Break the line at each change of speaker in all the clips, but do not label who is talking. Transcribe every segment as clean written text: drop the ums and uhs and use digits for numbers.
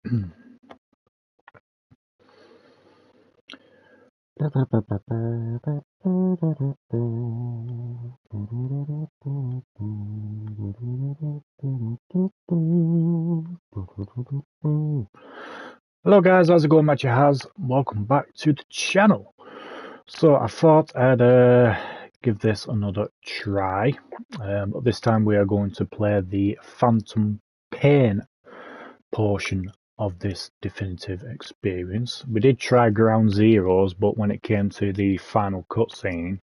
Hello guys, how's it going? HatCHeTHaZ. Welcome back to the channel. So I thought I'd give this another try, but this time we are going to play the Phantom Pain portion of this definitive experience. We did try Ground Zeroes, but when it came to the final cutscene,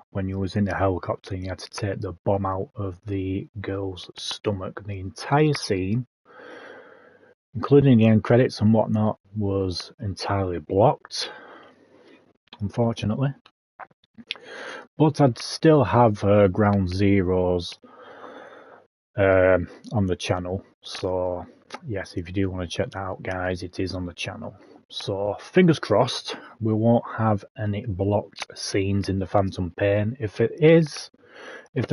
when you was in the helicopter and you had to take the bomb out of the girl's stomach, the entire scene, including the end credits and whatnot, was entirely blocked, unfortunately. But I'd still have Ground Zeroes on the channel, so yes, if you do want to check that out guys, it is on the channel. So fingers crossed we won't have any blocked scenes in the Phantom Pain. If there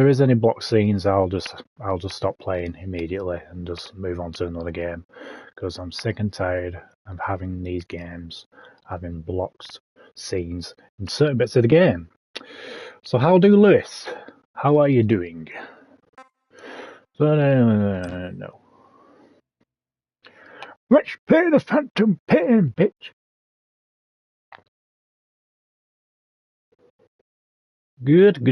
is any blocked scenes, I'll just stop playing immediately and just move on to another game, because I'm sick and tired of having these games having blocked scenes in certain bits of the game. So how do, Lewis? How are you doing? So no. Let's play the Phantom Pain, bitch. Good.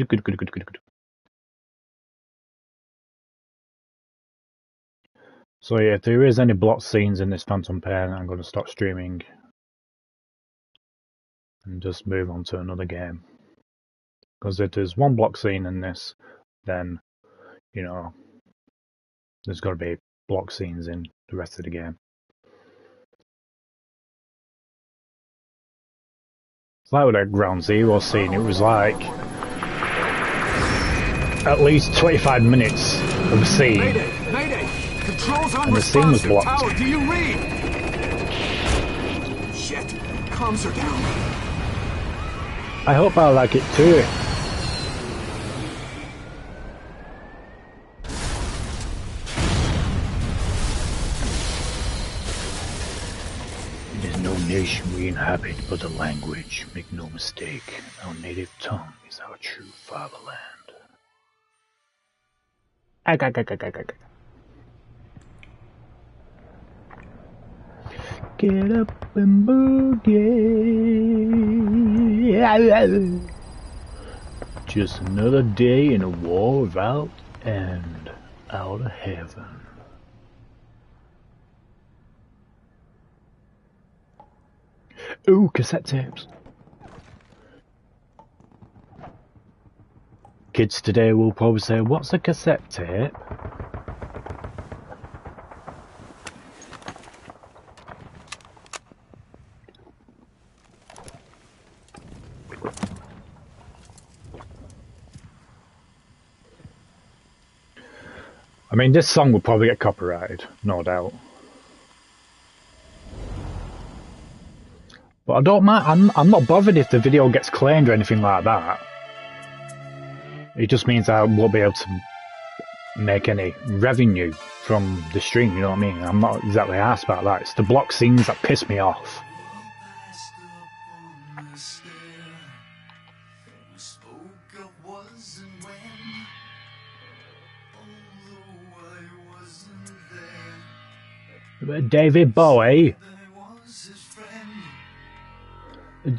So yeah, if there is any blocked scenes in this Phantom Pain, I'm going to stop streaming and just move on to another game. Because if there's one block scene in this, then, you know, there's got to be block scenes in the rest of the game. It's like with that Ground Zero scene, it was like at least 25 minutes of the scene.
Mayday! Controls
and the scene was blocked.
Power, do you read? Shit, comms are down.
I hope I like it too. There's no nation we inhabit but a language. Make no mistake, our native tongue is our true fatherland. Get up and boogie. Just another day in a war without end, out of heaven. Ooh, cassette tapes. Kids today will probably say, what's a cassette tape? I mean, this song will probably get copyrighted, no doubt. But I don't mind, I'm not bothered if the video gets claimed or anything like that. It just means I won't be able to make any revenue from the stream, you know what I mean? I'm not exactly arsed about that. It's the block scenes that piss me off. David Bowie.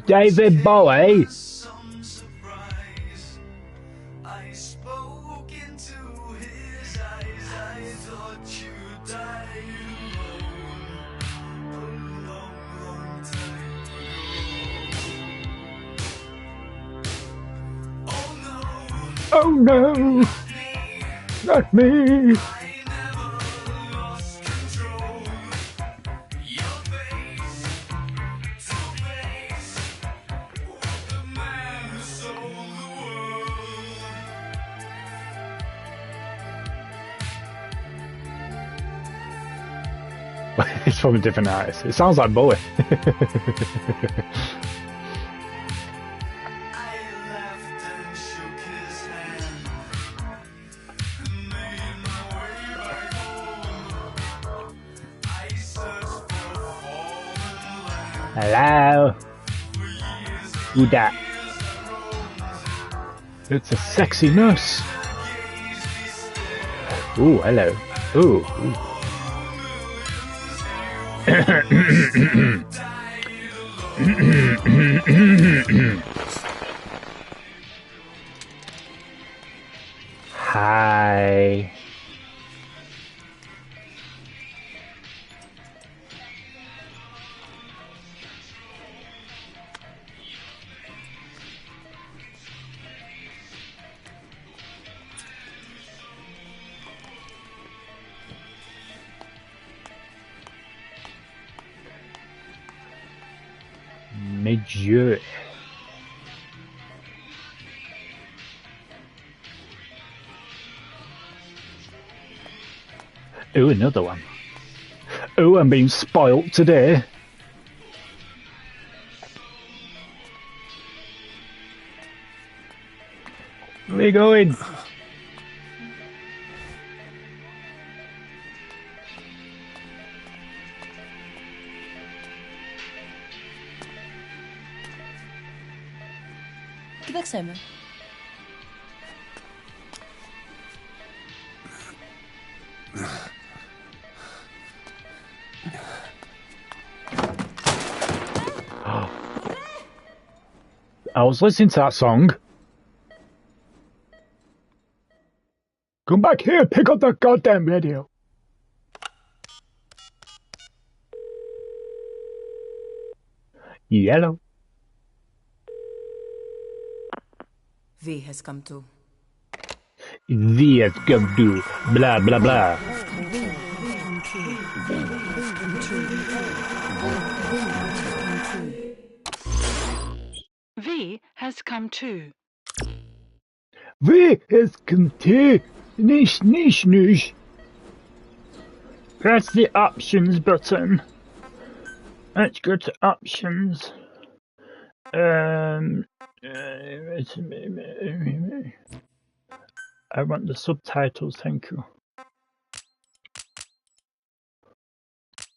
David Bowie. Oh no, not me. It's from a different artist. It sounds like Bowie. Hello? Who that? It's a sexy nurse. Ooh, hello. Ooh. Hi. Monsieur. Oh, another one. Oh, I'm being spoilt today. Where are you going?
O que chcemy?
I was listening to that song. Come back here, pick up that goddamn radio. Yellow.
V has come to.
V has come to. Blah, blah, blah.
V has come to.
V has come to. Nish, nish, nish. Press the options button. Let's go to options. I want the subtitles, thank you.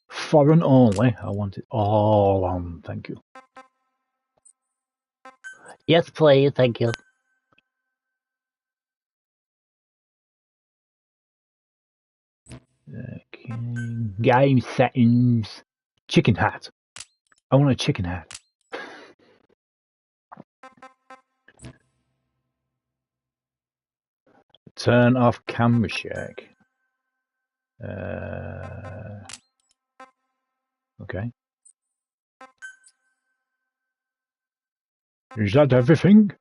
Foreign only. I want it all on, thank you. Yes, please, thank you. Okay. Game settings. Chicken hat. I want a chicken hat. Turn off camera shake. Okay. Is that everything?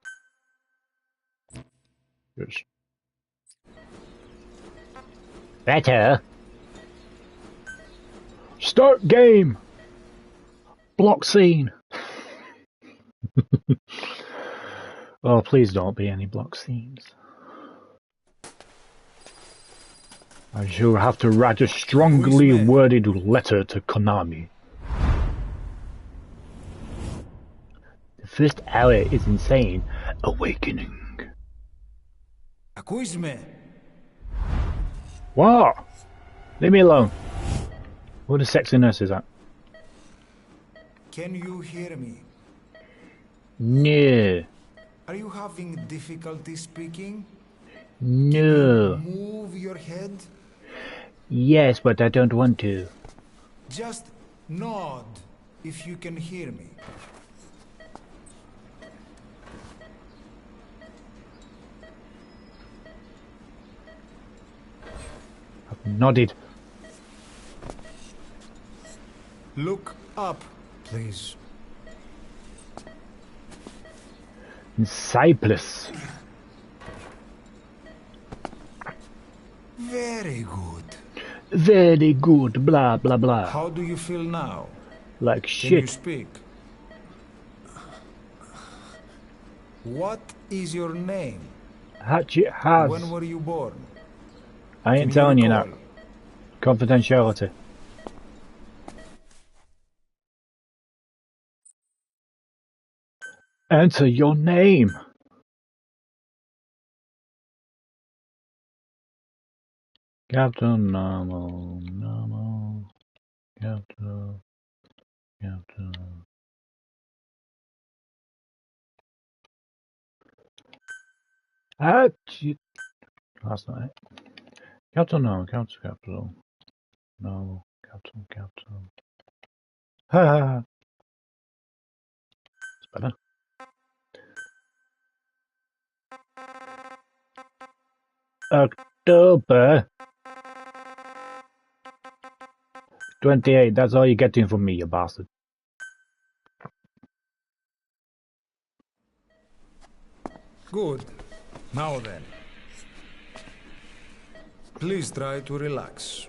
Yes. Better. Start game. Block scene. Oh, please don't be any block scenes. I shall have to write a strongly worded letter to Konami. The first hour is insane. Awakening. What? Leave me alone. Where the sexy nurse is at?
Can you hear me?
No.
Are you having difficulty speaking?
No.
Move your head.
Yes, but I don't want to.
Just nod if you can hear me.
I've nodded.
Look up, please.
Cyprus.
Very good.
Very good. Blah, blah, blah.
How do you feel now?
Like
Can you
shit.
speak? What is your name?
HatCHeTHaZ.
When were you born?
I ain't telling you now. Confidentiality. Enter your name. Captain Normal. Captain. That's not it. Capital, no. Capital. No. Capital. Ha! It's better. October 28. That's all you're getting from me, you bastard.
Good. Now then. Please try to relax.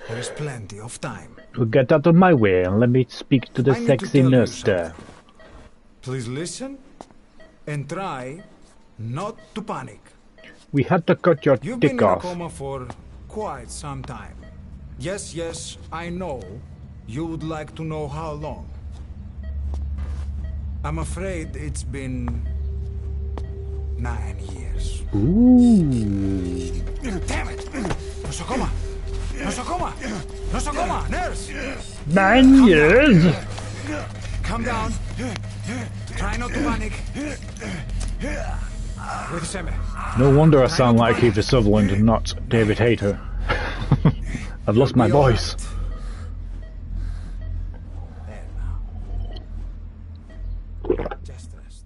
There is plenty of time.
Well, get out of my way and let me speak to the
I need to
sexy
tell you
nurse there.
something. Please listen and try not to panic.
We had to cut your
You've been
dick
in a
off.
coma for quite some time. Yes, I know. You would like to know how long. I'm afraid it's been 9 years.
Ooh.
Damn it! Nosocoma! Nosocoma! Nosocoma! Nurse!
9 years?
Calm down. Try not to panic. With Seme.
No wonder I sound like Kiefer Sutherland and not David Hayter. I've lost my voice.
There now. Just rest.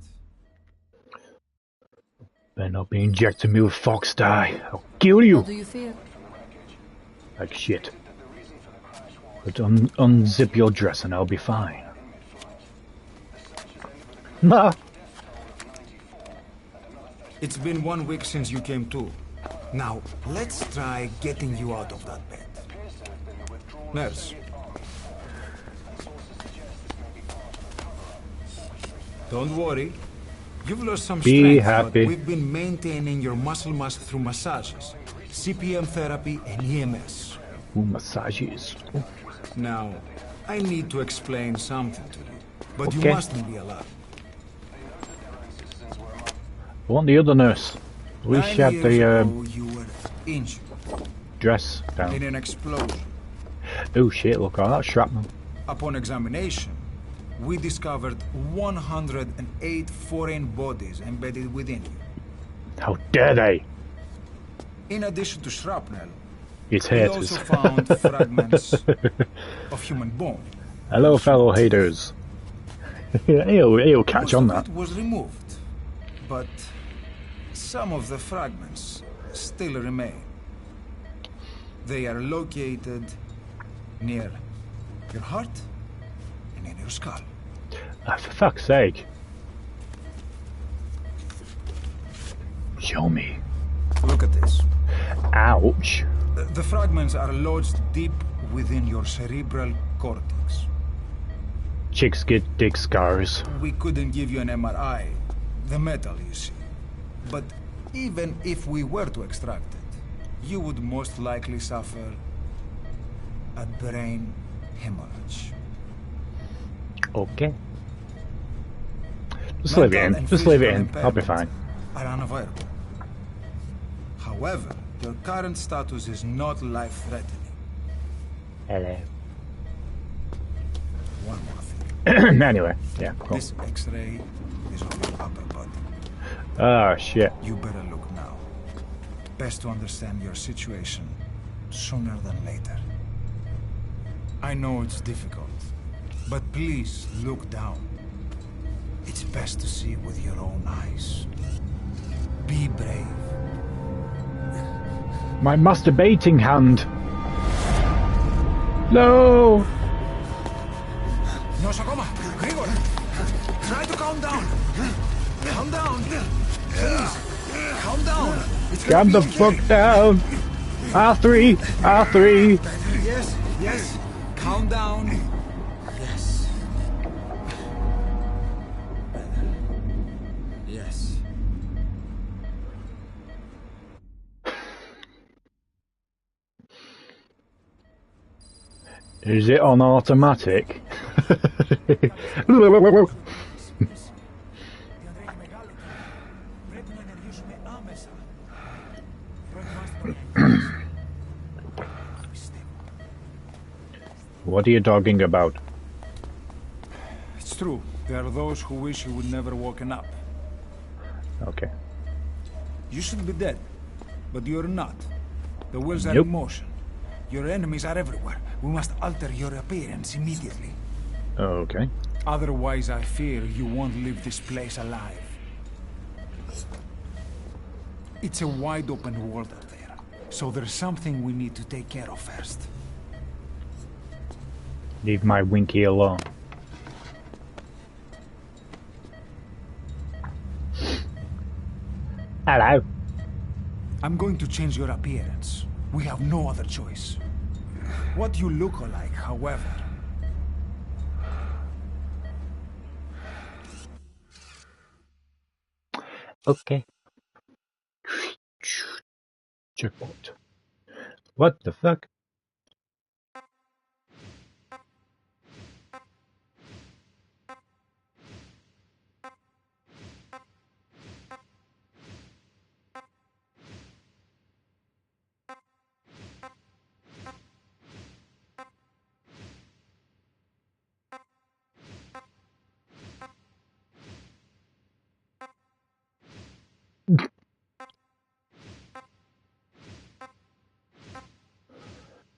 Better not be injecting me with fox dye. I'll kill you.
What do you feel?
Like shit. But unzip your dress and I'll be fine. Ma!
It's been 1 week since you came to. Now, let's try getting you out of that bed. Nurse. Don't worry. You've lost some
Be
strength,
happy.
but we've been maintaining your muscle mass through massages, CPM therapy, and EMS.
Ooh, massages. Ooh.
Now, I need to explain something to you, but
Okay.
you mustn't be alarmed.
I want the other nurse. At least she
9
had
years
the
ago, you were injured
dress
in
down.
an explosion.
Oh shit, look, all that shrapnel.
Upon examination, we discovered 108 foreign bodies embedded within you.
How dare they?
In addition to shrapnel,
It's
we
haters.
also found fragments of human bone.
Hello, fellow haters. he'll catch
Most
on
of
that.
it was removed, but some of the fragments still remain. They are located near your heart and in your skull.
Ah, for fuck's sake. Show me.
Look at this.
Ouch.
The fragments are lodged deep within your cerebral cortex.
Chicks get dick scars.
We couldn't give you an MRI, the metal, you see. But even if we were to extract it, you would most likely suffer a brain hemorrhage.
Okay. Just leave it in. Just leave it in. I'll be fine.
Are unavoidable. However, your current status is not life-threatening.
Hello.
One more thing.
Anyway, yeah, cool.
This X-ray is of your upper body.
Ah, shit.
You better look now. Best to understand your situation sooner than later. I know it's difficult, but please look down. It's best to see with your own eyes. Be brave.
My masturbating hand. No.
Nosocoma! Grigor! Try to calm down! Calm down! Please! Calm down! It's gonna
Calm
be
the
okay.
fuck down. R3. R3.
Yes. Calm down. Yes. Yes.
Is it on automatic? What are you talking about?
It's true. There are those who wish you would never woken up.
Okay.
You should be dead, but you're not. The wheels are
Nope.
in motion. Your enemies are everywhere. We must alter your appearance immediately.
Okay.
Otherwise, I fear you won't leave this place alive. It's a wide open world out there, so there's something we need to take care of first.
Leave my Winky alone. Hello.
I'm going to change your appearance. We have no other choice. What you look like, however...
Okay. Checkpoint. What the fuck?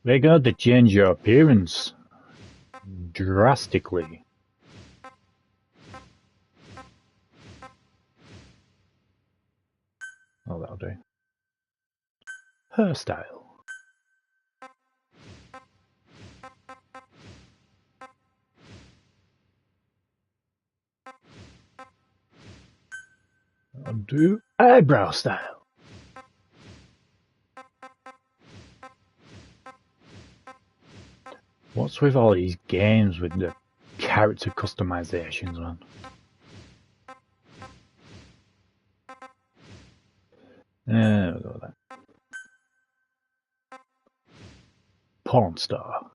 They got to change your appearance drastically. Oh, that'll do. Hairstyle. I'll do eyebrow style. What's with all these games with the character customizations, man? We'll go with that. Porn star.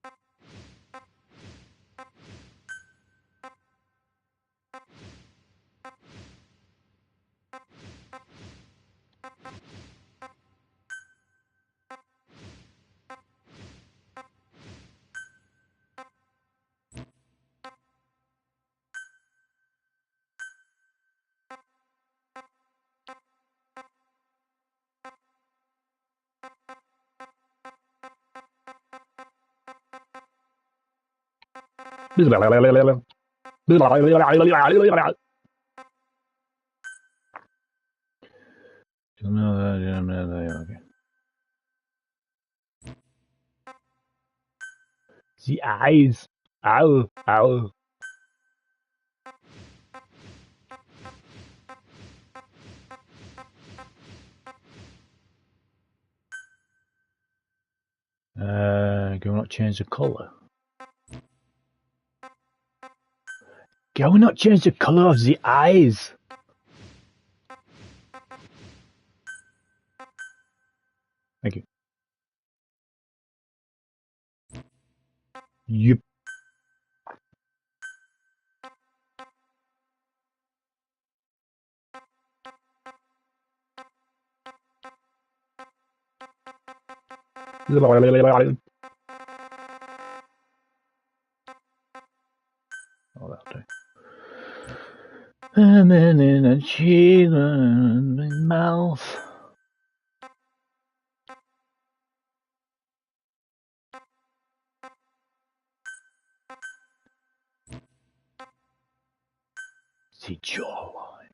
Okay. The eyes. Ow, ow. Can we not change the colour? Can we not change the colour of the eyes? Thank you. Yep. Oh, that'll do. And then in a cheese and in mouth. The jawline.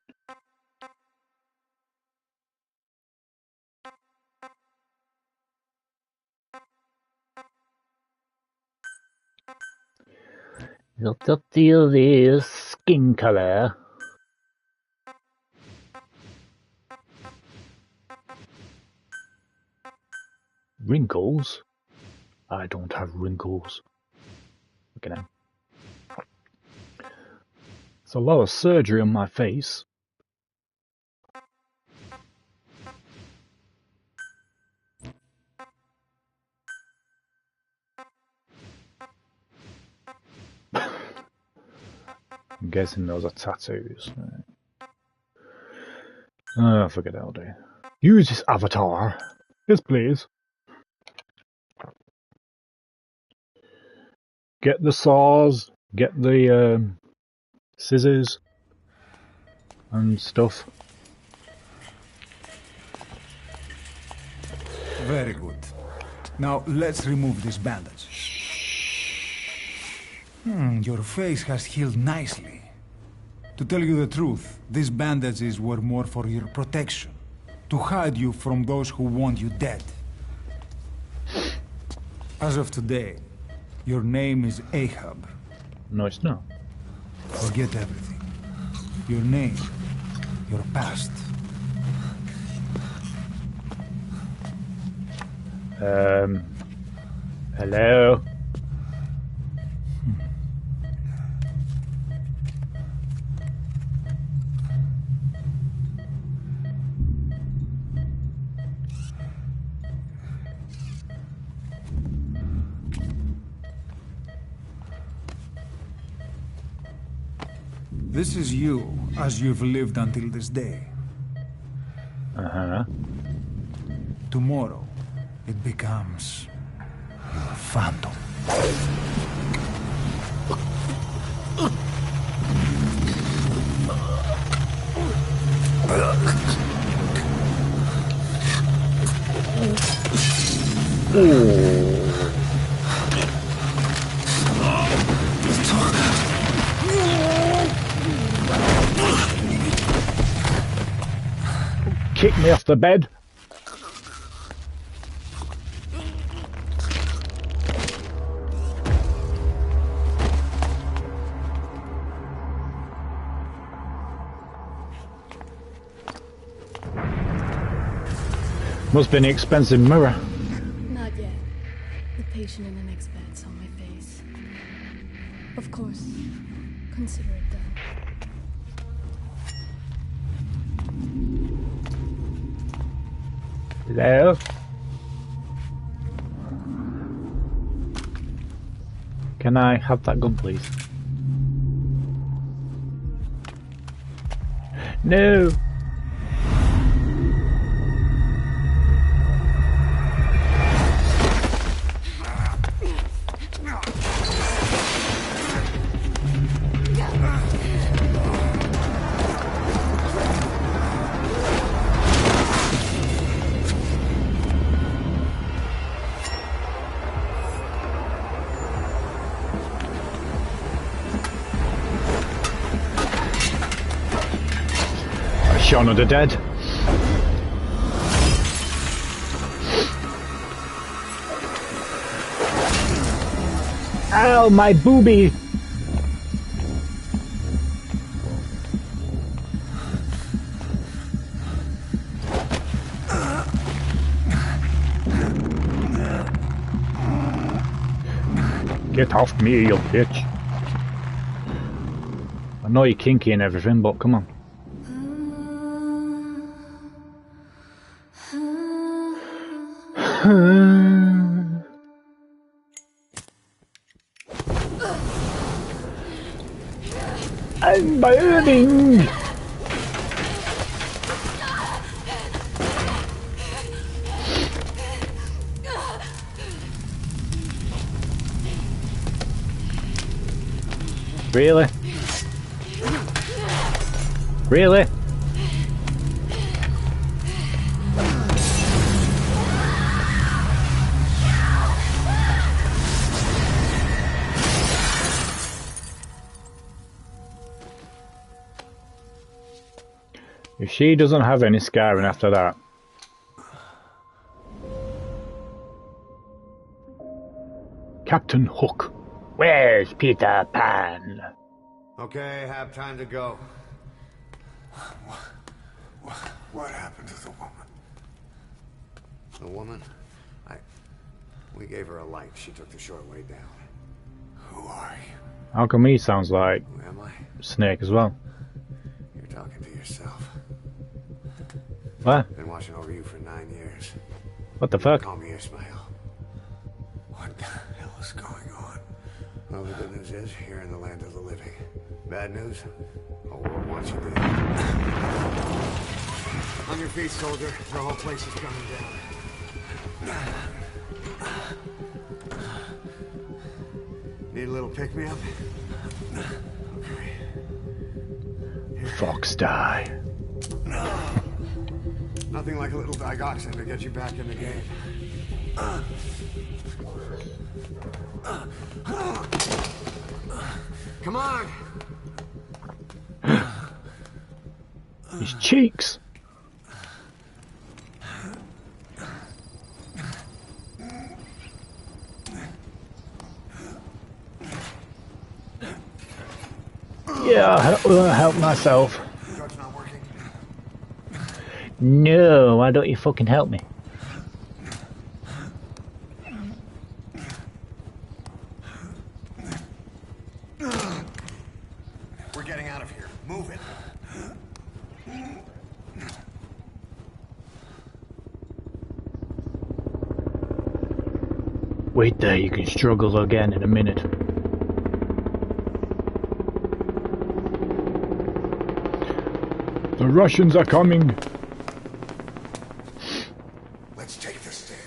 Look at the skin color. Wrinkles? I don't have wrinkles. Look at them. It's a lot of surgery on my face. I'm guessing those are tattoos. I forget how to use this avatar. Yes, please. Get the saws, get the scissors and stuff.
Very good. Now, let's remove this bandage. Your face has healed nicely. To tell you the truth, these bandages were more for your protection. To hide you from those who want you dead. As of today, your name is Ahab.
No, it's not.
Forget everything. Your name, your past.
Hello?
This is you, as you've lived until this day.
Uh-huh.
Tomorrow, it becomes your phantom.
Kick me off the bed. Must be an expensive mirror.
Not yet. The patient in the next bed saw my face. Of course. Consider it done.
Hello? Can I have that gun, please? No! Shaun of the Dead. Ow, my boobie! Get off me, you bitch. I know you're kinky and everything, but come on. I'm burning! Really? Really? If she doesn't have any scarring after that. Captain Hook. Where's Peter Pan?
Okay, have time to go.
What happened to the woman?
The woman? We gave her a light. She took the short way down.
Who are you?
How come he sounds like
Who am I?
Snake as well?
You're talking to yourself.
What?
Been watching over you for 9 years.
What the fuck?
Call me Ismail.
What the hell is going on?
Well, the good news is, you're in the land of the living. Bad news? The world wants you dead. On your feet, soldier. The whole place is coming down. Need a little pick-me-up? Okay.
Fox die.
Nothing Nothing like a little digoxin to get you back in the game. Come on!
His cheeks. Yeah, I'll help myself.
Drug's not working.
No, why don't you fucking help me?
We're getting out of here. Move it.
Wait there, you can struggle again in a minute. The Russians are coming.
Let's take the stairs.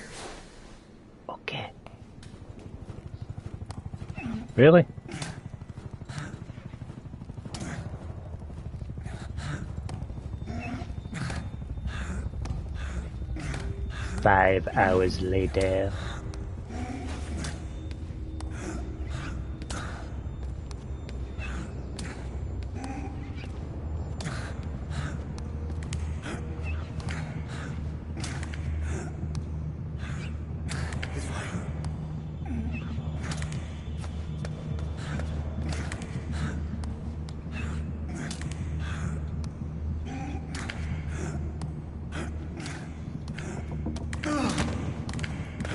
Okay. Really? Five hours later.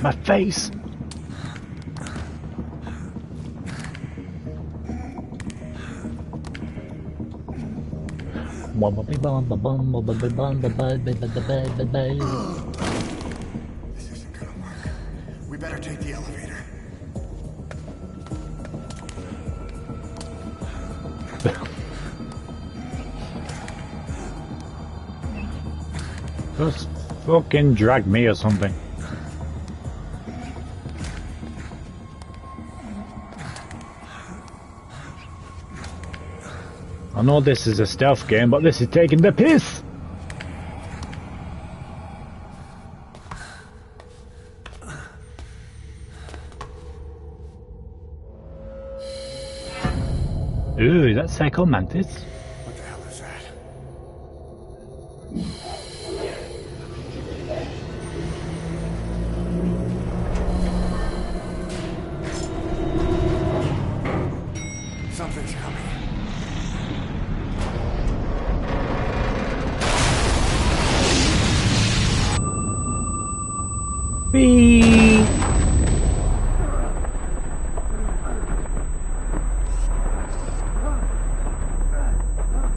My face.
This isn't gonna work. We better take the elevator.
Just fucking drag me or something. I know this is a stealth game, but this is taking the piss! Ooh, is that Psycho Mantis?
What the hell is that? Something's coming.
Beep.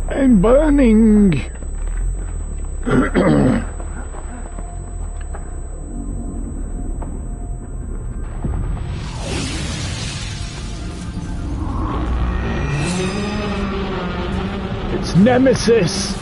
I'm burning. It's Nemesis.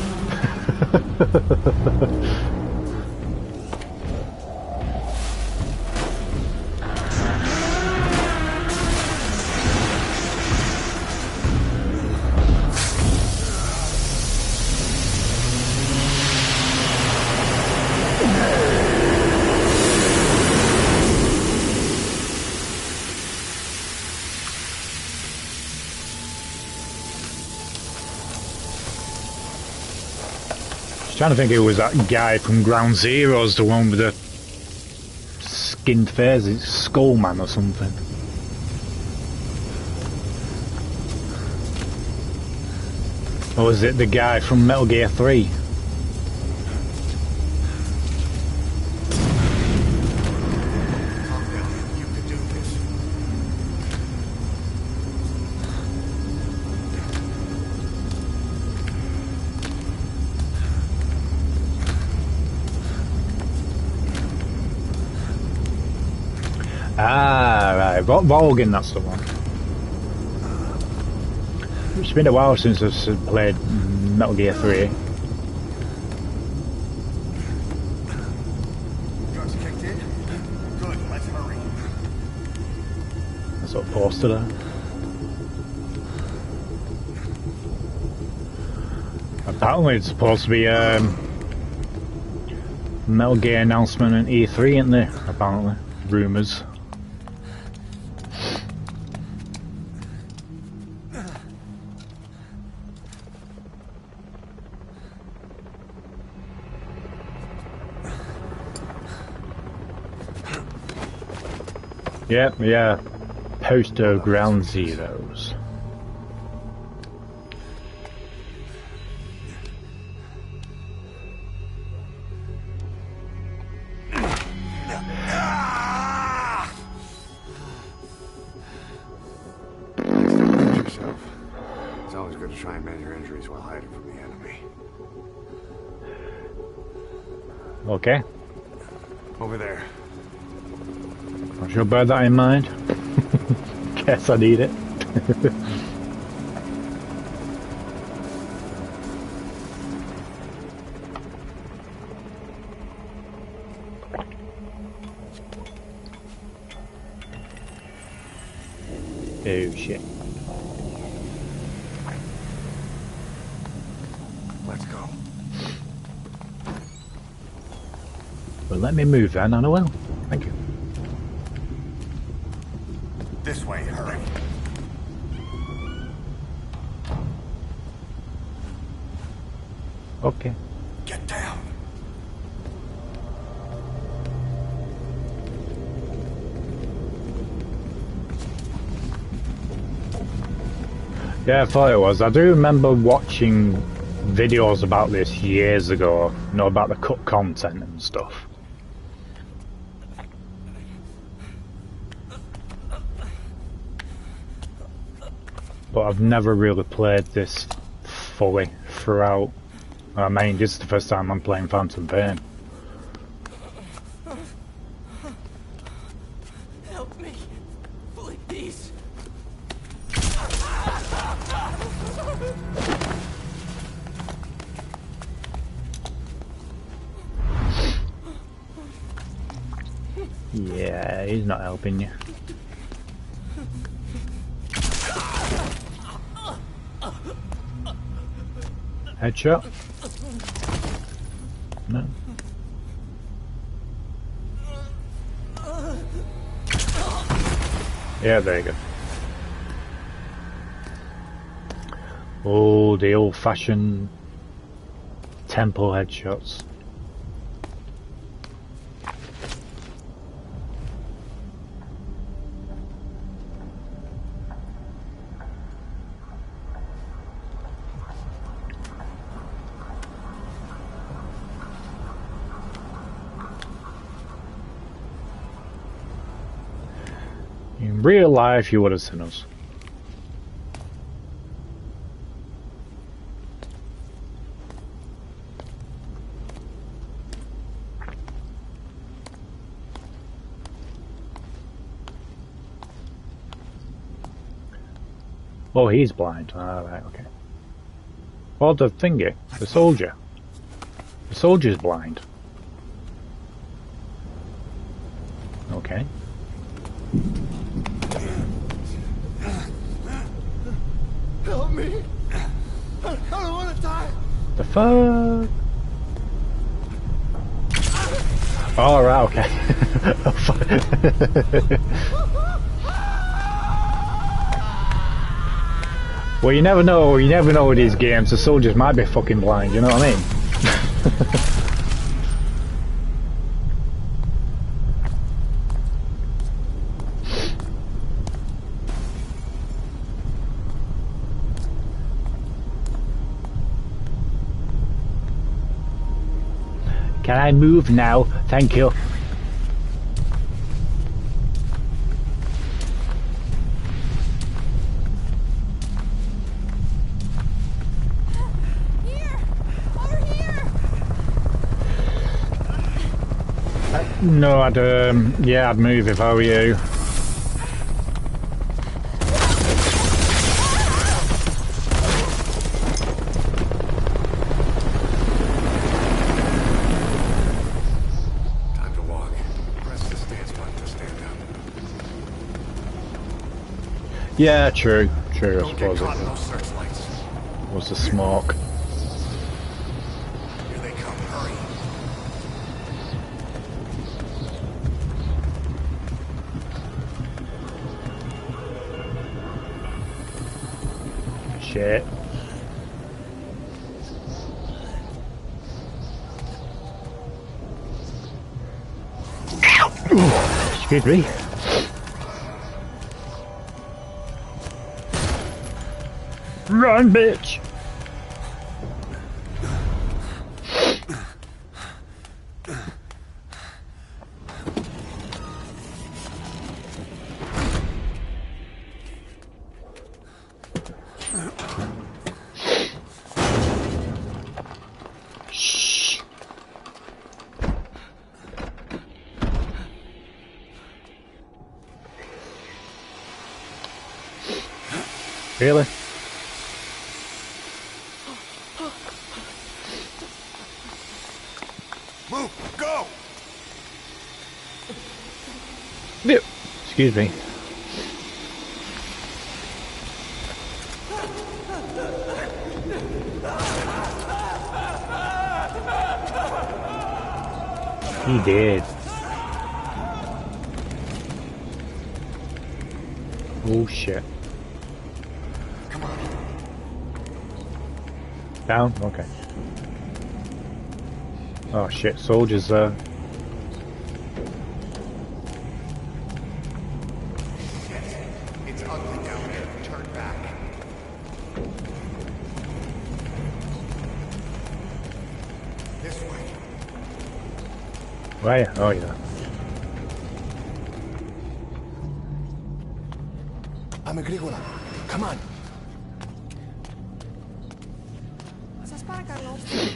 Trying to think who was that guy from Ground Zeroes, the one with the skinned face, it's Skullman or something. Or was it the guy from Metal Gear 3?
You could do this.
Ah, right, Volgin, that's the one. It's been a while since I've played Metal Gear 3.
Drugs kicked in? Good, let's hurry.
That's what posted there. Apparently it's supposed to be Metal Gear announcement and E3, isn't there? Apparently, rumours. Yep, yeah. Poster Ground Zeroes.
It's always good to try and mend your injuries while hiding from the enemy.
Okay.
Over there.
I shall bear that in mind. Guess I need it. Oh shit.
Let's go.
Well, let me move then, and I will. Thank you.
This way, hurry.
Okay.
Get down.
Yeah, I thought it was. I do remember watching videos about this years ago, you know, about the cut content and stuff. But I've never really played this fully throughout. I mean, this is the first time I'm playing Phantom Pain.
Help me, please.
Yeah, he's not helping you. Headshot? No. Yeah, there you go. Oh, the old-fashioned temple headshots. In real life, you would have seen us. Oh, he's blind. Ah, right, okay. Oh, the thingy, the soldier. The soldier's blind. Okay.
Help me. I don't want to die.
The fuck? Oh, right, okay. Well, you never know with these games, the soldiers might be fucking blind, you know what I mean? Can I move now? Thank you. No, I'd move if I were you.
Time to walk. Press the stance button to stand up.
Yeah, true, I
Don't get
suppose
caught in
it
those searchlights.
was the smoke.
Here they come. Hurry.
shit. Excuse me. Run, bitch! Shh. Really?
Move! Go!
Yep. Excuse me. He did. Oh shit.
Come on.
Down? Okay. Oh shit, soldiers there.
It's ugly down there. Turn back. This way.
Where? Oh yeah.
Πάμε γρήγορα. Come on.
Σας παρακαλώ.
Δεν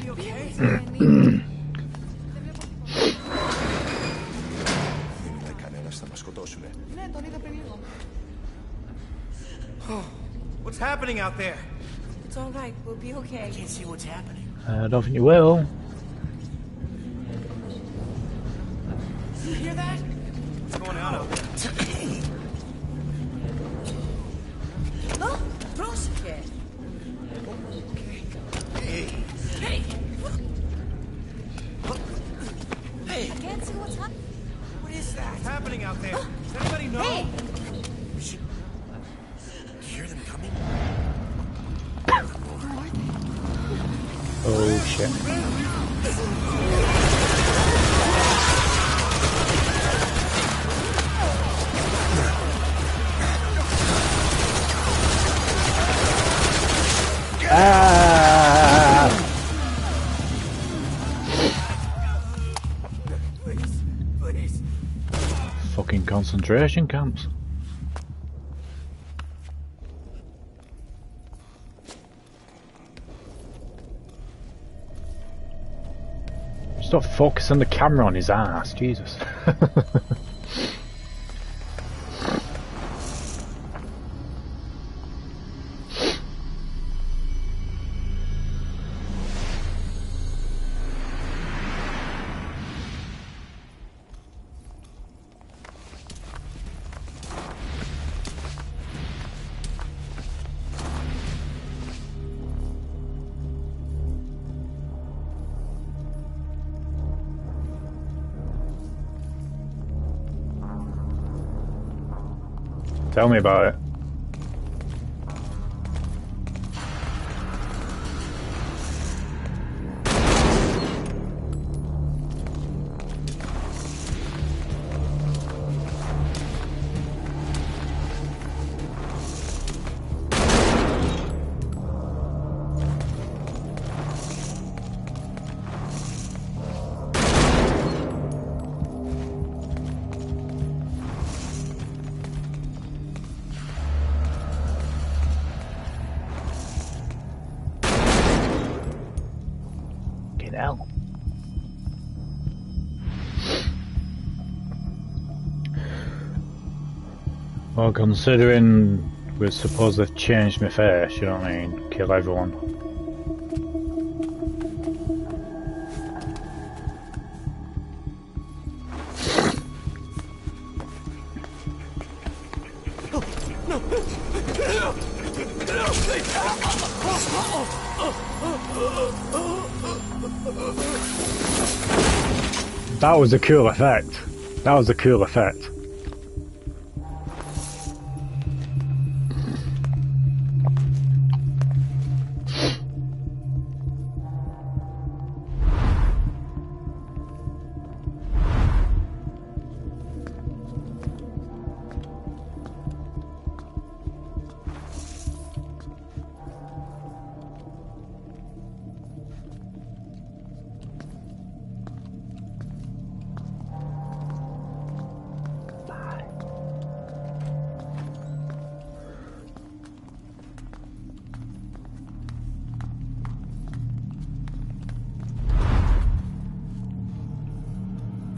είδα κανένας να μας σκοτώσουνε.
Ναι, τον είδα πριν λίγο.
What's happening out there?
It's all right. We'll be okay.
Can't see what's happening.
I don't think you will.
You hear that? What's going on out there?
Oh, Proske.
Hey!
Hey!
Hey!
I can't see what's happening.
What is that? What's happening out there? Does anybody know?
Hey!
We should hear them coming.
Oh shit. Ah!
Please.
Fucking concentration camps. Stop focusing the camera on his ass, Jesus. Tell me about it. Hell. Well, considering we're supposed to change my face, you know what I mean? Kill everyone. That was a cool effect. That was a cool effect.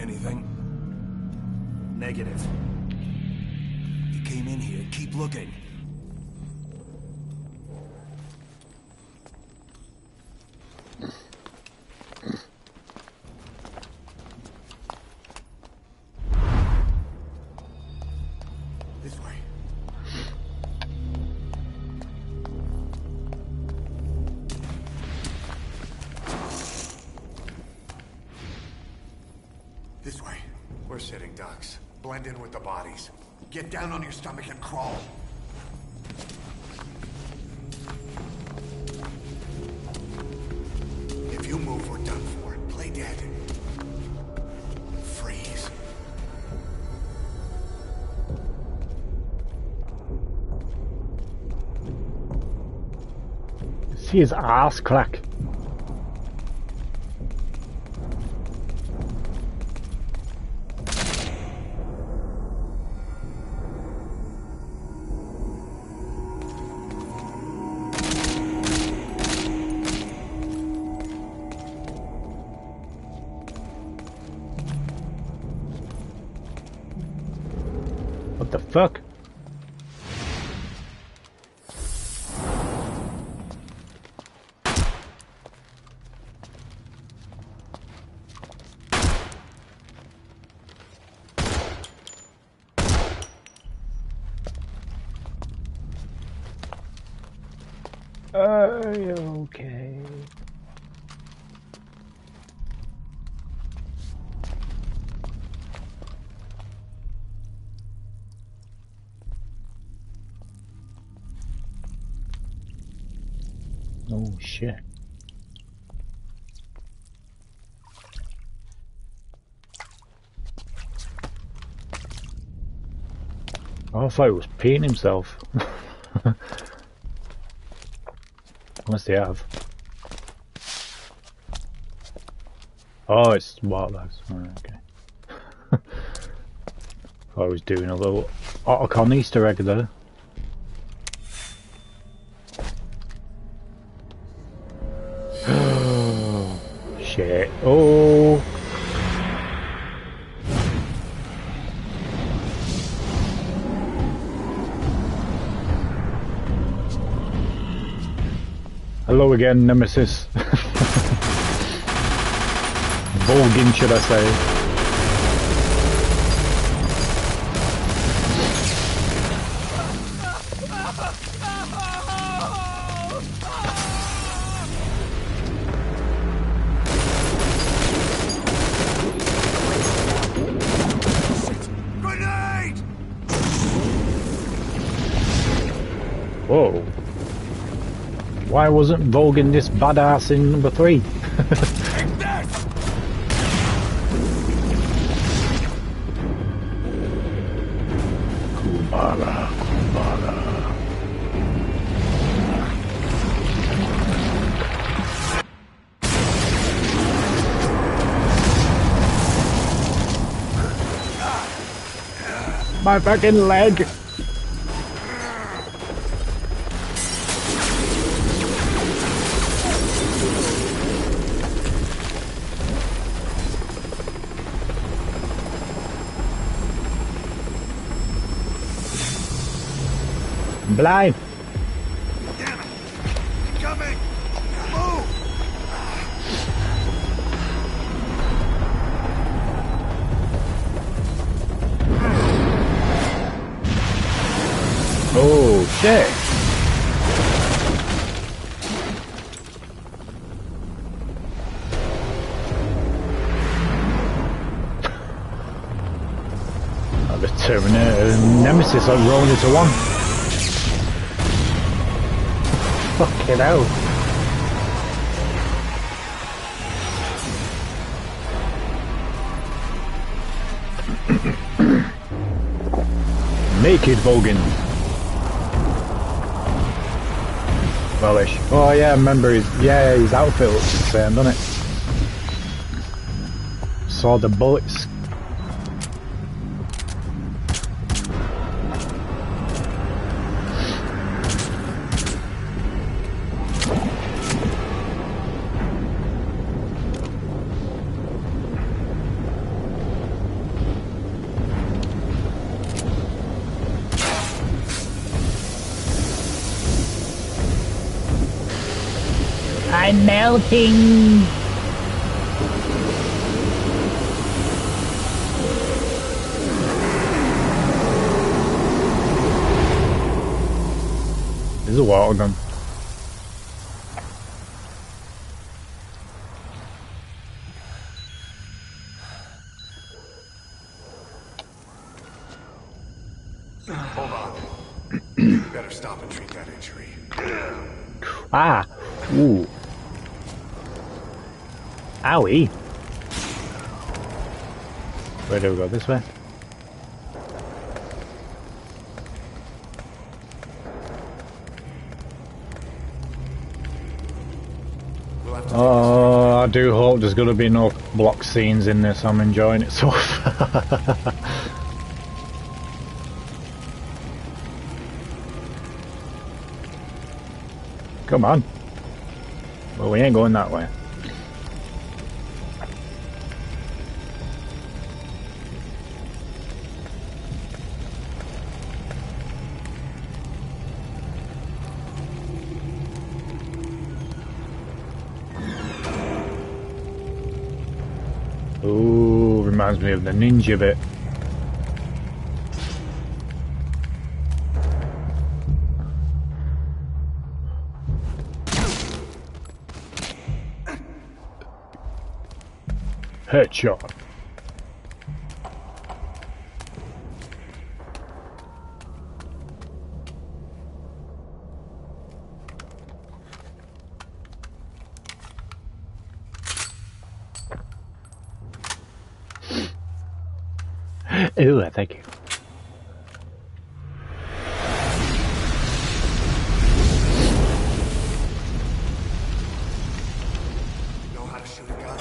Anything? Negative. He came in here. Keep looking.
This way. This way. We're sitting ducks. Blend in with the bodies. Get down on your stomach and crawl. If you move, we're done for. Play dead. Freeze.
See his ass crack. What the fuck? Okay. Oh shit. I thought he was peeing himself. Unless they have. Oh, it's water bags. Right, okay. Thought I was doing a little Otacon Easter egg there. Shit. Oh. Hello again, Nemesis. Vulgin, should I say. Whoa. Why wasn't Vulgin this badass in number 3? Kubala, Kubala. My fucking leg! Blind.
Damn it! Coming! Move!
Oh shit! Oh, the Terminator Nemesis are rolled into one. Fucking hell. Naked Vulgin. Wellish. Oh yeah, I remember his outfit looks the same, doesn't it? Saw the bullets. melting. There's a water gun.
Hold on. You better stop and treat that injury.
Ah! Ooh. Owie. Where do we go? This way? Oh, I do hope there's going to be no block scenes in this. I'm enjoying it so far. Come on. Well, we ain't going that way. Ooh, reminds me of the ninja bit. Headshot. Ooh, thank you.
Know how to shoot a gun?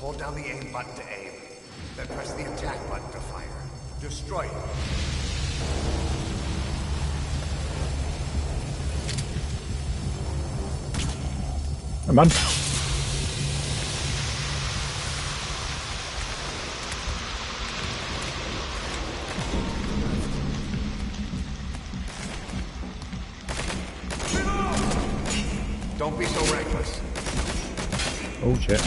Hold down the aim button to aim, then press the attack button to fire. Destroy it.
Come on.
Don't be so reckless.
Oh shit.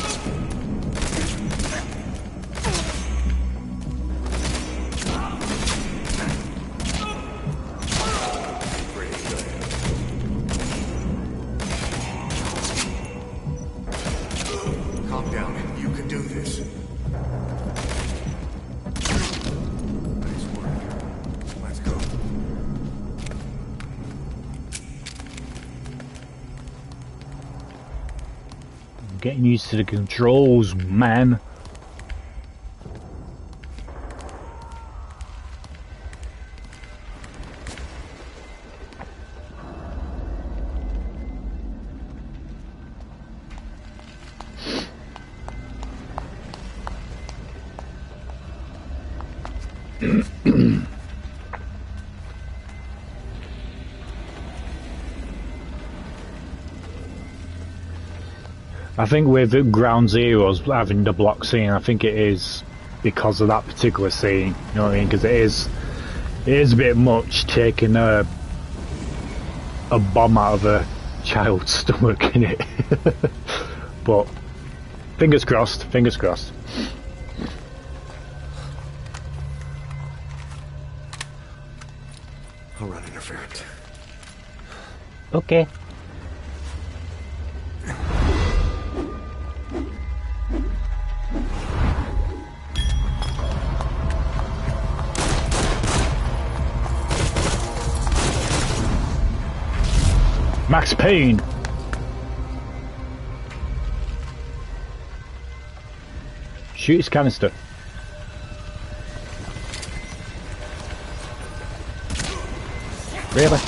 Pretty good. Calm down. You can do this. Nice work. Let's go.
Getting used to the controls, man. I think with Ground Zeroes having the block scene, I think it is because of that particular scene. You know what I mean? Because it is a bit much taking a bomb out of a child's stomach, innit? But fingers crossed. Fingers crossed.
I'll run interference.
Okay. Max Payne. Shoot his canister. Really?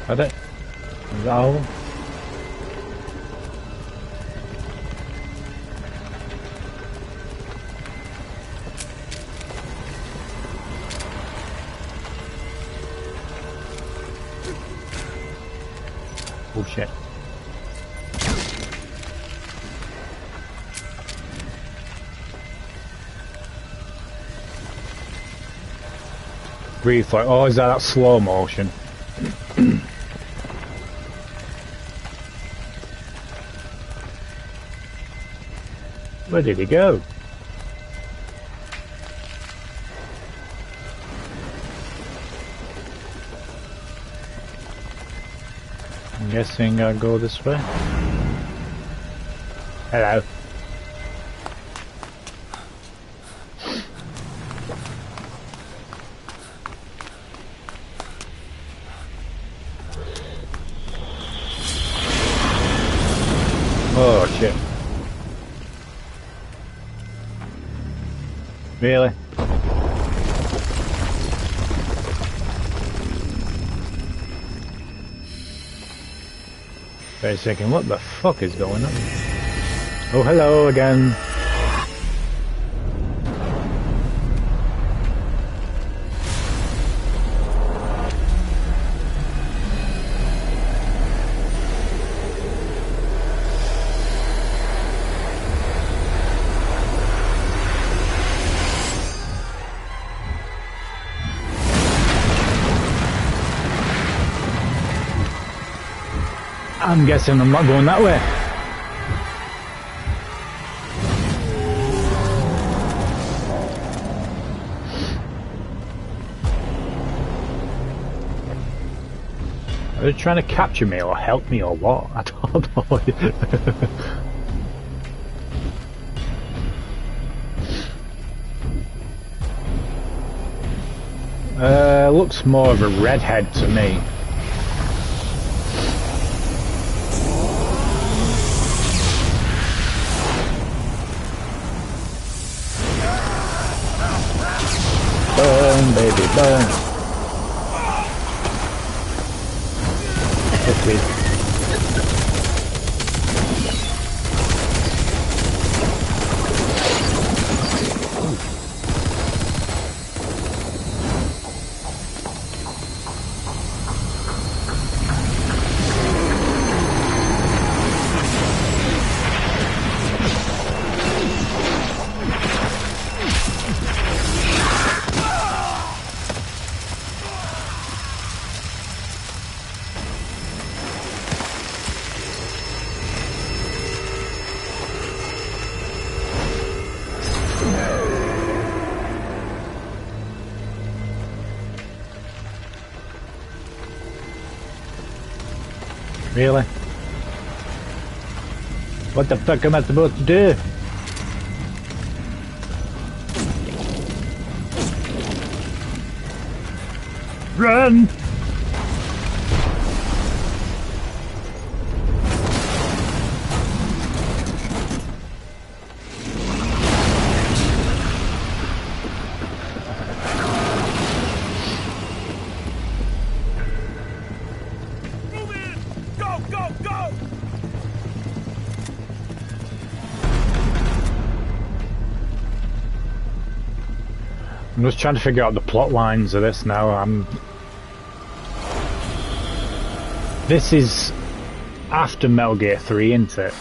Had it? Is that all? Oh shit. Reflex. Oh, is that slow motion? Where did he go? I'm guessing I'll go this way. Hello. Oh shit. Really? Wait a second, what the fuck is going on? Oh, hello again. I'm guessing I'm not going that way. Are they trying to capture me or help me or what? I don't know. Looks more of a redhead to me. Burn, baby, burn. Yes, please. Really? What the fuck am I supposed to do? Run! I'm just trying to figure out the plot lines of this now. This is after Metal Gear 3, isn't it?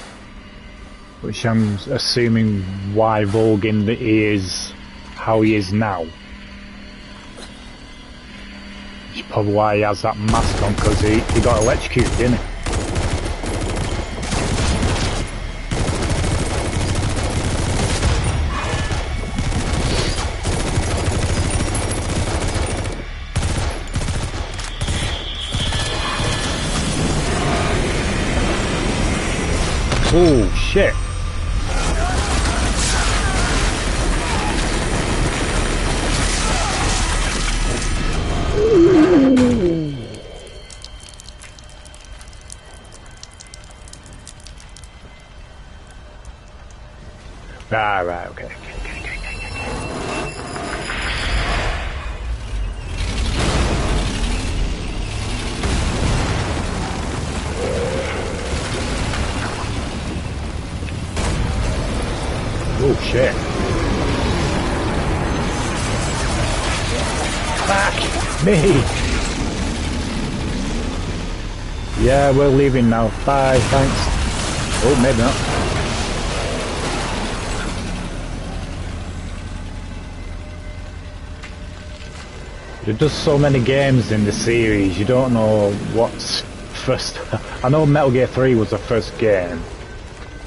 Which I'm assuming why Volgin is how he is now. It's probably why he has that mask on, because he got electrocuted, didn't he? Oh shit. Ah, right, okay. shit. Fuck me! Yeah, we're leaving now. Bye, thanks. Oh, maybe not. There's just so many games in the series, you don't know what's first. I know Metal Gear 3 was the first game.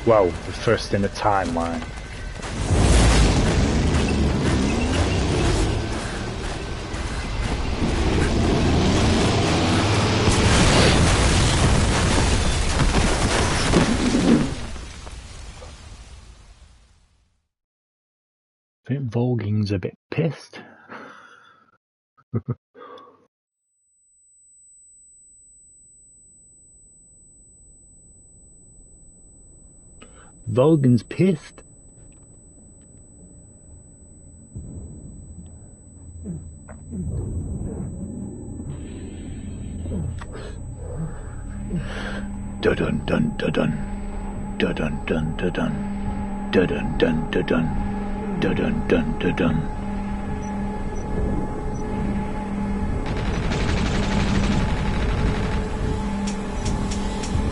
Well, the first in the timeline. I think Volging's a bit pissed. Volgan's pissed. Dun dun dun dun dun dun dun dun dun dun dun dun dun dun dun dun dun.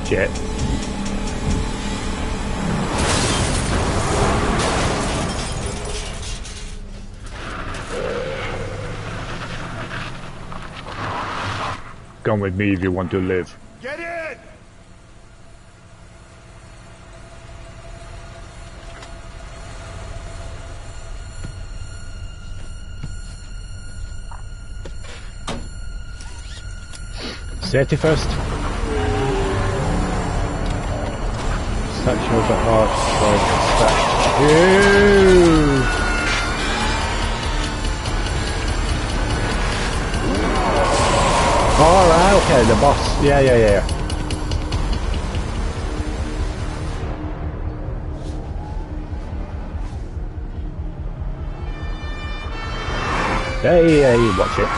Jet. Come with me if you want to live.
Get in!
Safety first. Statue of the Heart. Statue. Alright, okay, the boss. Yeah. Hey, watch it.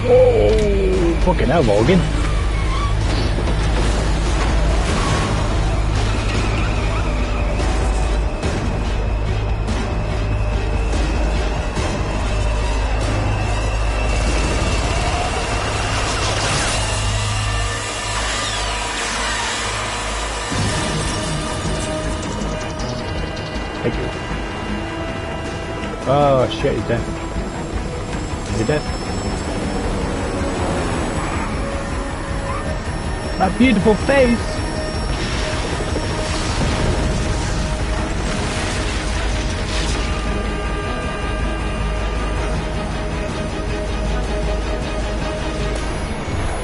Oh, fucking hell, Morgan. Oh shit, he's dead. Is he dead? That beautiful face!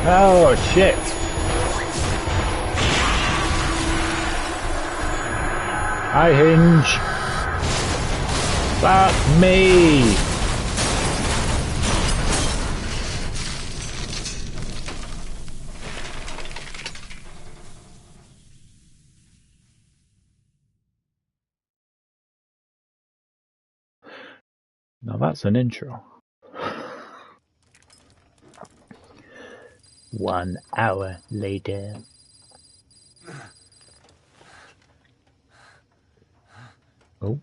Oh shit! Hi, Hinge! Fuck me! Now that's an intro. 1 hour later. Oh.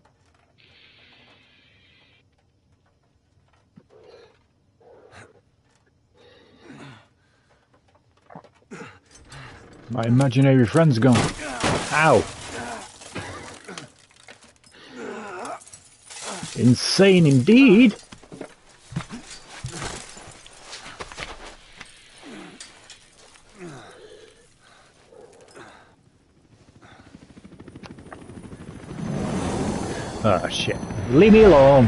My imaginary friend's gone. Ow! Insane indeed! Oh shit. Leave me alone!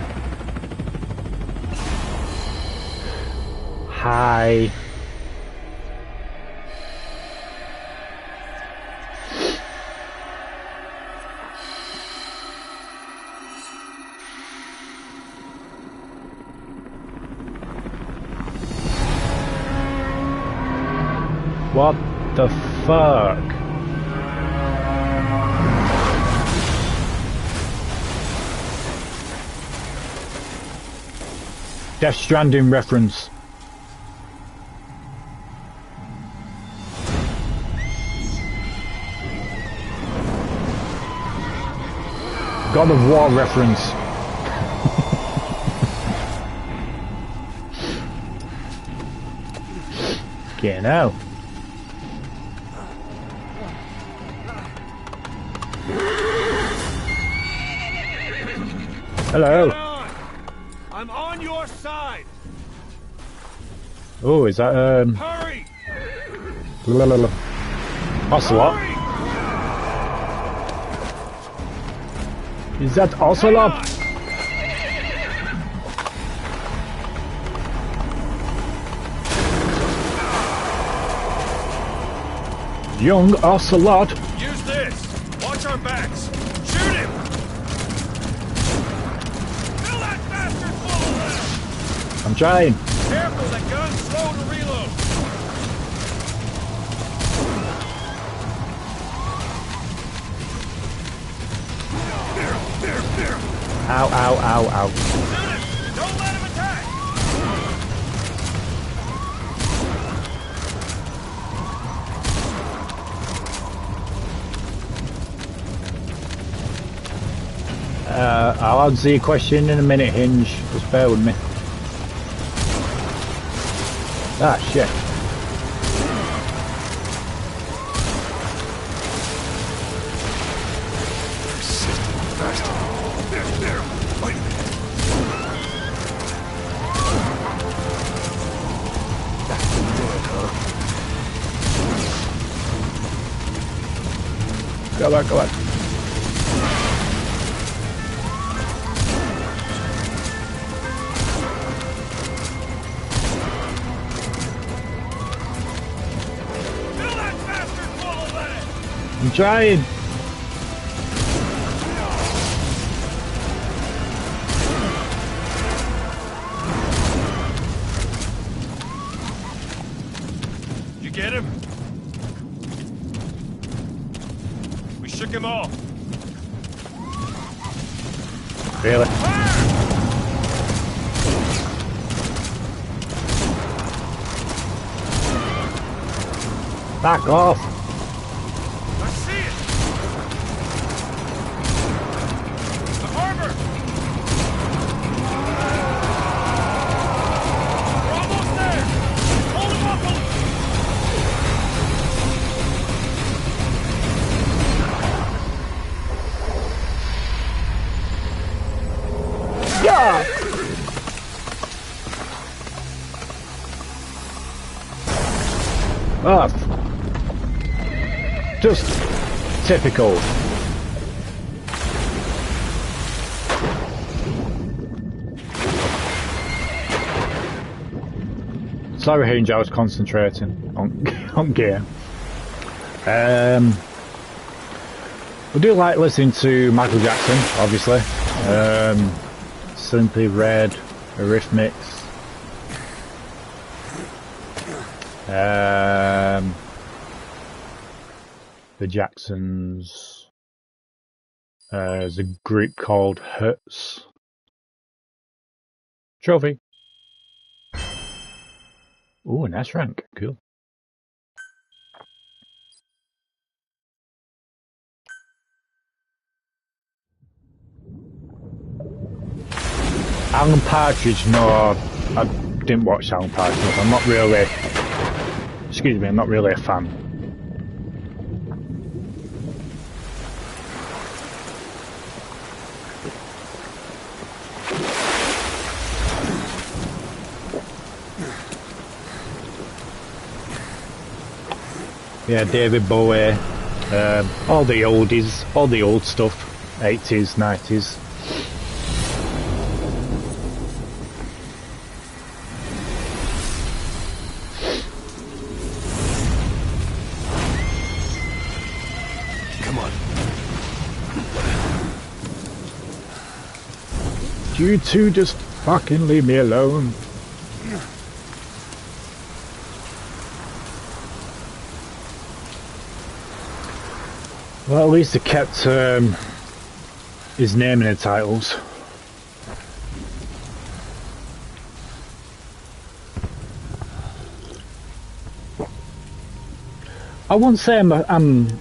Hi. What the fuck? Death Stranding reference. God of War reference. Okay, now. Hello.
I'm on your side.
Oh, is that
Hurry!
Ocelot? Is that Ocelot? Young Ocelot.
Use this. Watch our backs. Shoot him. Fill that bastard full of lead.
I'm trying.
Careful, that gun's slow to reload.
Ow, ow, ow, ow.
Shoot him. Don't let him attack.
I'll answer your question in a minute, Hinge. Just bear with me. Ah, shit. Go on, go on. I'm trying.
You get him? We shook him off.
Really? Back off.
I see it. The harbor. We're almost there. Hold him up a little.
Yeah. Ah. Just typical. Sorry, Hinge, I was concentrating on gear. We do like listening to Michael Jackson, obviously. Simply Red, Eurythmics. The Jacksons. There's a group called HatCHeTHaZ. Trophy. Ooh, an S rank. Cool. Alan Partridge, no, I didn't watch Alan Partridge. I'm not really, excuse me, I'm not really a fan. Yeah, David Bowie, all the oldies, all the old stuff, 80s, 90s.
Come on.
You two just fucking leave me alone. Well, at least they kept his name in the titles. I wouldn't say I wouldn't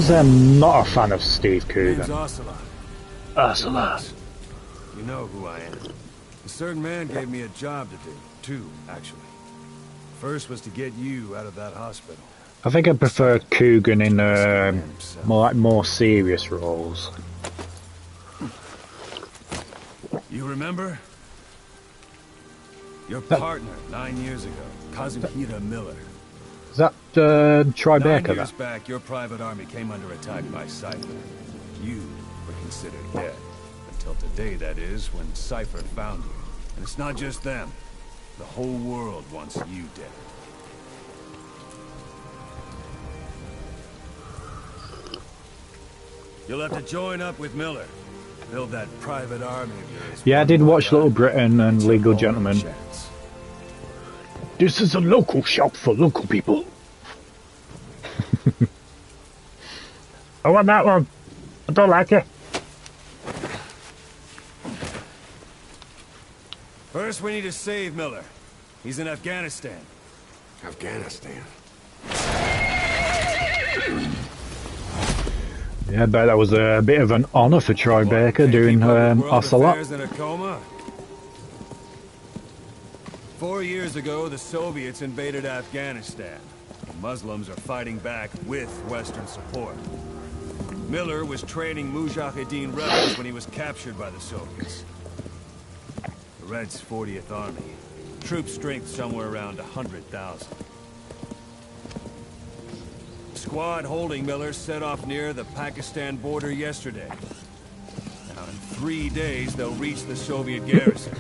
say I'm not a fan of Steve Coogan.
Name's Ocelot.
Ocelot.
You know who I am. A certain man gave me a job to do. Two, actually. First was to get you out of that hospital.
I think I prefer Coogan in more serious roles.
You remember? Your partner 9 years ago, Kazuhira Miller.
Is that Troy
9
Baker?
years back, your private army came under attack by Cypher. You were considered dead. Until today, that is, when Cypher found you. And it's not just them. The whole world wants you dead. You'll have to join up with Miller. Build that private army of yours.
Yeah, I did watch Little Britain and Legal Gentlemen. This is a local shop for local people. I want that one. I don't like it.
First, we need to save Miller. He's in Afghanistan.
Afghanistan?
Yeah, I bet that was a bit of an honour for Troy Baker doing Ocelot.
In a coma? 4 years ago, the Soviets invaded Afghanistan. The Muslims are fighting back with Western support. Miller was training Mujahideen rebels when he was captured by the Soviets. The Reds' 40th Army. Troop strength somewhere around 100,000. Squad holding Miller set off near the Pakistan border yesterday. Now in 3 days, they'll reach the Soviet garrison.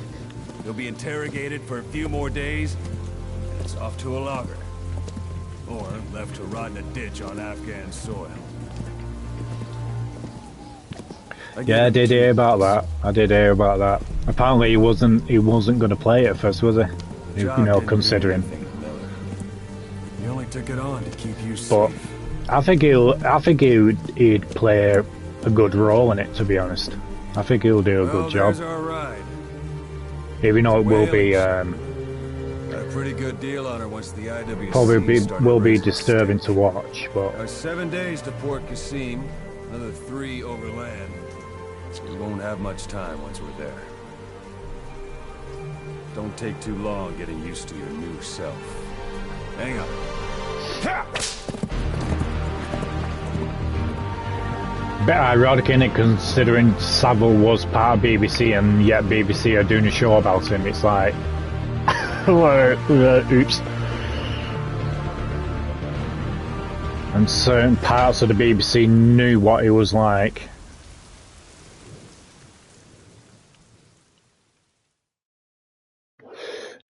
They'll be interrogated for a few more days, and it's off to a lager. Or left to rot in a ditch on Afghan soil.
Yeah, I did hear about that. I did hear about that. Apparently he wasn't going to play it at first, was he? You know, considering.
He only took it on to keep you safe.
But I think he'd play a good role in it, to be honest. I think he'll do a good job.
Our ride.
Even though it will be
a pretty good deal on her once the IWC
probably will be disturbing to watch, but
7 days to Port Qasim, another 3 overland. We won't have much time once we're there. Don't take too long getting used to your new self. Hang on.
bit ironic in it, considering Savile was part of BBC and yet BBC are doing a show about him. It's like, oops. And certain parts of the BBC knew what he was like.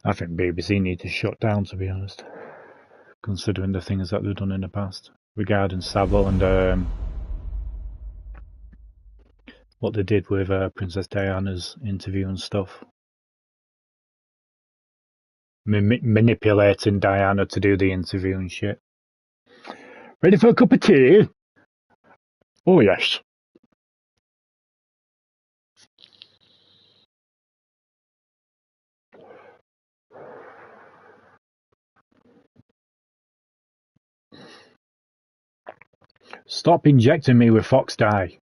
I think BBC need to shut down, to be honest, considering the things that they've done in the past regarding Savile and what they did with Princess Diana's interview and stuff. Manipulating Diana to do the interview and shit. Ready for a cup of tea? Oh yes. Stop injecting me with fox dye.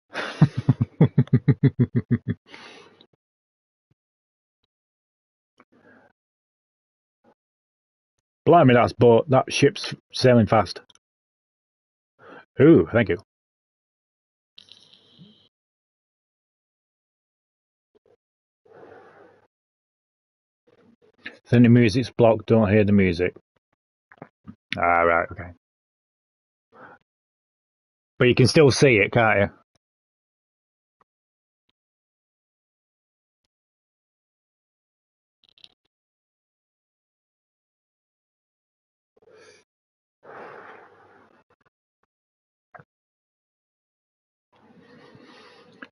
Blimey, that ship's sailing fast. Ooh, thank you. Then the music's blocked, don't hear the music. Ah, right, okay. But you can still see it, can't you?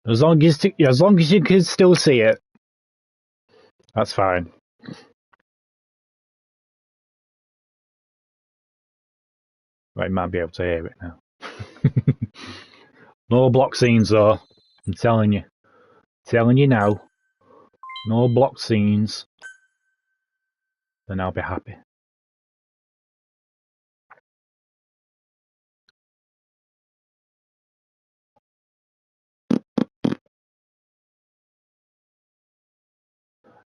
As long as you can still see it, that's fine. Right, you might be able to hear it now. No block scenes though, I'm telling you. Telling you now. No block scenes. Then I'll be happy.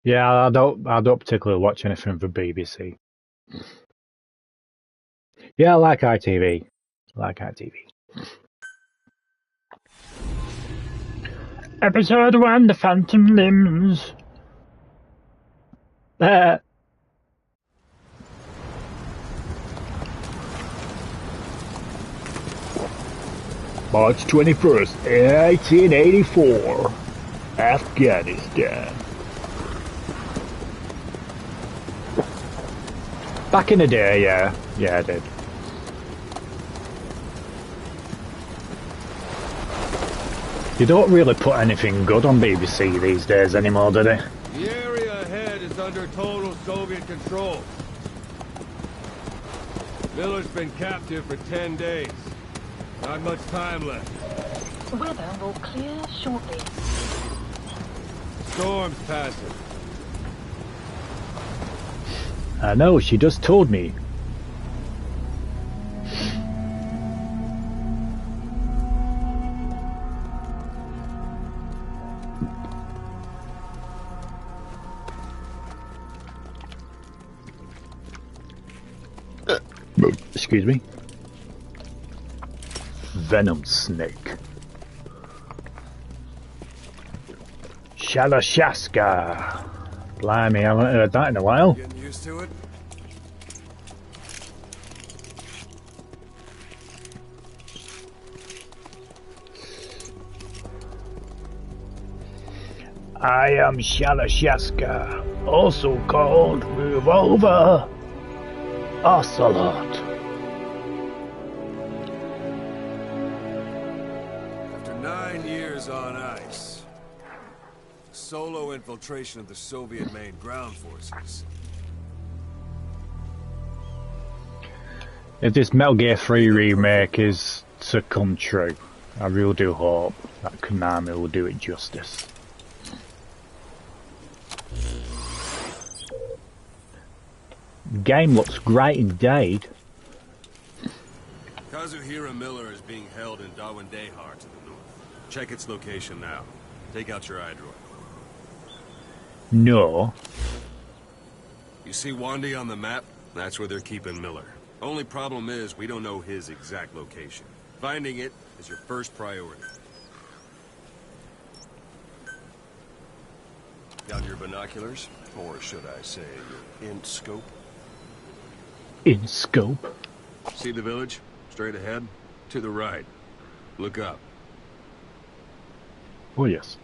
Yeah, I don't particularly watch anything for BBC. Yeah, I like ITV. Episode 1, The Phantom Limbs. March 21st, 1884. Afghanistan. Back in the day, yeah. Yeah, I did. You don't really put anything good on BBC these days anymore, do they?
The area ahead is under total Soviet control. Miller's been captive for 10 days. Not much time left.
Weather will clear shortly.
Storm's passing.
I know, she just told me. Excuse me. Venom snake. Shalashaska. Blimey, I haven't heard that in a while.
Getting used to it?
I am Shalashaska, also called Revolver Ocelot.
After 9 years on ice, solo infiltration of the Soviet main ground forces.
If this Metal Gear 3 remake is to come true, I really do hope that Konami will do it justice. The game looks great indeed.
Kazuhira Miller is being held in Dawandehar to the north. Check its location now. Take out your iDroid.
No.
You see Wandi on the map? That's where they're keeping Miller. Only problem is, we don't know his exact location. Finding it is your first priority. Got your binoculars? Or should I say, your in-scope?
In scope?
See the village? Straight ahead? To the right. Look up.
Oh yes.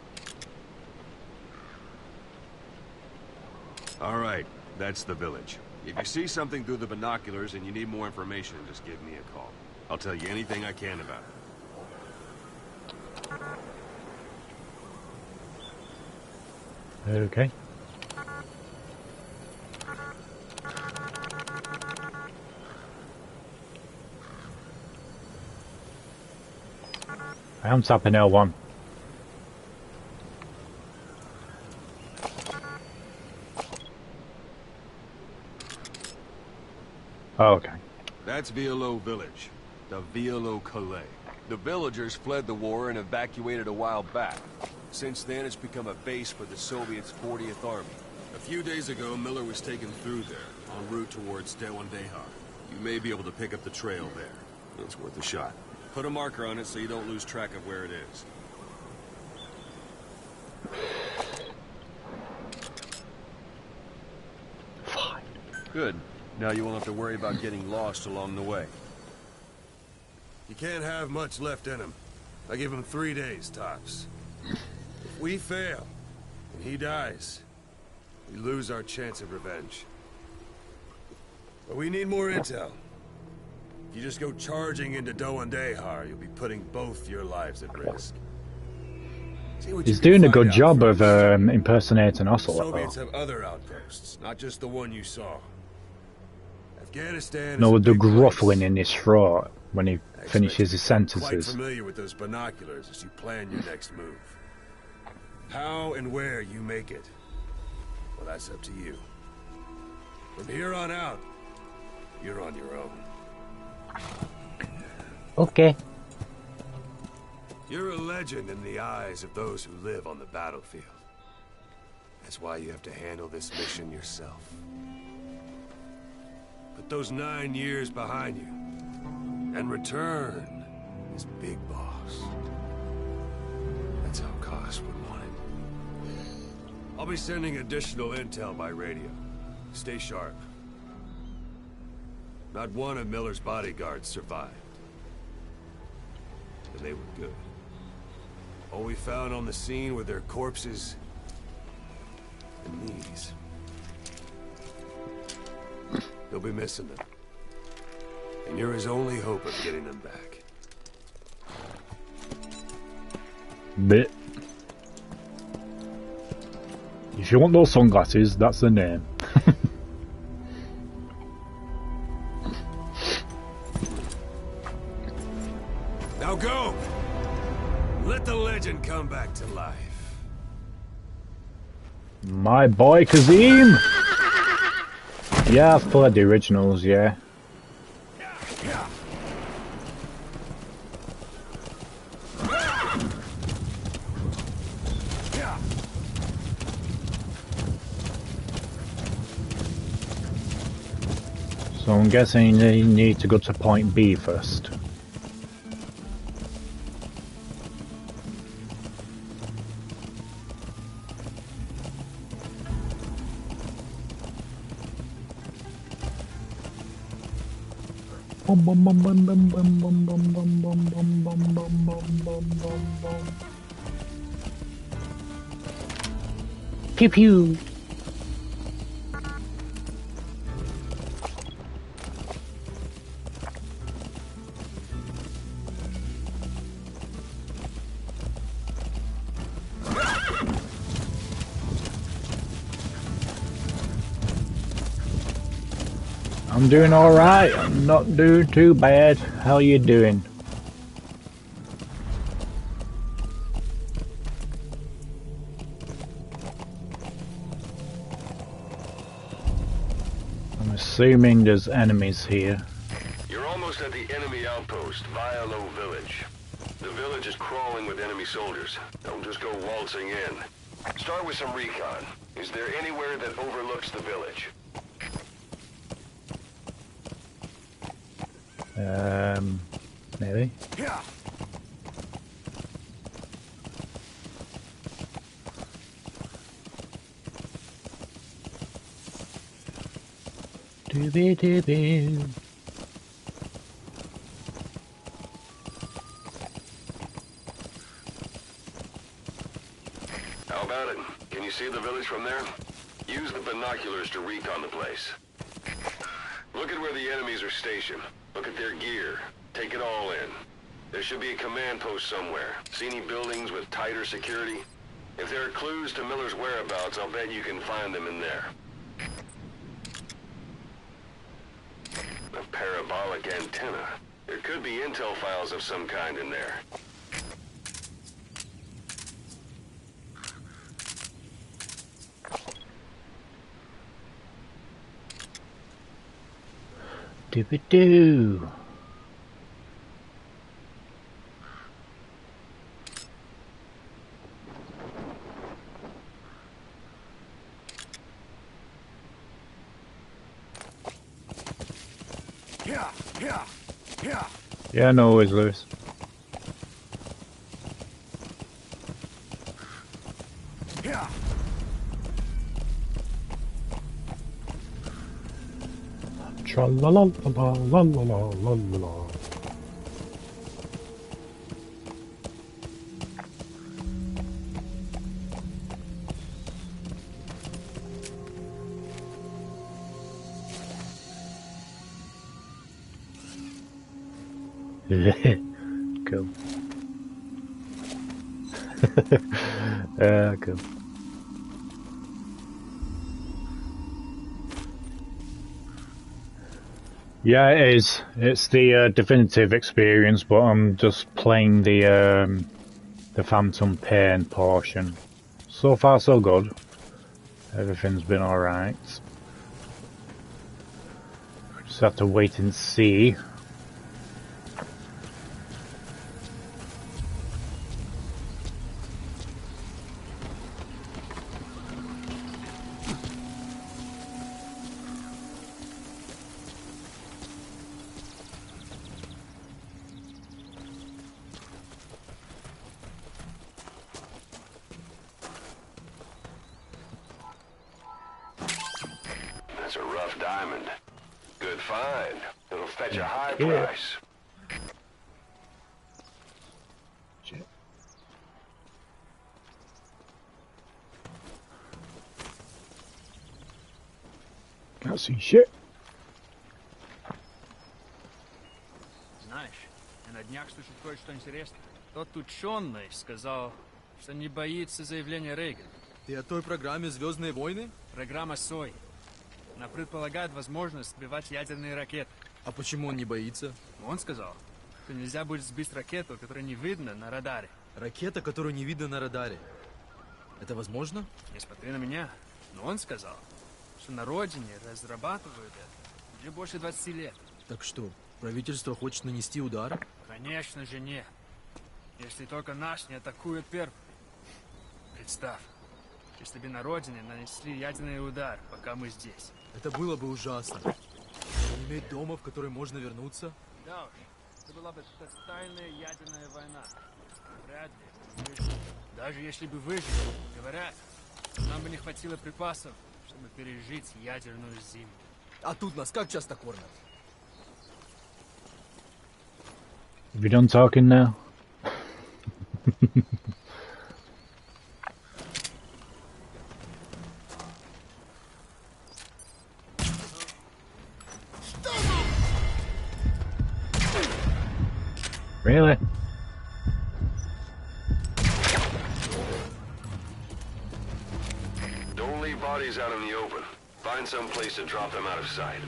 Alright, that's the village. If you see something through the binoculars and you need more information, just give me a call. I'll tell you anything I can about it.
Okay. I am tapping L1. Oh, okay.
That's Violo Village. The Violo Calais. The villagers fled the war and evacuated a while back. Since then, it's become a base for the Soviets' 40th Army. A few days ago, Miller was taken through there, en route towards Dawandehar. You may be able to pick up the trail there. It's worth a shot. Put a marker on it so you don't lose track of where it is.
Fine.
Good. Now you won't have to worry about getting lost along the way. You can't have much left in him. I give him 3 days, tops. If we fail, and he dies, we lose our chance of revenge. But we need more intel. If you just go charging into Dawandehar, you'll be putting both your lives at risk.
He's doing a good job of impersonating Ocelot.
Soviets have other outposts, not just the one you saw. Afghanistan.
No, the gruffling in his throat when he finishes his sentences.
Quite familiar with those binoculars as you plan your next move. How and where you make it, well, that's up to you. From here on out, you're on your own.
Okay.
You're a legend in the eyes of those who live on the battlefield. That's why you have to handle this mission yourself. Put those 9 years behind you, and return as Big Boss. That's how Koss would want it. I'll be sending additional intel by radio. Stay sharp. Not one of Miller's bodyguards survived. And they were good. All we found on the scene were their corpses and knees. You'll be missing them. And you're his only hope of getting them back.
Bit. If you want those sunglasses, that's the name.
Now go! Let the legend come back to life.
My boy Kazim! Yeah, I've played the originals, yeah. So I'm guessing you need to go to point B first. Pew pew. I'm doing alright, I'm not doing too bad. How you doing? I'm assuming there's enemies here.
You're almost at the enemy outpost, Vialo Village. The village is crawling with enemy soldiers. Don't just go waltzing in. Start with some recon. Is there anywhere that overlooks the village?
Maybe.
Yeah.
Doobie.
How about it? Can you see the village from there? Use the binoculars to recon the place. Look at where the enemies are stationed. Look at their gear. Take it all in. There should be a command post somewhere. See any buildings with tighter security? If there are clues to Miller's whereabouts, I'll bet you can find them in there. A parabolic antenna. There could be intel files of some kind in there.
Doobie-doo. Yeah, no worries, Lewis. Tra-la-la-la-la-la-la-la-la. Cool. Cool. Yeah, it is. It's the definitive experience, but I'm just playing the Phantom Pain portion. So far, so good. Everything's been alright. Just have to wait and see.
find. It'll fetch a high
Yeah.
price.
Shit. Can't see shit.
Знаешь, я на днях слышал кое-что интересное. Тот ученый сказал, что не боится заявления Рейгана.
Ты о той программе «Звездные войны»?
Программа СОЙ. Она предполагает возможность сбивать ядерные ракеты.
А почему он не боится?
Он сказал, что нельзя будет сбить ракету, которая не видно на радаре.
Ракета, которую не видно на радаре. Это возможно?
Не смотри на меня. Но он сказал, что на родине разрабатывают это уже больше 20 лет.
Так что, правительство хочет нанести удар?
Конечно же нет. Если только наш не атакует первым. Представь, если бы на родине нанесли ядерный удар, пока мы здесь.
Это было бы ужасно. Иметь дома, в который можно вернуться?
Да уж, это была бы тотальная ядерная война. Вряд ли выжили. Даже если бы выжили, говорят, нам бы не хватило припасов, чтобы пережить ядерную зиму.
А тут нас как часто кормят?
Have you done talking now? Really?
Don't leave bodies out in the open. Find some place to drop them out of sight.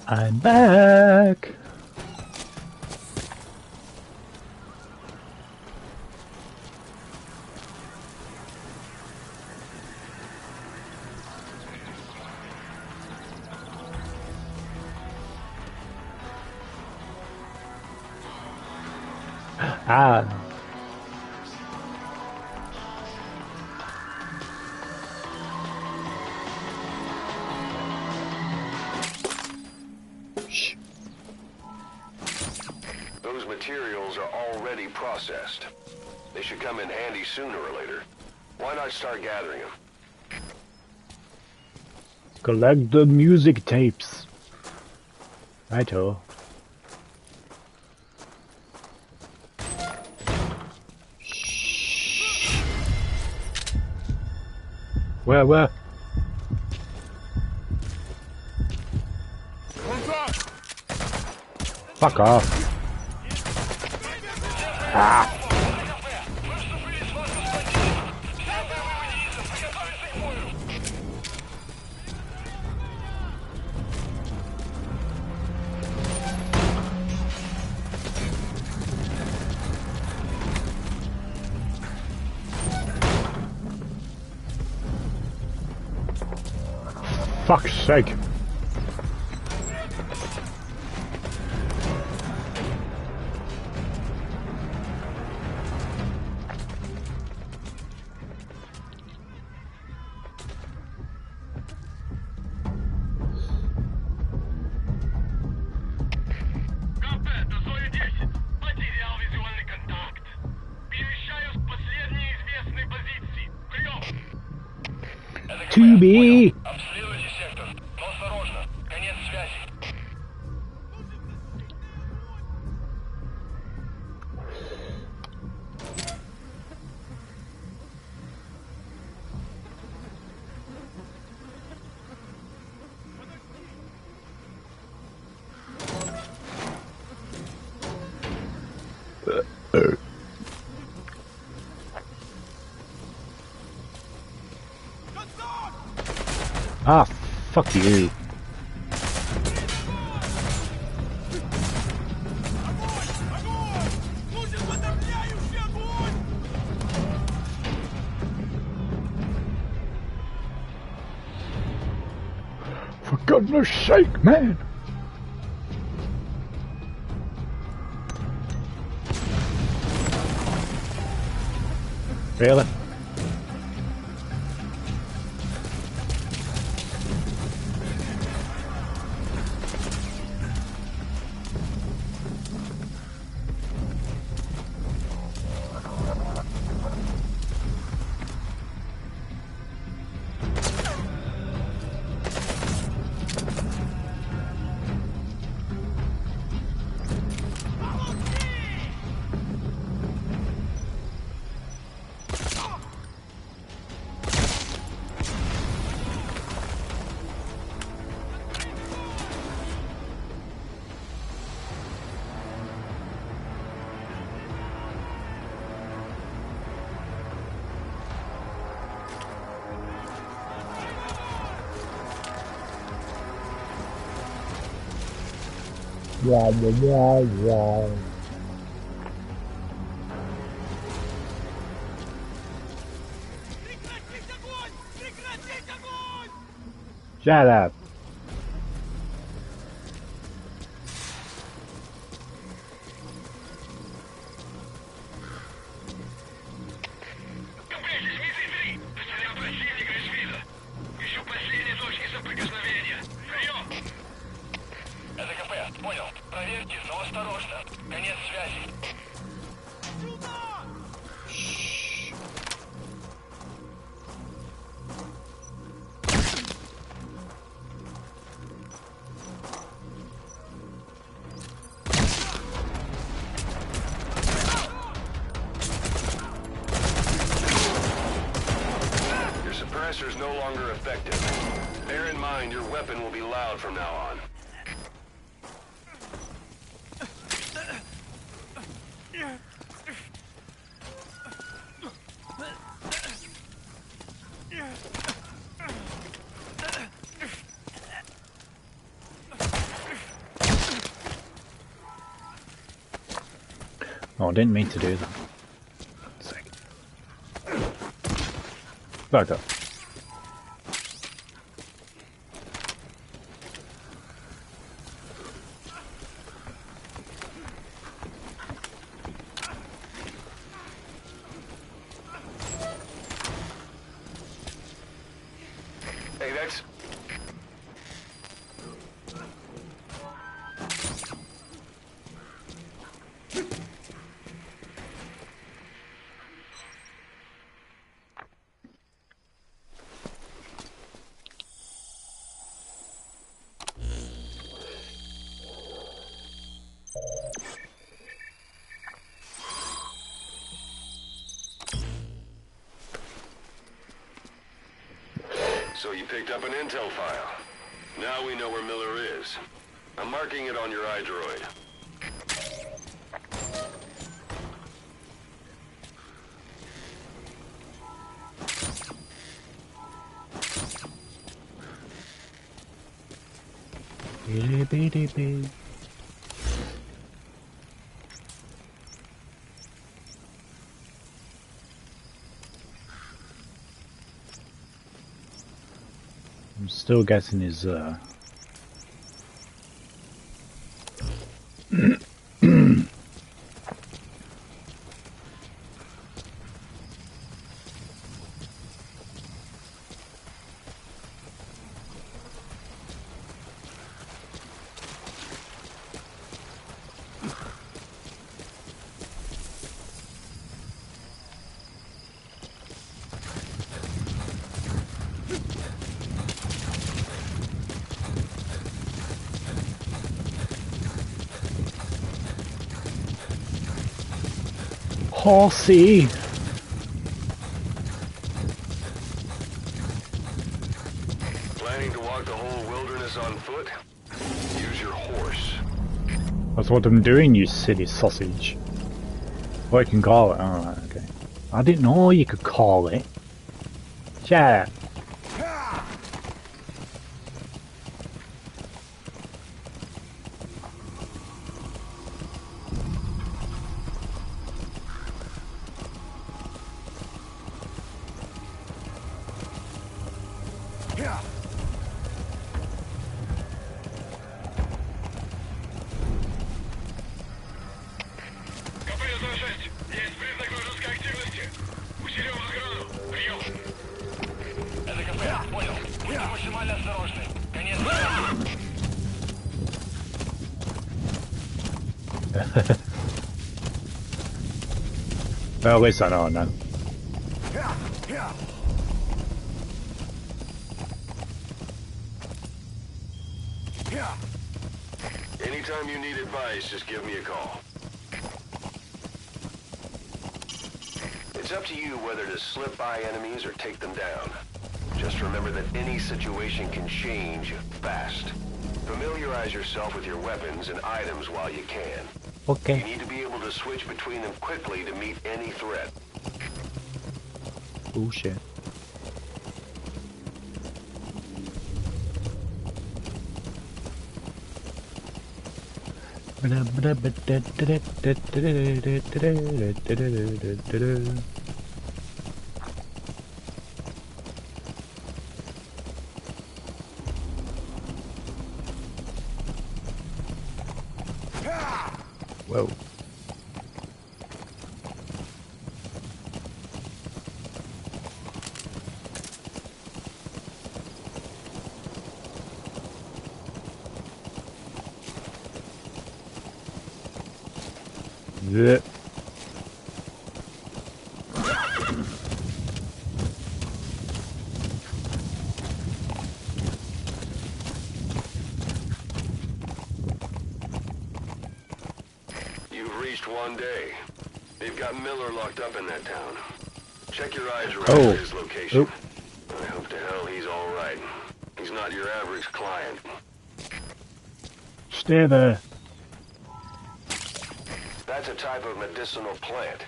I'm back. Ah.
Those materials are already processed. They should come in handy sooner or later. Why not start gathering them?
Collect the music tapes. Righto. Where? Fuck off. Ah. Fuck's sake. To be. Ah, fuck you. goodness sake, man! Really? Shut up.
Suppressor's no longer effective. Bear in mind, your weapon will be loud from now on.
Oh, I didn't mean to do that. Back up.
Hey, that's... So you picked up an intel file. Now we know where Miller is. I'm marking it on your iDroid.
I'm still guessing his horsey.
Planning to walk the whole wilderness on foot? Use your horse.
That's what I'm doing, you silly sausage. What you can call it. Alright, okay. I didn't know you could call it. Shut up. Well, at least I know now.
Anytime you need advice, just give me a call. It's up to you whether to slip by enemies or take them down. Just remember that any situation can change fast. Familiarize yourself with your weapons and items while you can.
Okay.
You need to be able to switch between them quickly to meet any threat.
Oh shit. Whoa. Yeah.
You've reached one day. They've got Miller locked up in that town. Check your eyes around for his location. I hope to hell he's all right. He's not your average client.
Stay there.
That's a type of medicinal plant.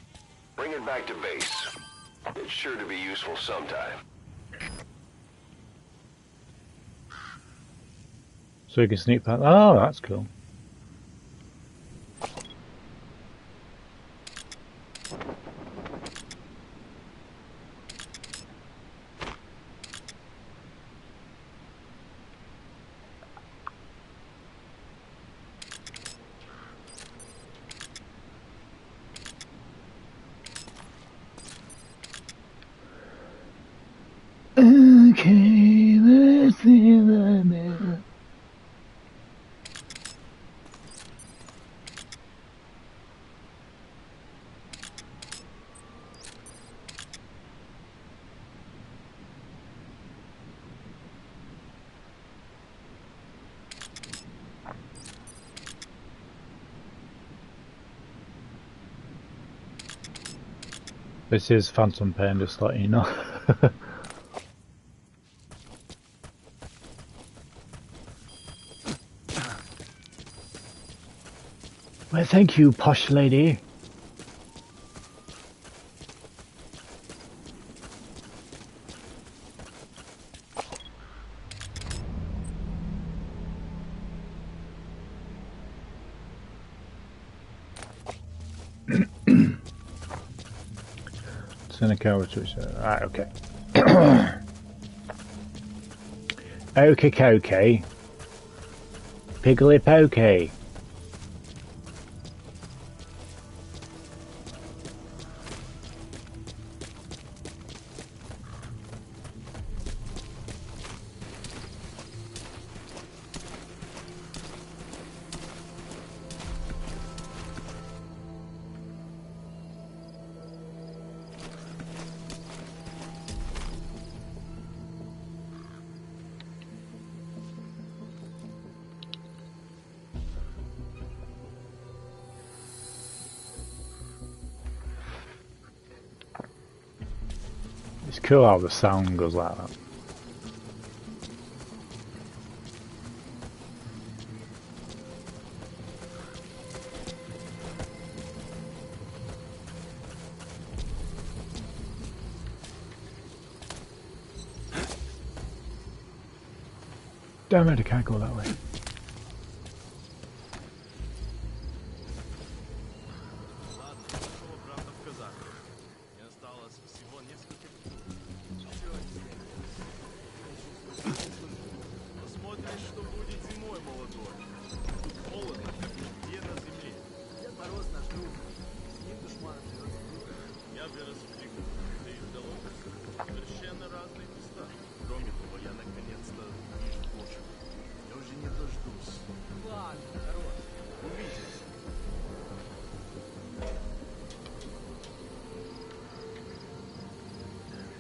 Bring it back to base. It's sure to be useful sometime.
So you can sneak past. Oh, that's cool. Okay, let's see the mirror. This is Phantom Pain, just letting you know. Well, thank you, posh lady. Seneca, right, okay. Okay. Piggly pokey. It's cool how the sound goes like that. Damn it, I can't go that way.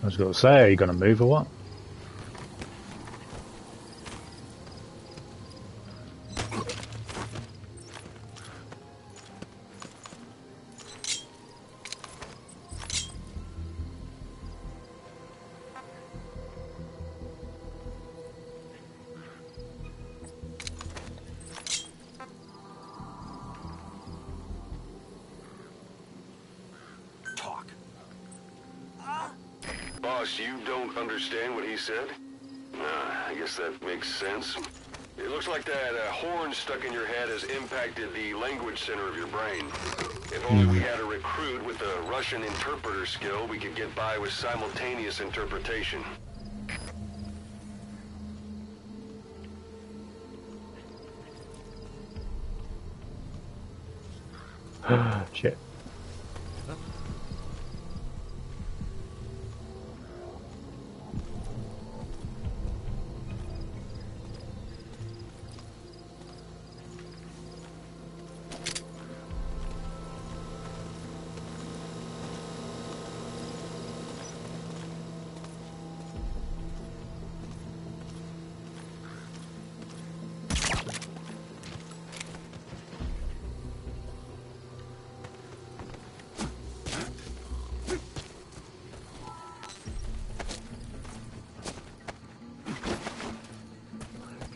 I was going to say, are you going to move or what?
Boss, you don't understand what he said? I guess that makes sense. It looks like that horn stuck in your head has impacted the language center of your brain. If only we had a recruit with a Russian interpreter skill, we could get by with simultaneous interpretation.
Shit.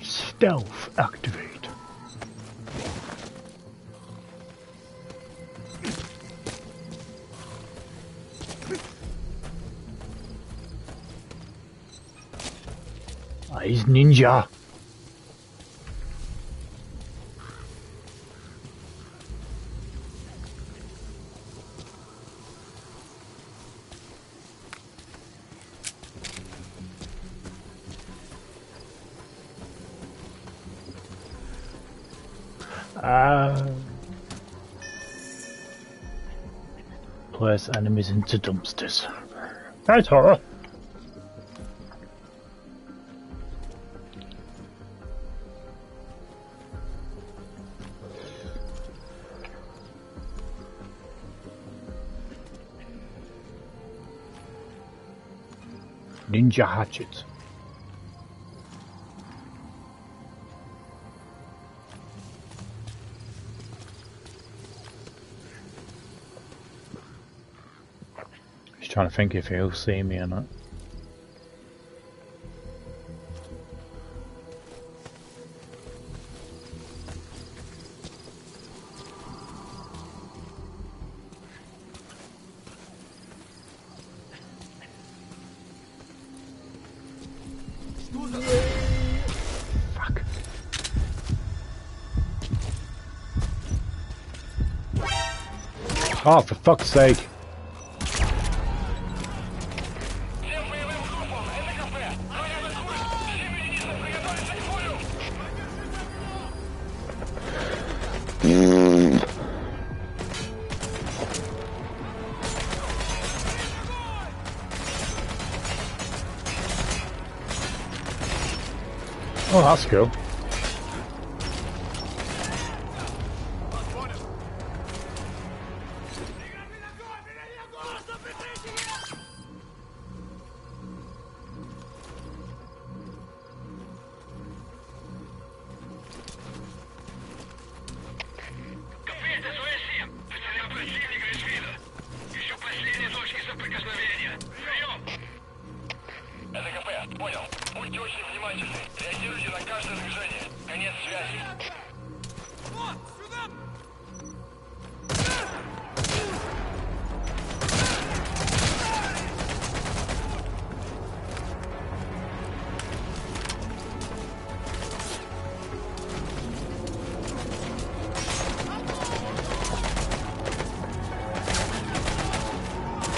Stealth activate. He's ninja. Place enemies into dumpsters. That's horror. Ninja hatchet. Trying to think if he'll see me or not. Fuck. Oh, for fuck's sake. Oh, that's cool.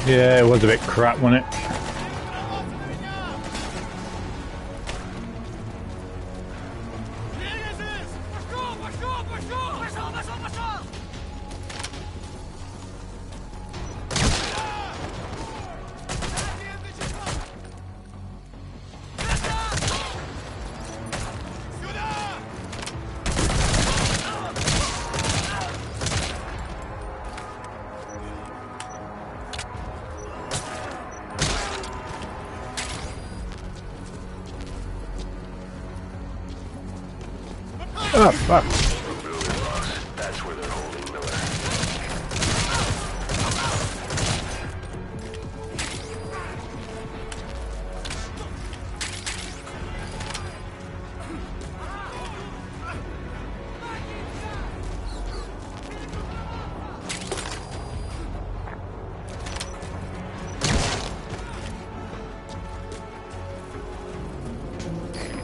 Yeah, it was a bit crap, wasn't it? Oh, fuck.
That's where they're holding Miller.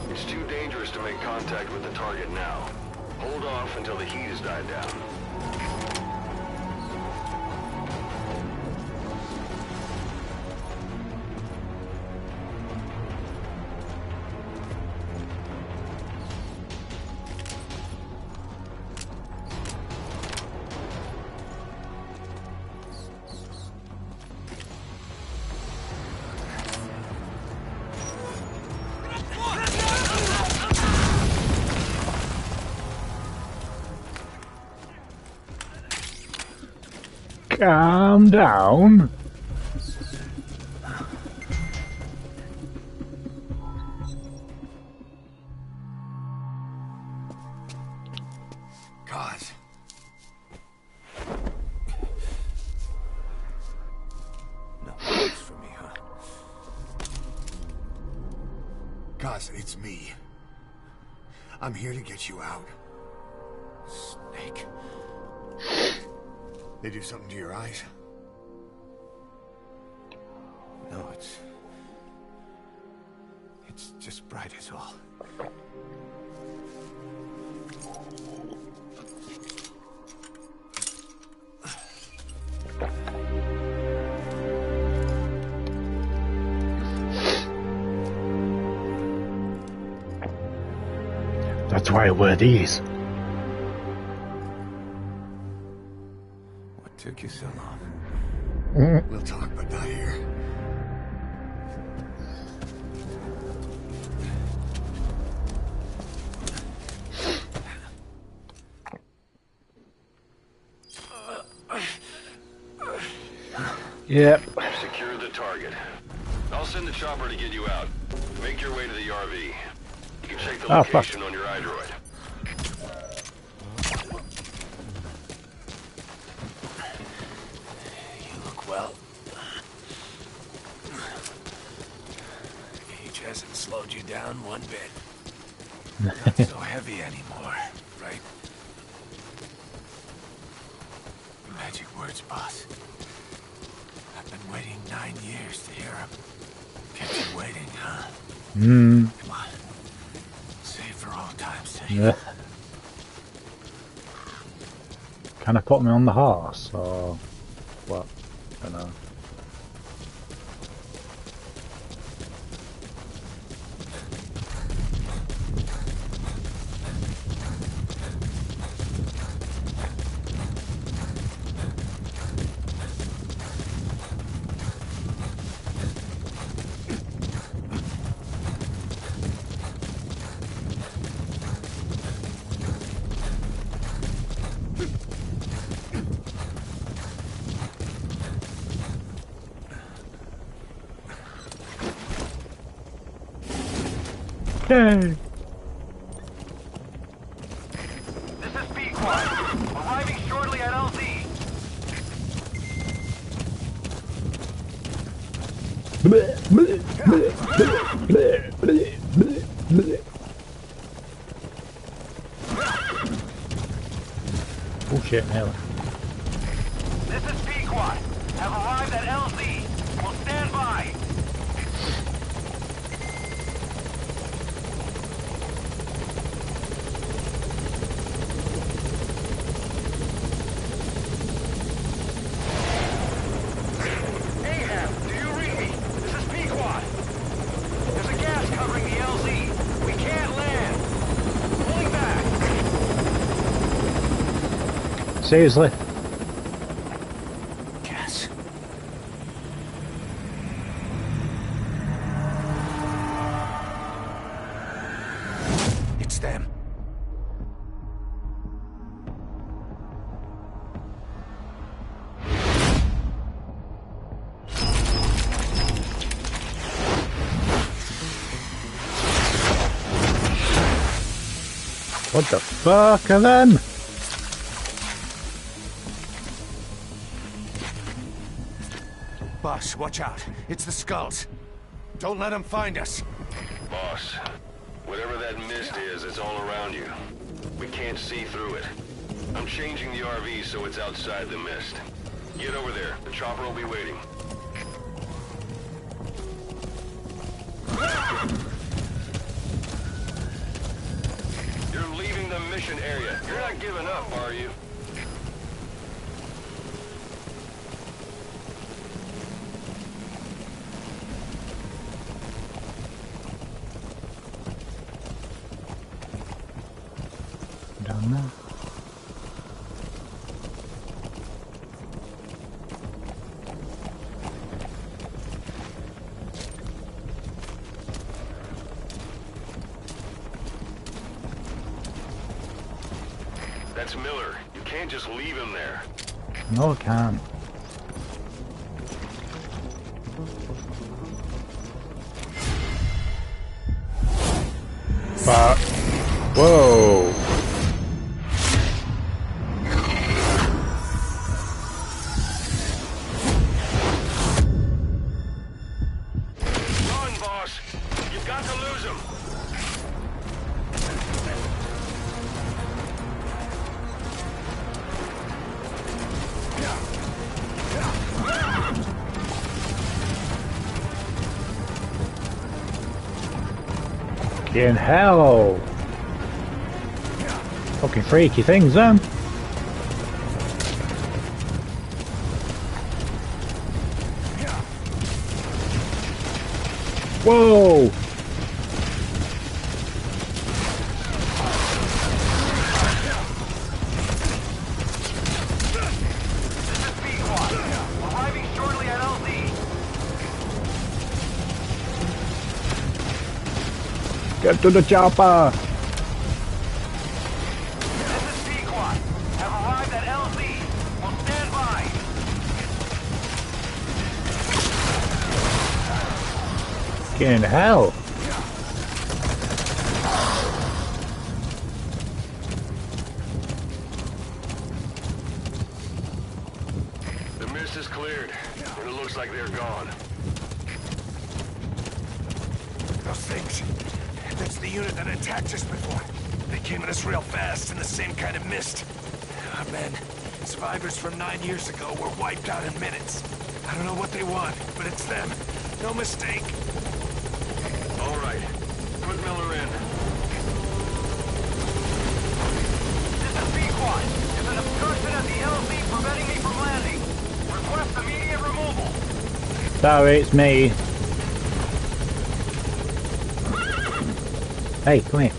It's too dangerous to make contact with the target now. Hold off until the heat has died down.
Calm down.
God.
No thanks for me, huh?
Guys, it's me. I'm here to get you out.
Snake.
They do something to your eyes?
No, it's just bright as all.
That's why I wear these.
What took you so long?
We'll talk, but not here.
Yep.
Secure the target. I'll send the chopper to get you out. Make your way to the RV. You can check the location on your iDroid.
You look well. Age hasn't slowed you down one bit. Not so heavy anymore, right? Magic words, boss. I've been waiting 9 years to hear them. Kept you waiting, huh? Come on. Say it for all time's sake.
Yeah. Can I put me on the horse or what? I don't know. Yay!
This is P-Quad. Arriving shortly at LZ.
Oh shit, nearly.
This is P-Quad. Have arrived at LZ. Will stand by.
Seriously?
Gas. It's them.
What the fuck are them?
Boss, watch out. It's the skulls. Don't let them find us.
Boss, whatever that mist is, it's all around you. We can't see through it. I'm changing the RV so it's outside the mist. Get over there. The chopper will be waiting. You're leaving the mission area. You're not giving up, are you?
Down there.
That's Miller. You can't just leave him there.
No, I can't. Fuck. Whoa.
Run, boss. You've got to lose him.
In hell. Fucking freaky things, them. Whoa.
Arriving shortly at LZ.
Get to the chopper.
This is Pequot. Have arrived at LZ. Will stand by.
In hell.
The mist is cleared, and it looks like they're gone.
Those things. That's the unit that attacked us before. They came at us real fast in the same kind of mist. Ah, man. Survivors from 9 years ago were wiped out in minutes. I don't know what they want, but it's them. No mistake.
All right. Put Miller in. This is Pequot. There's an obstruction at the LZ preventing me from landing. Request immediate removal.
Sorry, it's me. Hey, come here.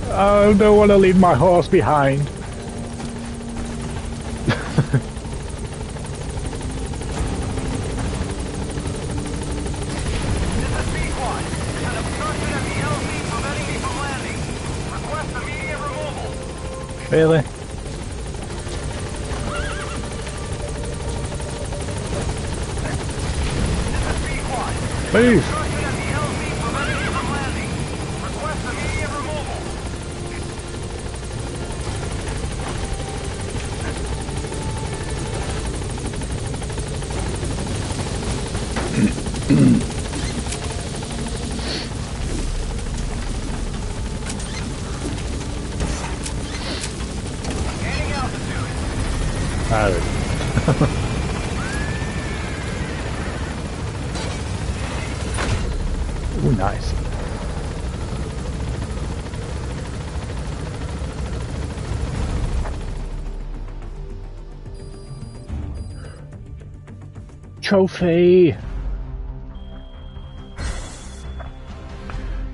I don't want to leave my horse behind. Really? Move! Ooh, nice. Trophy.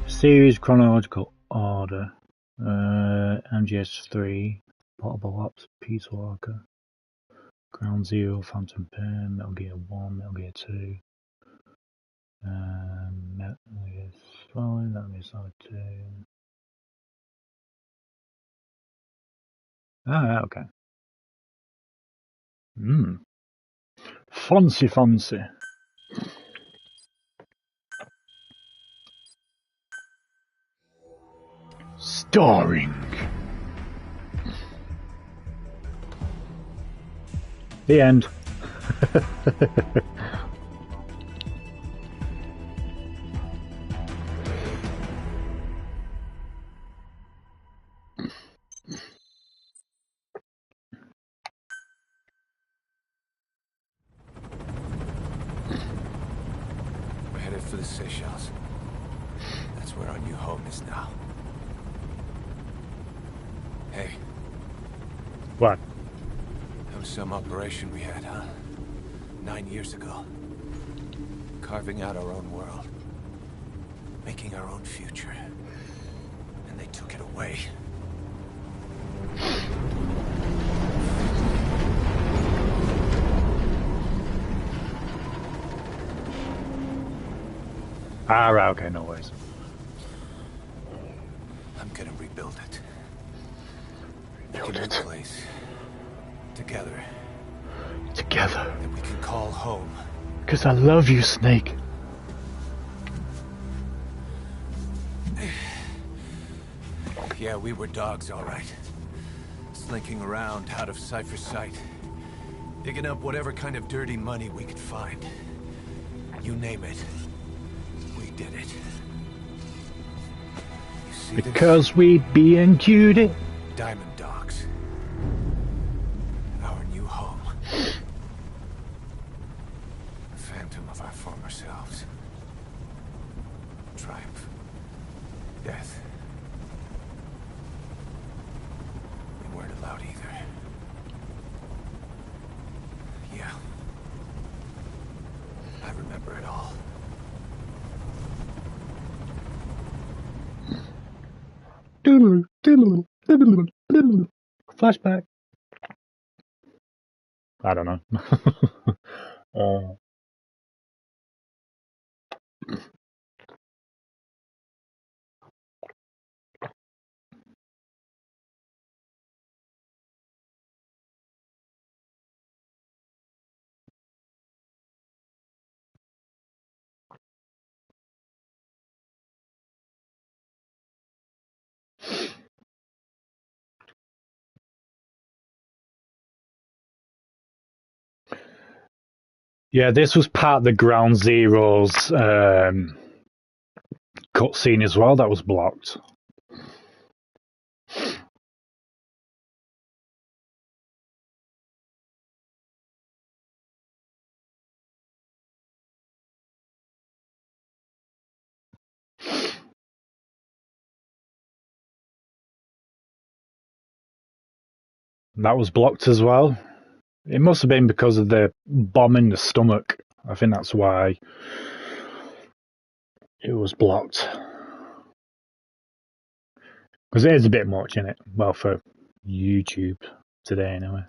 Series chronological order. MGSV, Portable Ops, Peace Walker. Ground Zero, Phantom Pain, Metal Gear 1, Metal Gear 2. Metal Gear Solid, Metal Gear Solid 2. Ah, okay. Fancy. Starring the end.
We're headed for the Seychelles. That's where our new home is now. Hey.
What?
That was some operation we had, huh? 9 years ago. Carving out our own world. Making our own future. And they took it away.
Ah, right, okay, no worries.
I'm gonna rebuild it. Rebuild it. Place. Together.
Together.
That we can call home.
Because I love you, Snake.
Yeah, we were dogs, all right. Slinking around out of Cypher's sight. Digging up whatever kind of dirty money we could find. You name it. We did it. You see
because this? We being cutie.
Diamond Dogs. Our new home. The phantom of our former selves. Triumph. Death. We weren't allowed either. Yeah. I remember it all.
Flashback. I don't know. Yeah, this was part of the Ground Zeroes cutscene as well that was blocked. That was blocked as well. It must have been because of the bomb in the stomach. I think that's why it was blocked. Because it is a bit much, isn't it? Well, for YouTube today, anyway.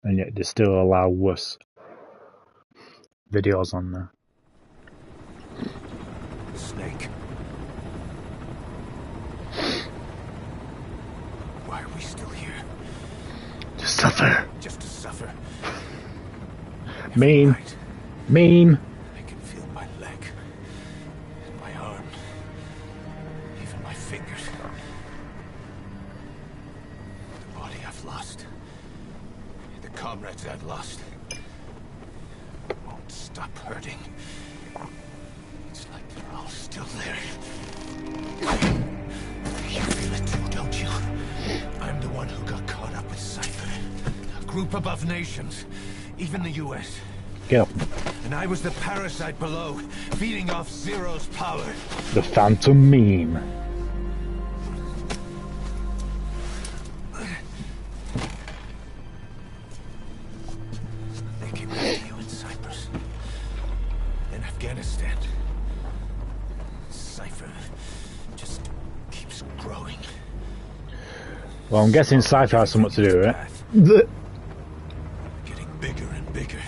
And yet they still allow worse videos on there.
Snake. Why are we still here?
To suffer.
Just to suffer.
Mean. Mean.
I can feel my leg. My arm. Even my fingers. The body I've lost. The comrades I've lost. Won't stop hurting. It's like they're all still there. You feel it too, don't you? I'm the one who got caught up with Cypher. A group above nations. Even the US.
Get up.
And I was the parasite below, feeding off Zero's power.
The Phantom meme.
They came after you in Cyprus. In Afghanistan. Cypher just keeps growing.
Well, I'm guessing Cypher has something to do with it.
Getting bigger and bigger.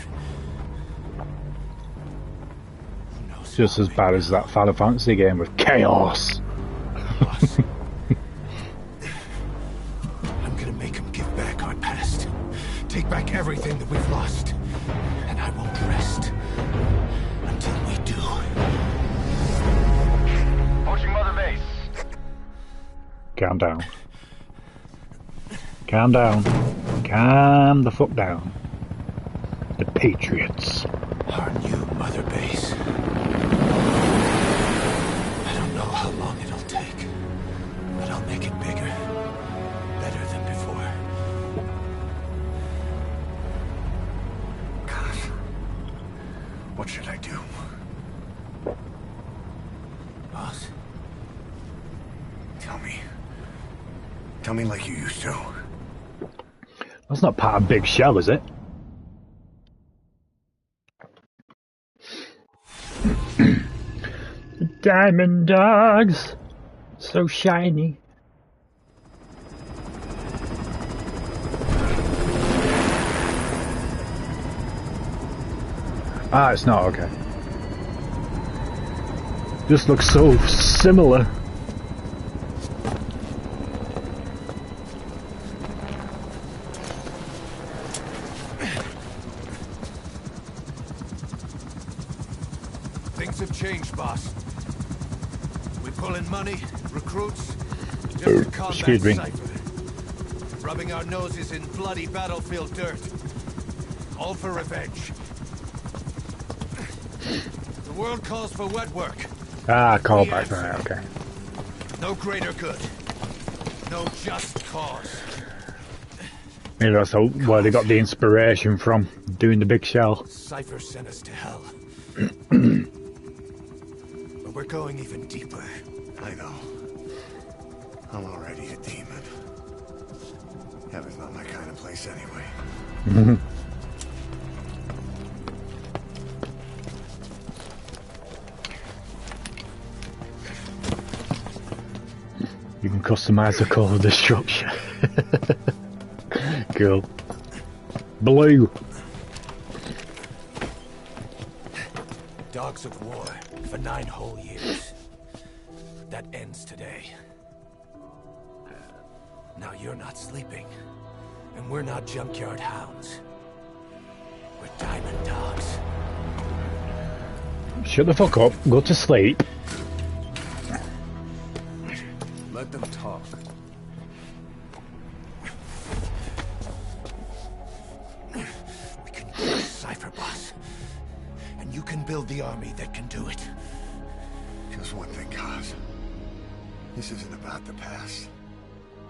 Just as bad as that Final Fantasy game with chaos.
Boss. I'm gonna make him give back our past. Take back everything that we've lost. And I won't rest until we do.
Approaching Mother Base.
Calm down. Calm down. Calm the fuck down. The Patriots.
Our new Mother Base. I don't know how long it'll take, but I'll make it bigger. Better than before.
God. What should I do?
Boss?
Tell me. Tell me like you used to.
That's not part of Big Shell, is it? The diamond dogs. So shiny. Ah, it's not, okay. Just looks so similar.
Things have changed, boss. We pull in money, recruits, just to combat
excuse me.
Cypher. Rubbing our noses in bloody battlefield dirt. All for revenge. The world calls for wet work.
Ah, callback, right, okay.
No greater good. No just cause.
Maybe that's where they got the inspiration from, doing the Big Shell.
Cypher sent us to hell. But we're going even deeper.
I know. I'm already a demon. Heaven's not my kind of place anyway.
You can customize the colour of the structure. Cool. Blue.
Dogs of war for 9 whole years. That ends today. Now you're not sleeping, and we're not junkyard hounds. We're diamond dogs.
Shut the fuck up, go to sleep.
Let them talk.
We can crush Cypher, boss. And you can build the army that can do it.
Just one thing, Kaz. This isn't about the past.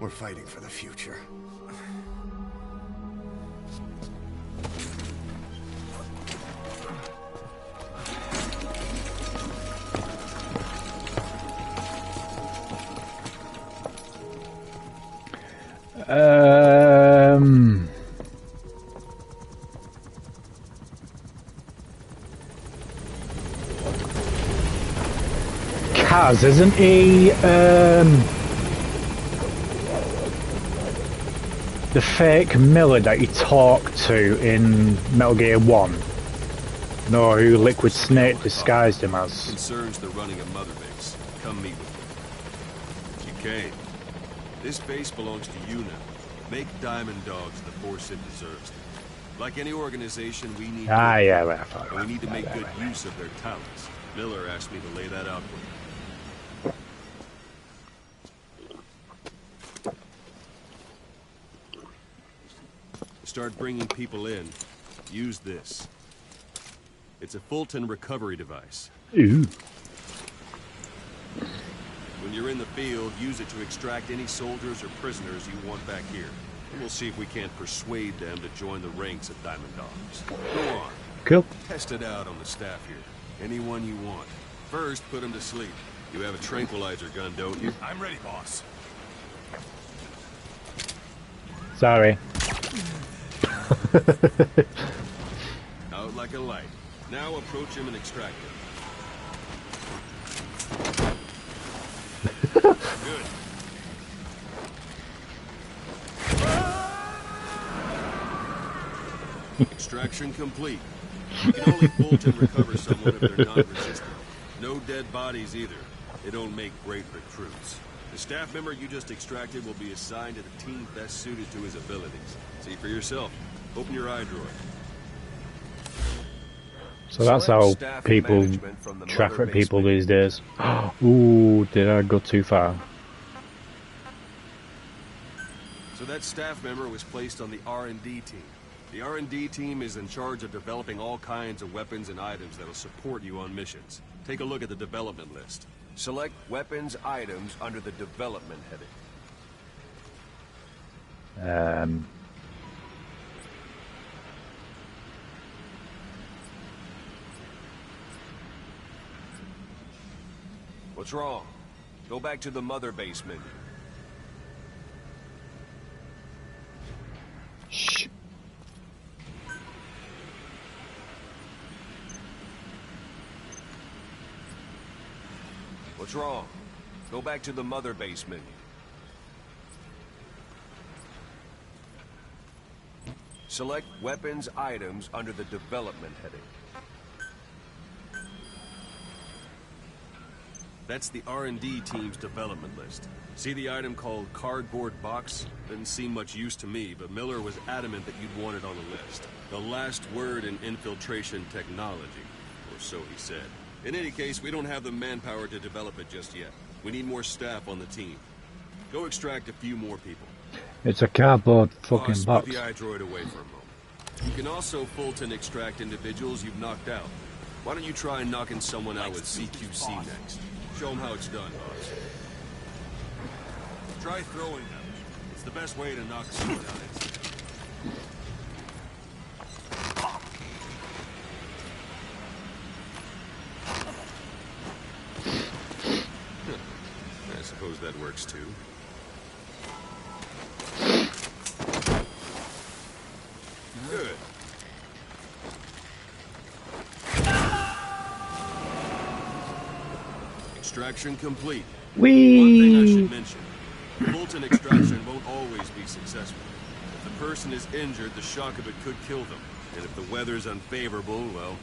We're fighting for the future.
Kaz, isn't he, the fake Miller that you talked to in Metal Gear 1? No, who Liquid Snake disguised him as?
Concerns the running of Mother Base. Come meet with me. You came. This base belongs to you now. Make Diamond Dogs the force it deserves. Like any organization, we need
we
need to make good use of their talents. Miller asked me to lay that out for you. Start bringing people in. Use this. It's a Fulton recovery device.
Ooh.
When you're in the field, use it to extract any soldiers or prisoners you want back here. And we'll see if we can't persuade them to join the ranks of Diamond Dogs. Go on.
Cool.
Test it out on the staff here. Anyone you want. First, put them to sleep. You have a tranquilizer gun, don't you?
I'm ready, boss.
Sorry.
Out like a light. Now approach him and extract him. Good. Extraction complete. You can only bolt and recover someone if they're non-resistant. No dead bodies either. They don't make great recruits. The staff member you just extracted will be assigned to the team best suited to his abilities. See for yourself. Open your eye droid.
So that's how people traffic people these days. Ooh, did I go too far?
So that staff member was placed on the R&D team. The R&D team is in charge of developing all kinds of weapons and items that'll support you on missions. Take a look at the development list.
Select weapons items under the development heading. What's wrong? Go back to the mother base menu.
Shh.
What's wrong? Go back to the mother base menu. Select weapons items under the development heading.
That's the R&D team's development list. See the item called cardboard box? Didn't seem much use to me, but Miller was adamant that you'd want it on the list. The last word in infiltration technology, or so he said. In any case, we don't have the manpower to develop it just yet. We need more staff on the team. Go extract a few more people.
It's a cardboard fucking box.
Put the iDroid away for a moment. You can also Fulton extract individuals you've knocked out. Why don't you try knocking someone out with CQC next? Show them how it's done, boss. Try throwing them. It's the best way to knock someone out instantly. I suppose that works too. Good. Extraction complete.
Whee!
One thing I should mention. Fulton extraction won't always be successful. If the person is injured, the shock of it could kill them. And if the weather's unfavorable, well,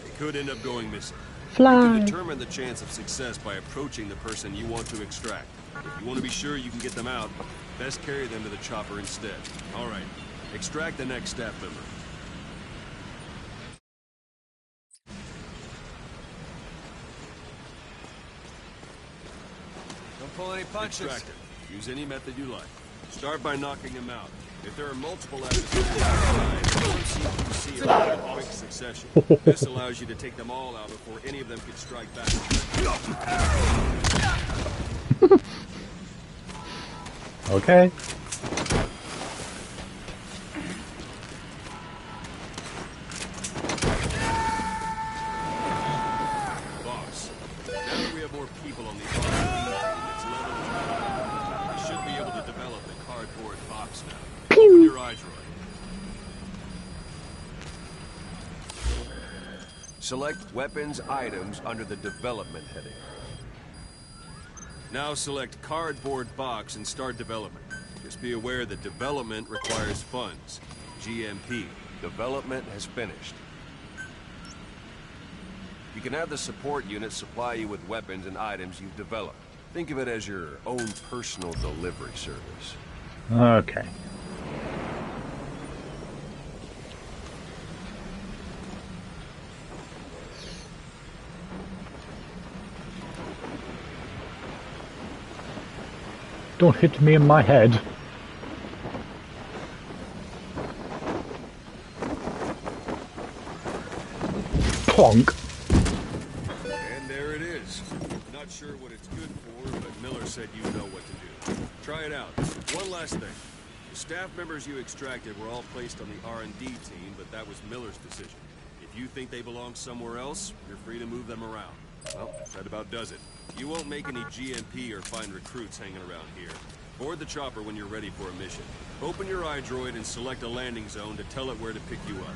they could end up going missing.
Fly.
You can determine the chance of success by approaching the person you want to extract. If you want to be sure you can get them out, best carry them to the chopper instead. All right, extract the next staff member.
Don't pull any punches.
Extract it. Use any method you like. Start by knocking him out. If there are multiple adversaries outside, you in quick succession. This allows you to take them all out before any of them can strike back.
Okay.
Boss, now that we have more people on the army, it's level. We should be able to develop the cardboard box now. Open your eye droid.
Select weapons items under the development heading.
Now select cardboard box and start development. Just be aware that development requires funds. GMP.
Development has finished. You can have the support unit supply you with weapons and items you've developed. Think of it as your own personal delivery service.
Okay. Don't hit me in my head. Plonk.
And there it is. Not sure what it's good for, but Miller said you know what to do. Try it out. One last thing. The staff members you extracted were all placed on the R&D team, but that was Miller's decision. If you think they belong somewhere else, you're free to move them around. Well, that about does it. You won't make any GMP or find recruits hanging around here. Board the chopper when you're ready for a mission. Open your iDroid and select a landing zone to tell it where to pick you up.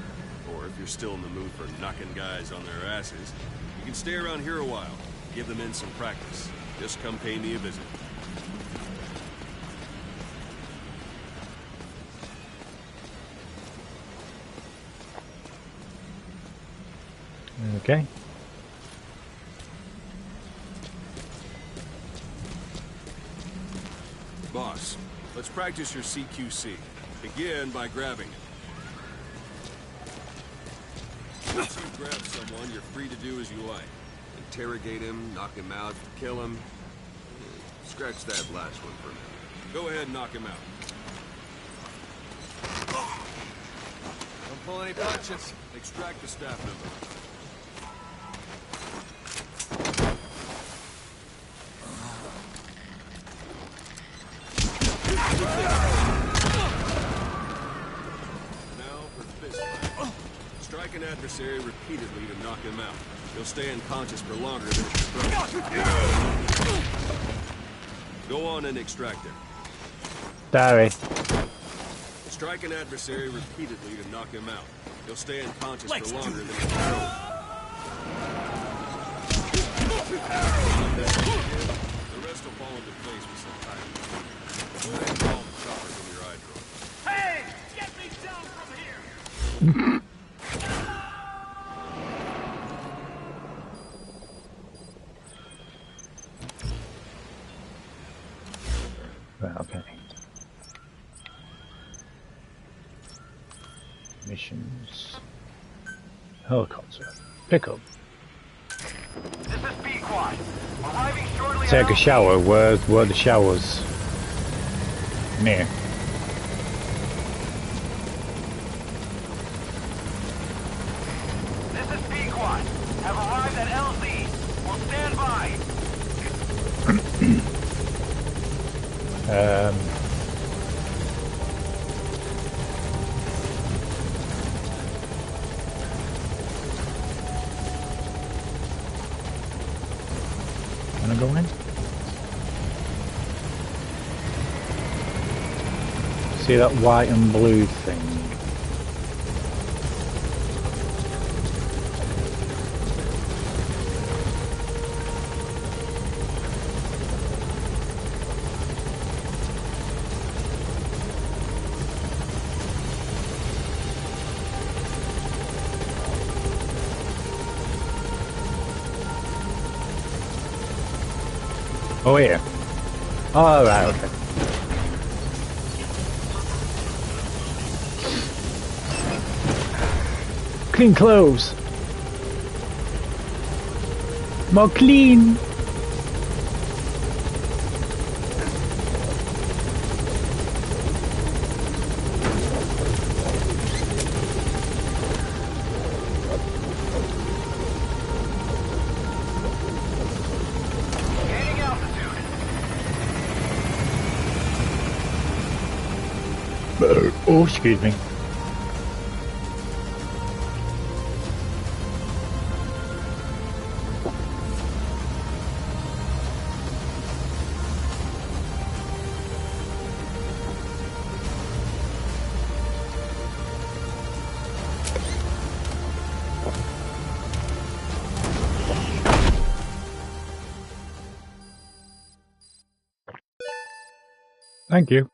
Or if you're still in the mood for knocking guys on their asses, you can stay around here a while. Give the men some practice. Just come pay me a visit.
Okay.
Boss, let's practice your CQC. Begin by grabbing it. Once you grab someone, you're free to do as you like. Interrogate him, knock him out, kill him. Scratch that last one for a minute. Go ahead and knock him out.
Don't pull any punches.
Extract the staff member. Now for fist fight. Strike an adversary repeatedly to knock him out. He'll stay unconscious for longer than his throat. Go on and extract him.
Sorry.
Strike an adversary repeatedly to knock him out. He'll stay unconscious for longer than his throat. The rest will fall into place with some time. Go ahead and call the chopper from your eye drone.
Hey! Get me down from here!
Right, okay. Missions. Helicopter. Pick up.
This is B-Quad. Arriving shortly.
Take a shower. Where the showers? Near.
This is B-Quad. Have arrived at LZ. Will stand by.
Can I go in? See that white and blue thing? Oh, here. Oh, right, okay. Clean clothes. More clean. Oh, excuse me. Thank you.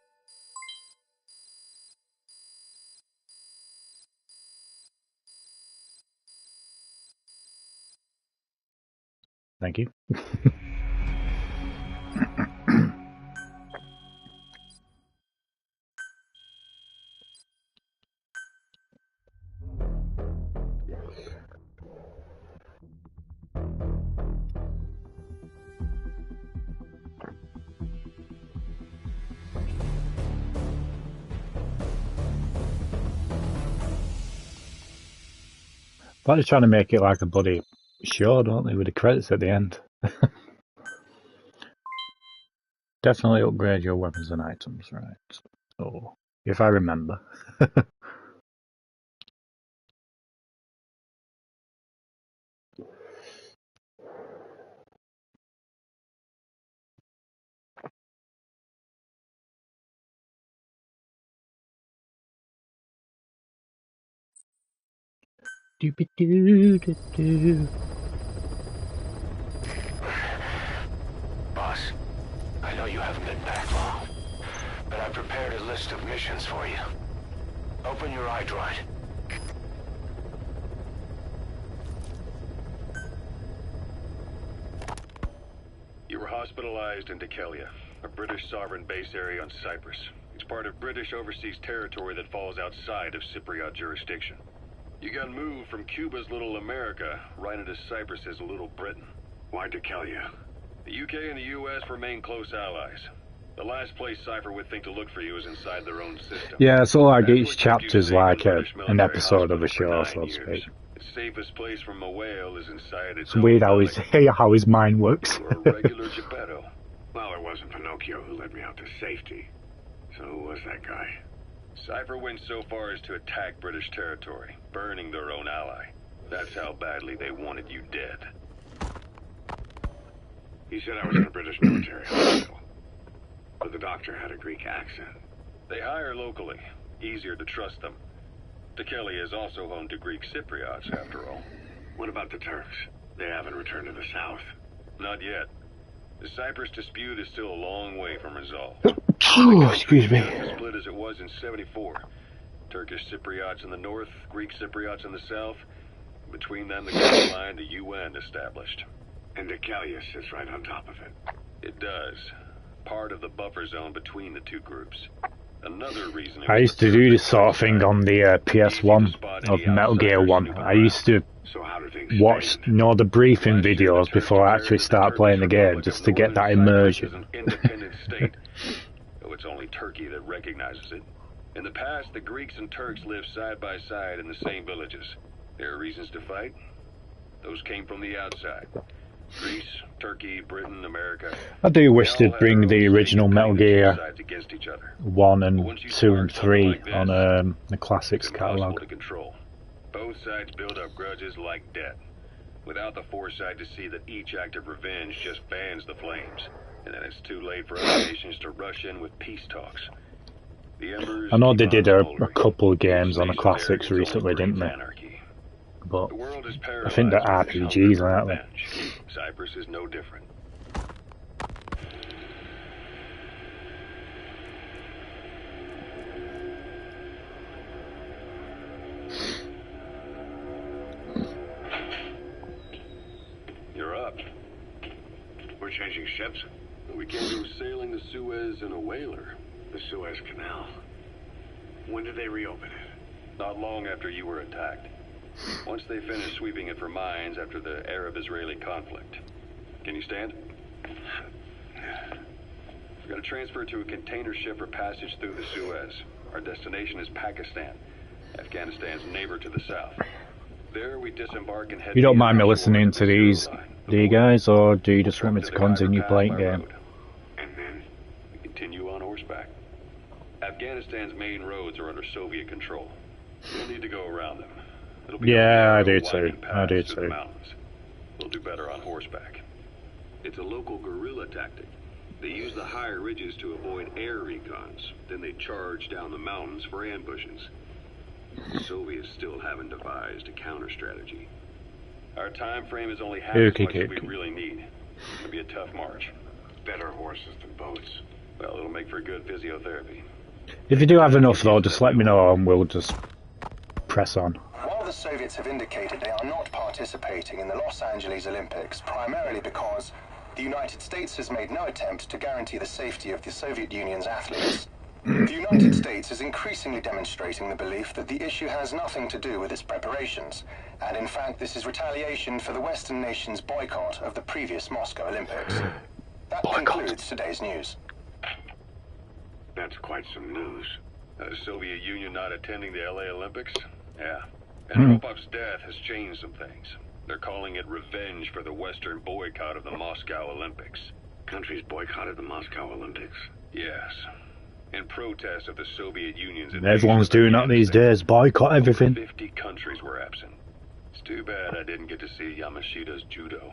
Thank you. But they're trying to make it like a bloody show, don't they, with the credits at the end. Definitely upgrade your weapons and items, right? So, if I remember.
Boss, I know you haven't been back long, but I've prepared a list of missions for you. Open your iDroid.
hospitalized in Dikelia, a British sovereign base area on Cyprus. It's part of British overseas territory that falls outside of Cypriot jurisdiction. You got moved from Cuba's Little America right into Cyprus's Little Britain. Why Dikelia? The UK and the US remain close allies. The last place Cypher would think to look for you is inside their own system.
Yeah, so like each chapter's like an episode of a show, so to speak.
The safest place from a whale is inside its
It's weird how his mind works.
You're a regular Geppetto.
Well, it wasn't Pinocchio who led me out to safety. So who was that guy?
Cypher went so far as to attack British territory, burning their own ally. That's how badly they wanted you dead.
He said I was in a British military hospital. But the doctor had a Greek accent.
They hire locally. Easier to trust them. Dikelia is also home to Greek Cypriots, after all.
What about the Turks? They haven't returned to the south.
Not yet. The Cyprus dispute is still a long way from resolve.
Excuse me.
As split as it was in '74. Turkish Cypriots in the north, Greek Cypriots in the south. Between them, the Greek line, the UN established.
And Dikelia sits right on top of it.
It does. Part of the buffer zone between the two groups. Another reason
I used to do this sort of thing on the PS1 of Metal Gear 1. I used to watch, the briefing videos before I actually start playing the game, just to get that immersion.
Independent state, though it's only Turkey that recognizes it. In the past, the Greeks and Turks lived side by side in the same villages. There are reasons to fight. Those came from the outside. Greece, Turkey, Britain, America.
I do wish they'd bring the original Metal Gear 1 and 2 and 3 on the classics catalogue.
Both sides build up grudges like debt, without the foresight to see that each act of revenge just fans the flames, and then it's too late for other nations to rush in with peace talks.
I know they did a couple of games on the classics recently, didn't they? But I think they're RPGs, aren't they?
Cyprus is no different. You're up.
We're changing ships.
We can go sailing the Suez in a whaler.
The Suez Canal. When did they reopen it?
Not long after you were attacked. Once they finished sweeping it for mines after the Arab-Israeli conflict. Can you stand? We're going to transfer to a container ship for passage through the Suez. Our destination is Pakistan, Afghanistan's neighbor to the south. There we disembark and head.
You don't mind me listening to these, do you guys, or do you just want me to continue playing game?
And then we continue on horseback. Afghanistan's main roads are under Soviet control. We'll need to go around them.
Yeah, I do too. I do too.
We'll do better on horseback. It's a local guerrilla tactic. They use the higher ridges to avoid air recons. Then they charge down the mountains for ambushes. The Soviets still haven't devised a counter strategy. Our time frame is only half as much as we really need. It'll be a tough march.
Better horses than boats.
Well, it'll make for good physiotherapy.
If you do have enough though, just let me know and we'll just press on.
While the Soviets have indicated they are not participating in the Los Angeles Olympics, primarily because the United States has made no attempt to guarantee the safety of the Soviet Union's athletes, the United States is increasingly demonstrating the belief that the issue has nothing to do with its preparations, and in fact this is retaliation for the Western nations' boycott of the previous Moscow Olympics. That concludes today's news.
That's quite some news.
The Soviet Union not attending the LA Olympics? Yeah. And Popov's death has changed some things. They're calling it revenge for the Western boycott of the Moscow Olympics.
Countries boycotted the Moscow Olympics?
Yes. In protest of the Soviet Union's...
Everyone's doing that these days. Boycott everything.
50 countries were absent. It's too bad I didn't get to see Yamashita's judo.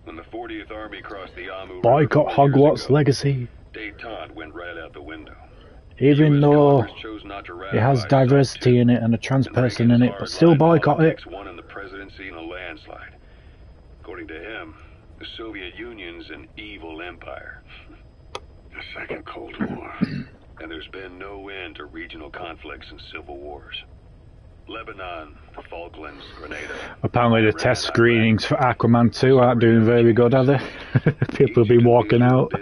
When the 40th Army crossed the Amur...
Boycott Hogwarts Legacy.
Détente went right out the window.
Even though it has diversity in it and a trans person in it, but still boycott it.
Won in the presidency in a landslide. According to him, the Soviet Union's an evil empire.
The Second Cold War.
And there's been no end to regional conflicts and civil wars. Lebanon, the Falklands, Grenada.
Apparently the test screenings for Aquaman 2 aren't doing very good, are they? People have been walking out.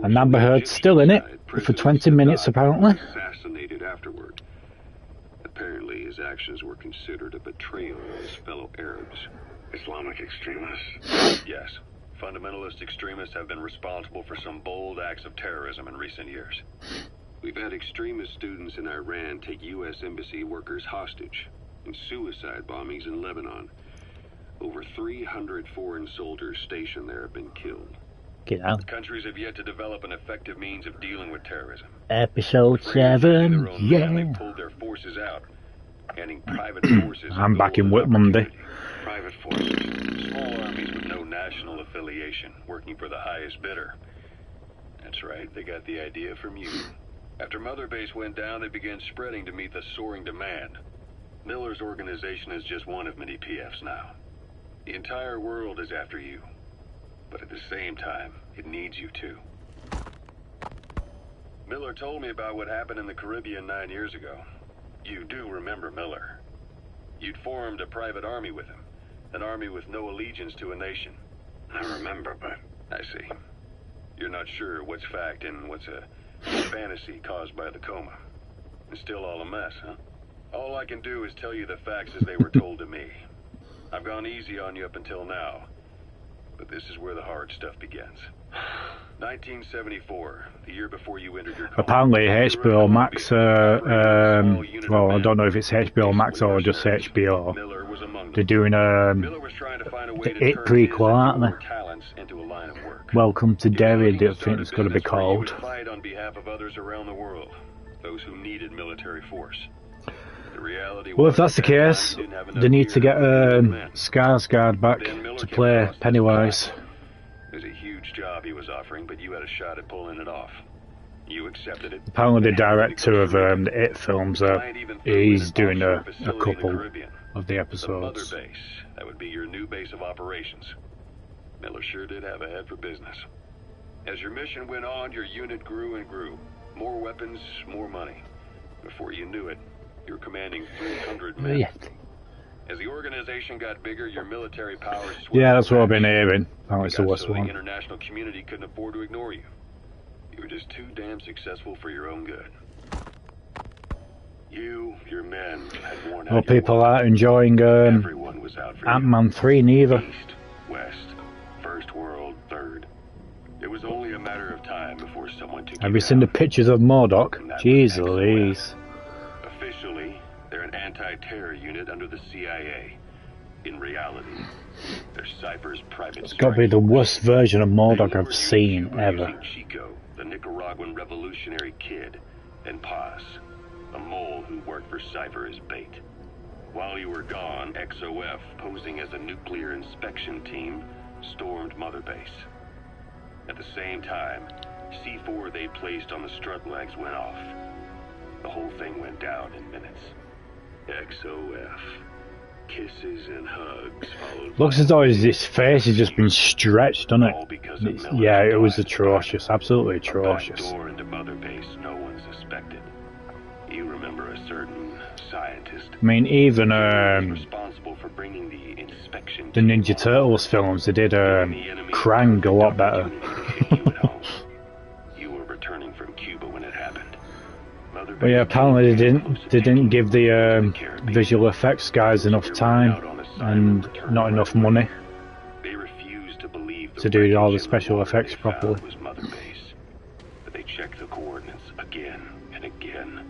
And Amber Heard's still in it for 20 minutes apparently.
Assassinated afterward. Apparently his actions were considered a betrayal of his fellow Arabs. Islamic extremists? Yes. Fundamentalist extremists have been responsible for some bold acts of terrorism in recent years. We've had extremist students in Iran take U.S. embassy workers hostage, and suicide bombings in Lebanon. Over 300 foreign soldiers stationed there have been killed.
Get out.
Countries have yet to develop an effective means of dealing with terrorism.
Episode 7, yeah.
They pulled their forces out, adding private forces.
I'm back in Whit Monday.
Private forces, small armies with no national affiliation, working for the highest bidder. That's right, they got the idea from you. After Mother Base went down, they began spreading to meet the soaring demand. Miller's organization is just one of many PFs now. The entire world is after you. But at the same time, it needs you too. Miller told me about what happened in the Caribbean 9 years ago. You do remember Miller. You'd formed a private army with him. An army with no allegiance to a nation. I remember, but... I see. You're not sure what's fact and what's a fantasy caused by the coma. It's still all a mess, huh? All I can do is tell you the facts as they were told to me. I've gone easy on you up until now. But this is where the hard stuff begins. 1974, the year before you entered your coma.
Apparently HBO Max, well, I don't know if it's HBO Max or just HBO. They're doing the It prequel, aren't they? Welcome to Derry, I think it's going to be called.
Fight on behalf of others around the world, those who needed military force.
Well, if that's the case, they need to get Skarsgård back to play Pennywise.
There's a huge job he was offering, but you had a shot at pulling it off. You accepted it.
Apparently the director of the It films, he's doing a couple of the episodes.
The Mother Base, that would be your new base of operations. Miller sure did have a head for business. As your mission went on, your unit grew and grew. More weapons, more money. Before you knew it, you're commanding 300 men.
Yeah.
As the organization got bigger, your military powers swelled.
Yeah, that's what I've been hearing. Apparently it's the worst one.
The international community couldn't afford to ignore you. You were just too damn successful for your own good. You, your men, had worn out.
Well, people aren't enjoying Ant-Man 3 neither.
East, West, First World, Third. It was only a matter of time before someone took.
Have you seen the pictures of Murdoch? Jeez Louise.
Officially, they're an anti-terror unit under the CIA. In reality, they're Cypher's private.
It's got to be the worst version of Murdoch I've seen ever.
Chico, the Nicaraguan revolutionary kid, and Paz, a mole who worked for Cypher as bait. While you were gone, XOF, posing as a nuclear inspection team, stormed Mother Base. At the same time, C4 they placed on the strut legs went off. The whole thing went down in minutes. XOF. Kisses and hugs followed.
Looks as though his face has just been stretched, doesn't it? Yeah, it was atrocious, absolutely atrocious.
Door into Mother Base no one suspected. You remember a certain scientist.
I mean, even
responsible for bringing the inspection.
The Ninja Turtles films, they did Krang a lot better.
You were returning from Cuba when it happened.
But yeah, apparently they didn't give the visual effects guys enough time and not enough money to do all the special effects properly.
But they checked the coordinates again and again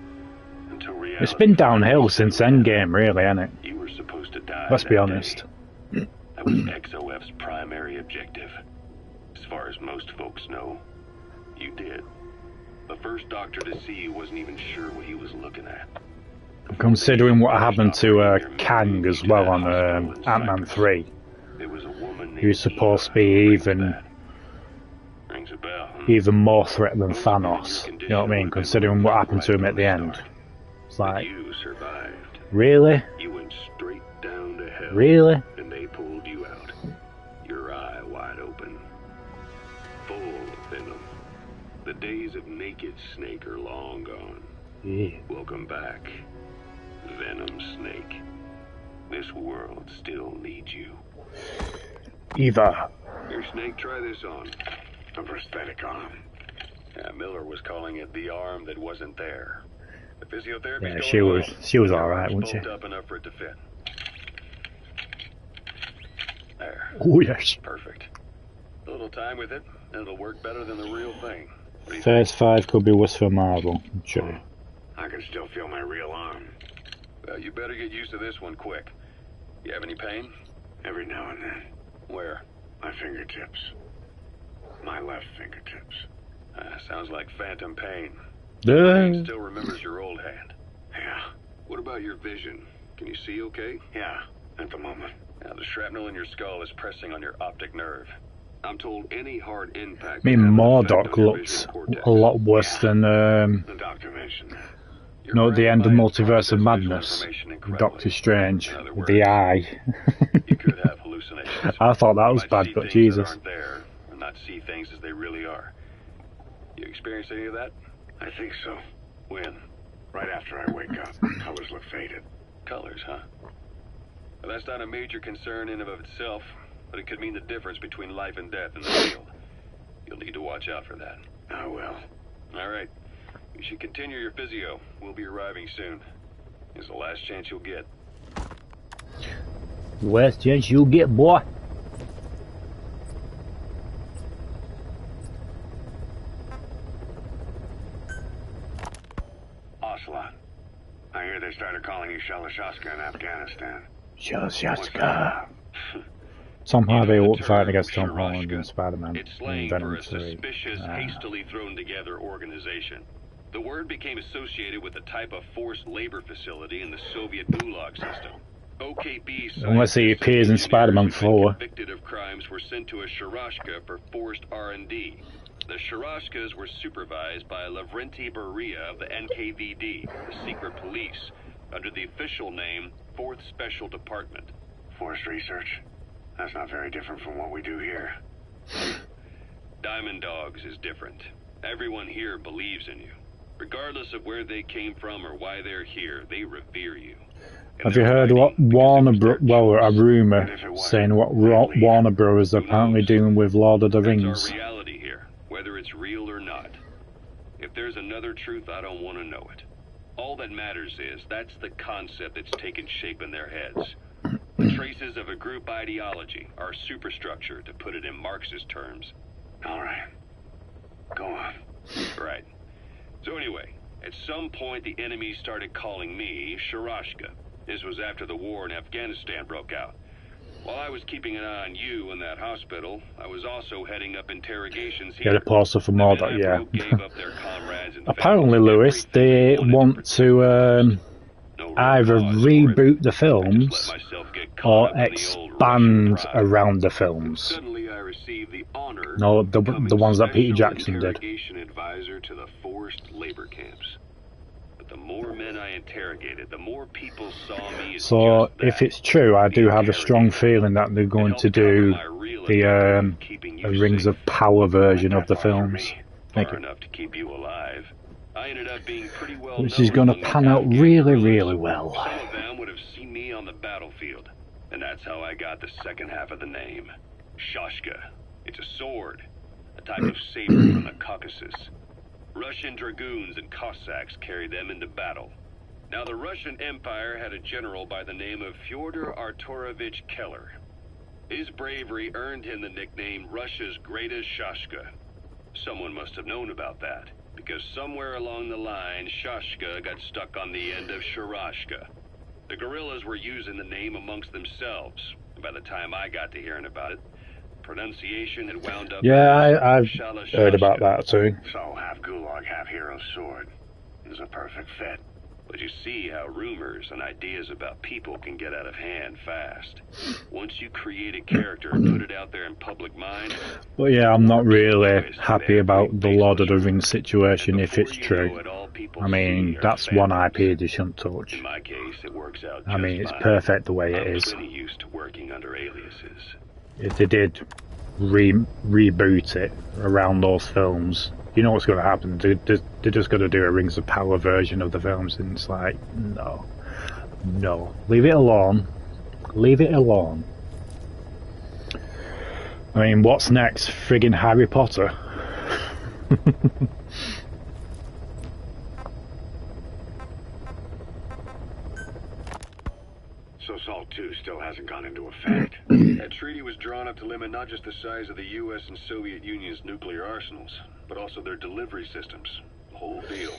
until reality.
It's been downhill since Endgame, really, hasn't it?
You were supposed to die.
Let's be honest.
That was XOF's primary objective. As far as most folks know, you did. The first doctor to see you wasn't even sure what he was looking at.
Considering what happened to Kang as well on Ant-Man 3, he was supposed to be even more threat than Thanos. You know what I mean? Considering what happened to him at the end, it's like, really?
You went straight down to hell.
Really?
And they pulled you out, your eye wide open, full of venom. The days of Naked Snake are long gone.
Yeah.
Welcome back, Venom Snake. This world still needs you.
Eva.
Here, Snake, try this on.
A prosthetic arm.
Yeah, Miller was calling it the arm that wasn't there. The physiotherapy.
Yeah, she was all right, wasn't she?
Up enough for it to fit. There.
Oh yes.
Perfect. A little time with it, and it'll work better than the real thing.
PS5 could be worse for Marvel. Sure.
I can still feel my real arm.
Well, you better get used to this one quick. You have any pain?
Every now and then.
Where?
My fingertips. My left fingertips.
Sounds like phantom pain.
Pain
still remembers your old hand.
Yeah.
What about your vision? Can you see okay?
Yeah, at the moment.
Now, the shrapnel in your skull is pressing on your optic nerve. I'm told any hard impact...
I mean, Mordok looks a lot worse than,
the doctor mentioned that.
You know, at the end of Multiverse of Madness, Doctor Strange, with the eye.
You could have hallucinations.
I thought that was bad, but Jesus.
There, and not see things as they really are. You experience any of that?
I think so.
When?
Right after I wake up. Colors look faded.
Colors, huh? Well, that's not a major concern in and of itself, but it could mean the difference between life and death in the field. You'll need to watch out for that.
I will.
All right. You should continue your physio. We'll be arriving soon. It's the last chance you'll get.
Last chance you'll get, boy.
Ocelot. I hear they started calling you Shalashaska in Afghanistan.
Shalashaska. Tom Hardy will fight against Tom Holland in Spider-Man in Venom 3.
Suspicious, hastily thrown together organization. The word became associated with a type of forced labor facility in the Soviet Gulag system. OKB
unless he appears in Spider-Man 4.
Convicted of crimes were sent to a Sharashka for forced R&D. The Sharashkas were supervised by Lavrenti Beria of the NKVD, the secret police, under the official name 4th Special Department.
Forced research? That's not very different from what we do here.
Diamond Dogs is different. Everyone here believes in you. Regardless of where they came from or why they're here, they revere you.
Have you heard what Warner Bros. Well, a rumor saying what Warner Bros. Are apparently doing with Lord of the Rings?
That's our reality here, whether it's real or not. If there's another truth, I don't want to know it. All that matters is that's the concept that's taken shape in their heads. The traces of a group ideology, our superstructure, to put it in Marxist terms.
All right. Go on.
Right. So anyway, at some point the enemy started calling me Sharashka. This was after the war in Afghanistan broke out. While I was keeping an eye on you in that hospital, I was also heading up interrogations here.
Get a poster for Mordok, yeah. Apparently, Lewis, they want to either reboot the films or expand around the films. No, the ones that Peter Jackson did.
Advisor to the forced labor camps. But the more men I interrogated, the more people saw me as
so if it's true, I do have a strong feeling that they're going to do the Rings of Power version of the films. Thank you.
Enough to keep you alive. I ended up being pretty well
which is going to pan out really, really well.
Some of them would have seen me on the battlefield, and that's how I got the second half of the name, Shashka. It's a sword, a type of saber from the Caucasus. Russian dragoons and Cossacks carried them into battle. Now, the Russian Empire had a general by the name of Fyodor Arturovich Keller. His bravery earned him the nickname Russia's Greatest Shashka. Someone must have known about that, because somewhere along the line, Shashka got stuck on the end of Sharashka. The guerrillas were using the name amongst themselves, and by the time I got to hearing about it, pronunciation had wound up...
Yeah, I've heard about that too.
So, half Gulag, half Hero Sword. Is a perfect fit.
But you see how rumors and ideas about people can get out of hand fast. Once you create a character and put it out there in public mind...
But yeah, I'm not really happy about the Lord of the Rings situation if it's true. I mean, that's one IP they shouldn't touch.
In my case, it works out
I mean, it's perfect the way it is.
I'm pretty used to working under aliases.
If they did reboot it around those films, you know what's going to happen. They're just going to do a Rings of Power version of the films, and it's like, no, leave it alone. Leave it alone. I mean, what's next? Friggin' Harry Potter.
So SALT II still hasn't gone into effect. That treaty was drawn up to limit not just the size of the U.S. and Soviet Union's nuclear arsenals, but also their delivery systems. The whole deal.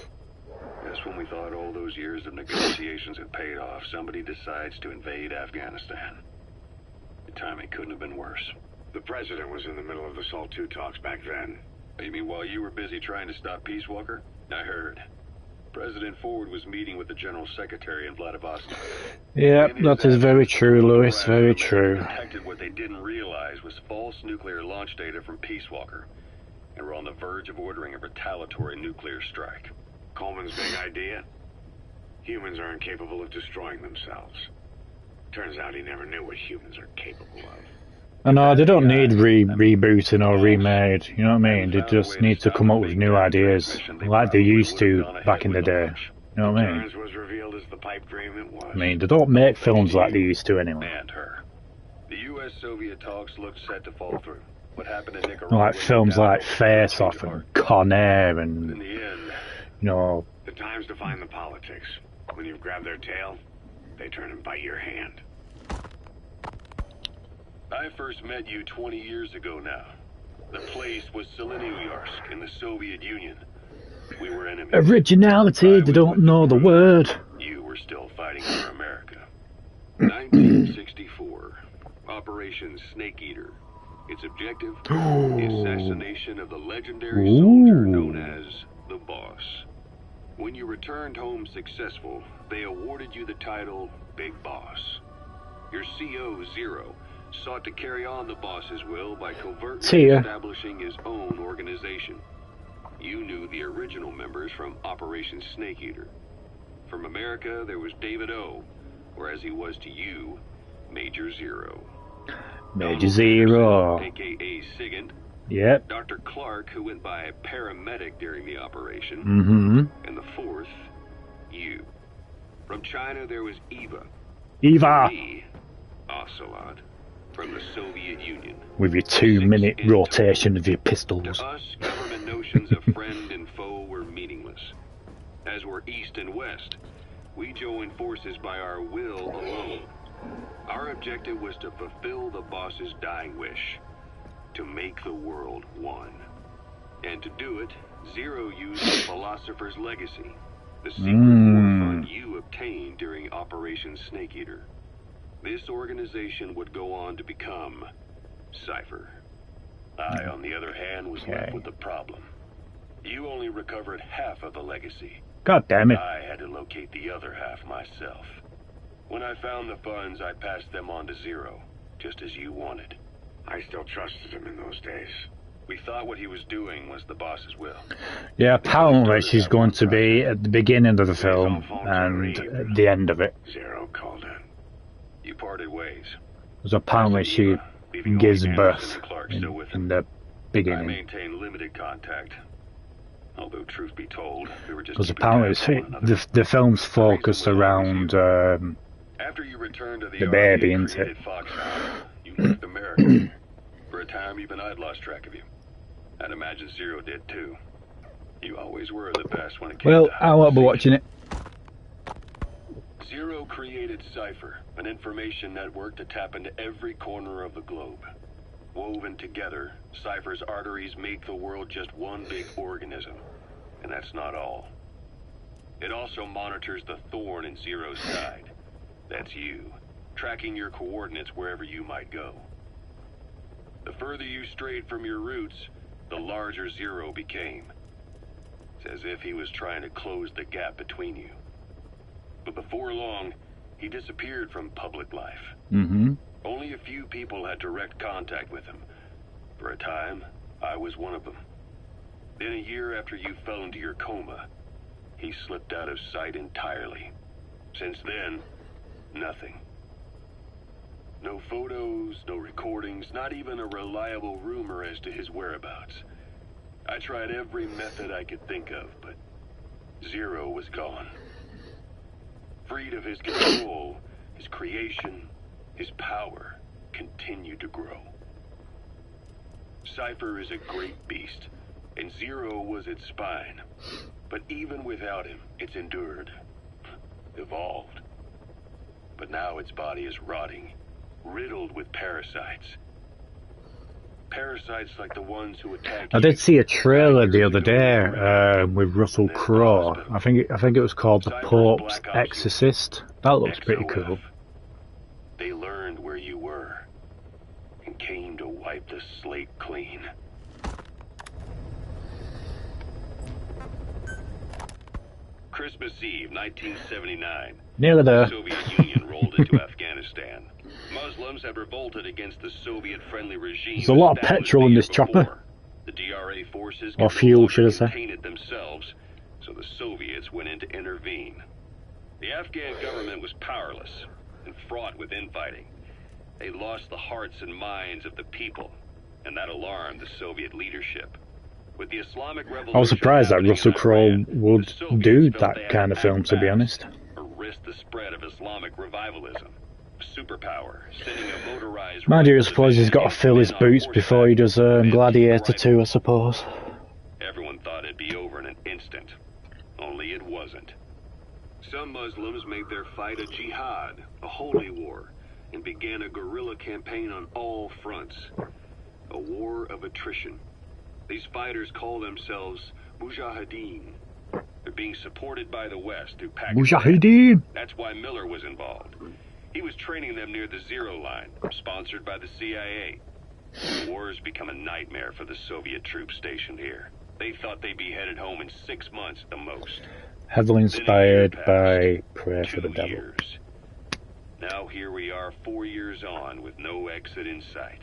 Just when we thought all those years of negotiations had paid off, somebody decides to invade Afghanistan. The timing couldn't have been worse. The president was in the middle of the SALT II talks back then. You mean while you were busy trying to stop Peace Walker? I heard. President Ford was meeting with the General Secretary in Vladivostok.
Yeah, that is very true, Lewis, very true.
Detected what they didn't realize was false nuclear launch data from Peace Walker, and were on the verge of ordering a retaliatory nuclear strike.
Coleman's big idea? Humans are incapable of destroying themselves. Turns out he never knew what humans are capable of.
I know, they don't need rebooting or remade, you know what I mean? They just need to come up with new ideas, like they used to back in the day, you know what I mean?
Was revealed as the pipe dream it was.
I mean, they don't make films like they used to anymore.
And her. The U.S.-Soviet talks looked set to fall through. What happened in Nicaragua?
Like films like Face Off and Con Air and,
in the end,
you know...
The time's to find the politics. When you've grabbed their tail, they turn and bite your hand.
I first met you 20 years ago now. The place was Selenouyarsk in the Soviet Union. We were enemies.
Originality, they don't know the word.
You were still fighting for America. 1964. Operation Snake Eater. Its objective? The assassination of the legendary soldier known as the Boss. When you returned home successful, they awarded you the title Big Boss. Your CO, Zero, sought to carry on the boss's will by covertly establishing his own organization. You knew the original members from Operation Snake Eater. From America, there was David O, or as he was to you, Major Zero.
Major Zero.
AKA Sigint.
Yep.
Dr. Clark, who went by paramedic during the operation.
Mm-hmm.
And the fourth, you. From China, there was Eva.
Eva.
Me, Ocelot. From the Soviet Union.
With your 2-minute rotation of your pistols.
To us, government notions of friend and foe were meaningless. As were East and West, we joined forces by our will alone. Our objective was to fulfill the boss's dying wish, to make the world one. And to do it, Zero used the philosopher's legacy, the secret forefront you obtained during Operation Snake Eater. This organization would go on to become Cypher. I, on the other hand, was left with the problem. You only recovered half of the legacy.
God damn it.
I had to locate the other half myself. When I found the funds, I passed them on to Zero, just as you wanted.
I still trusted him in those days.
We thought what he was doing was the boss's will.
Yeah, apparently she's going to be at the beginning of the film and at the end of it.
Zero called in.
You parted ways.
Because apparently she gives birth in the beginning.
I maintain limited contact. Although, truth be told, we were just...
Because apparently the film's focused around
after you returned to
the baby, isn't it?
You left America. For a time, even I'd lost track of you. I'd imagine Zero did too. You always were the best when it came to...
I won't be watching it.
Zero created Cypher, an information network to tap into every corner of the globe. Woven together, Cypher's arteries make the world just one big organism. And that's not all. It also monitors the thorn in Zero's side. That's you, tracking your coordinates wherever you might go. The further you strayed from your roots, the larger Zero became. It's as if he was trying to close the gap between you. But before long, he disappeared from public life.
Mm-hmm.
Only a few people had direct contact with him. For a time, I was one of them. Then a year after you fell into your coma, he slipped out of sight entirely. Since then, nothing. No photos, no recordings, not even a reliable rumor as to his whereabouts. I tried every method I could think of, but Zero was gone. Freed of his control, his creation, his power continued to grow. Cypher is a great beast, and Zero was its spine. But even without him, it's endured, evolved. But now its body is rotting, riddled with parasites. Parasites like the ones who attack
I did see a trailer the other day with Russell Crowe. I think it was called The Pope's Exorcist. That looks pretty cool.
They learned where you were and came to wipe the slate clean. Christmas Eve, 1979.
Nearly there.
The Soviet Union rolled into Afghanistan. Muslims had revolted against the Soviet-friendly regime.
There's a lot of petrol in this chopper.
The DRA forces
or fuel, should I say?
contained themselves, so the Soviets went in to intervene. The Afghan government was powerless and fraught with infighting. They lost the hearts and minds of the people, and that alarmed the Soviet leadership. With the Islamic Revolution,
I was surprised that Russell Crowe would do that kind of film, to be honest.
Or risk the spread of Islamic revivalism. Superpower, sending a motorized...
Mind you, I suppose he's got to fill his boots before he does Gladiator 2, I suppose.
Everyone thought it'd be over in an instant. Only it wasn't. Some Muslims made their fight a jihad, a holy war, and began a guerrilla campaign on all fronts. A war of attrition. These fighters call themselves Mujahideen. They're being supported by the West through Pakistan.
Mujahideen!
That's why Miller was involved. He was training them near the Zero Line, sponsored by the CIA. The war has become a nightmare for the Soviet troops stationed here. They thought they'd be headed home in 6 months at the most.
Heavily inspired by Prayer for the Devil.
Years. Now here we are 4 years on with no exit in sight.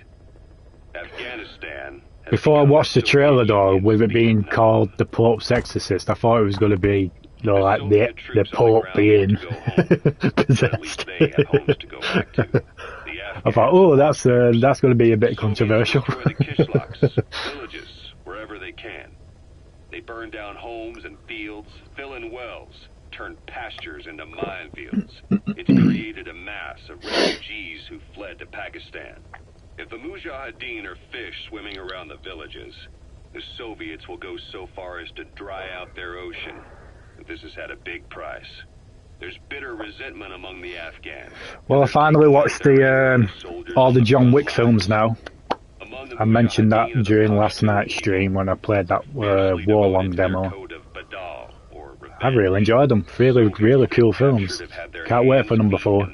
Afghanistan...
Before I watched the trailer though, with it being called The Pope's Exorcist, I thought it was going to be, you know, like the Pope being possessed. I thought, oh, that's going to be a bit controversial.
Villages, wherever they can. They burn down homes and fields, fill in wells, turn pastures into minefields. It's created a mass of refugees who fled to Pakistan. If the Mujahideen are fish swimming around the villages, the Soviets will go so far as to dry out their ocean. But this has had a big price. There's bitter resentment among the Afghans.
Well, I finally watched all the John Wick films now. I mentioned that during last night's stream when I played that Warlong demo. I really enjoyed them. Really, really cool films. Can't wait for number 4.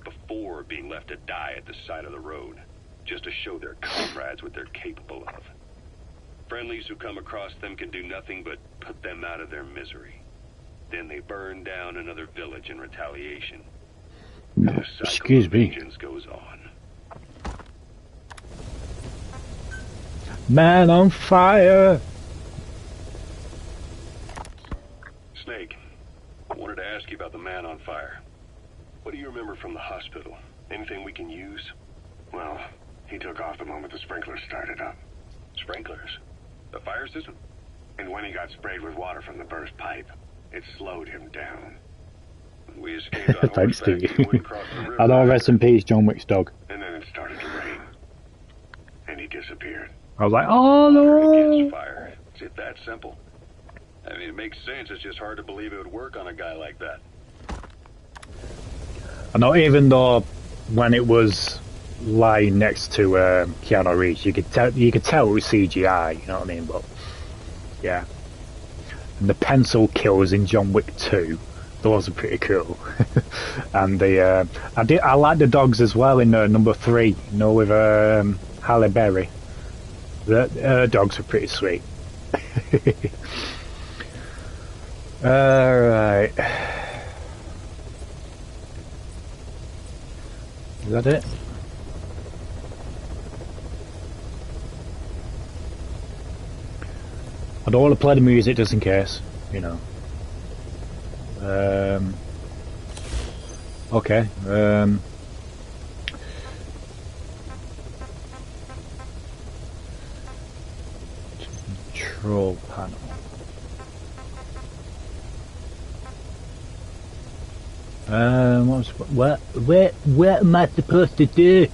Before being left to die at the side of the road, just to show their comrades what they're capable of. Friendlies who come across them can do nothing but put them out of their misery. Then they burn down another village in retaliation. And the cycle of vengeance goes on.
Man on fire!
Snake, I wanted to ask you about the man on fire. What do you remember from the hospital? Anything we can use?
Well, he took off the moment the sprinklers started up.
Sprinklers? The fire system?
And when he got sprayed with water from the burst pipe, it slowed him down.
We escaped on
Thanks to you. I know, rest in peace, John Wick's dog.
And then it started to rain. And he disappeared.
I was like, oh no!
Fire. Is it that simple? I mean, it makes sense. It's just hard to believe it would work on a guy like that.
I know, even though when it was lying next to Keanu Reeves, you could tell it was CGI, you know what I mean? But yeah, and the pencil kills in John Wick 2, those are pretty cool. And the I like the dogs as well in number 3, you know, with Halle Berry. The dogs are pretty sweet. All right. Is that it? I don't want to play the music just in case, you know. Okay. control panel. What am I supposed to do?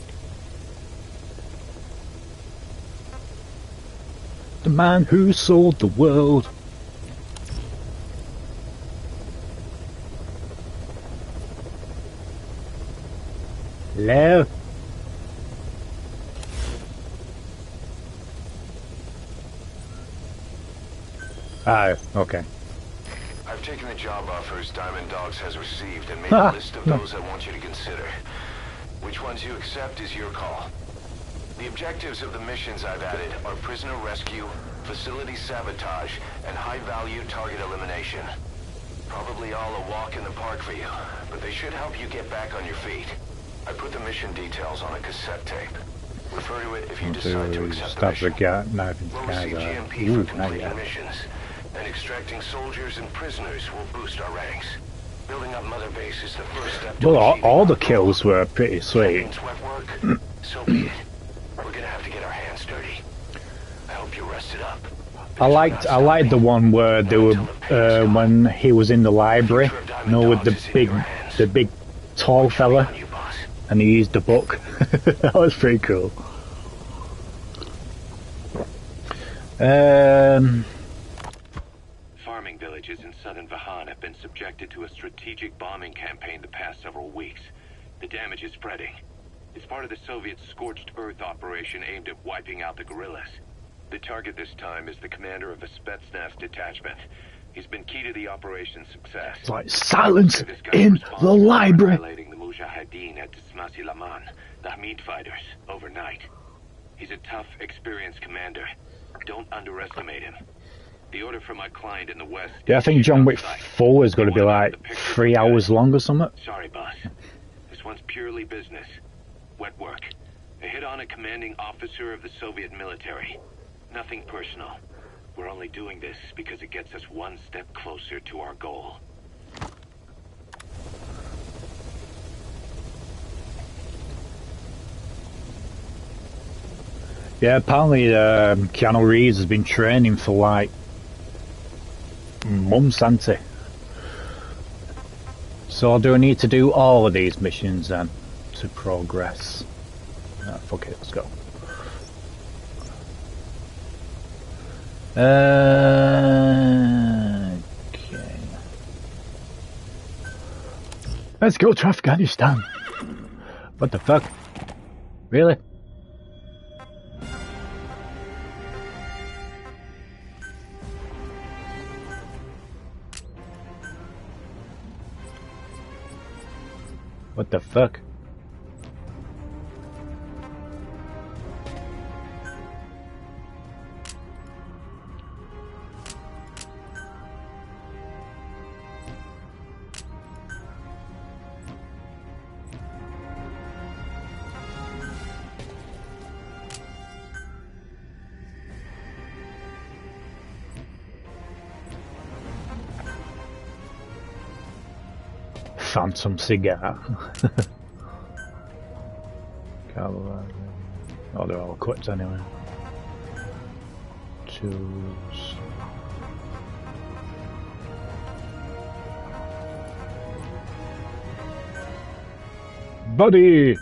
The man who sold the world. Hello? Oh, okay.
I've taken the job offers Diamond Dogs has received and made a list of those I want you to consider. Which ones you accept is your call. The objectives of the missions I've added are prisoner rescue, facility sabotage, and high-value target elimination. Probably all a walk in the park for you, but they should help you get back on your feet. I put the mission details on a cassette tape. Refer to it if you decide to accept the mission. We'll receive GMP for completing missions, and extracting soldiers and prisoners will boost our ranks. Building up Mother Base is the first step to
all the kills were pretty sweet.
Wet work, so be it. We're gonna have to get our hands dirty. I hope you rested up.
I liked the one where they were when he was in the library, you know, with the big tall fella, and he used the book. That was pretty cool.
Farming villages in southern Vahan have been subjected to a strategic bombing campaign the past several weeks. The damage is spreading. It's part of the Soviet Scorched Earth operation aimed at wiping out the guerrillas. The target this time is the commander of a Spetsnaz detachment. He's been key to the operation's success.
It's like silence in the library.
Violating the Mujahideen at Tismasi Laman, the Hamid fighters, overnight. He's a tough, experienced commander. Don't underestimate him. The order from my client in the west.
Yeah, I think John Wick 4 is going to be like 3 hours long or something.
Sorry, boss. This one's purely business. Wet work. A hit on a commanding officer of the Soviet military. Nothing personal. We're only doing this because it gets us one step closer to our goal.
Yeah, apparently Keanu Reeves has been training for like months, hasn't he? So do I need to do all of these missions then to progress? Fuck it, let's go. Okay. Let's go to Afghanistan. What the fuck? Really? What the fuck? Phantom cigar. Oh, they're all equipped anyway. Tools. Buddy!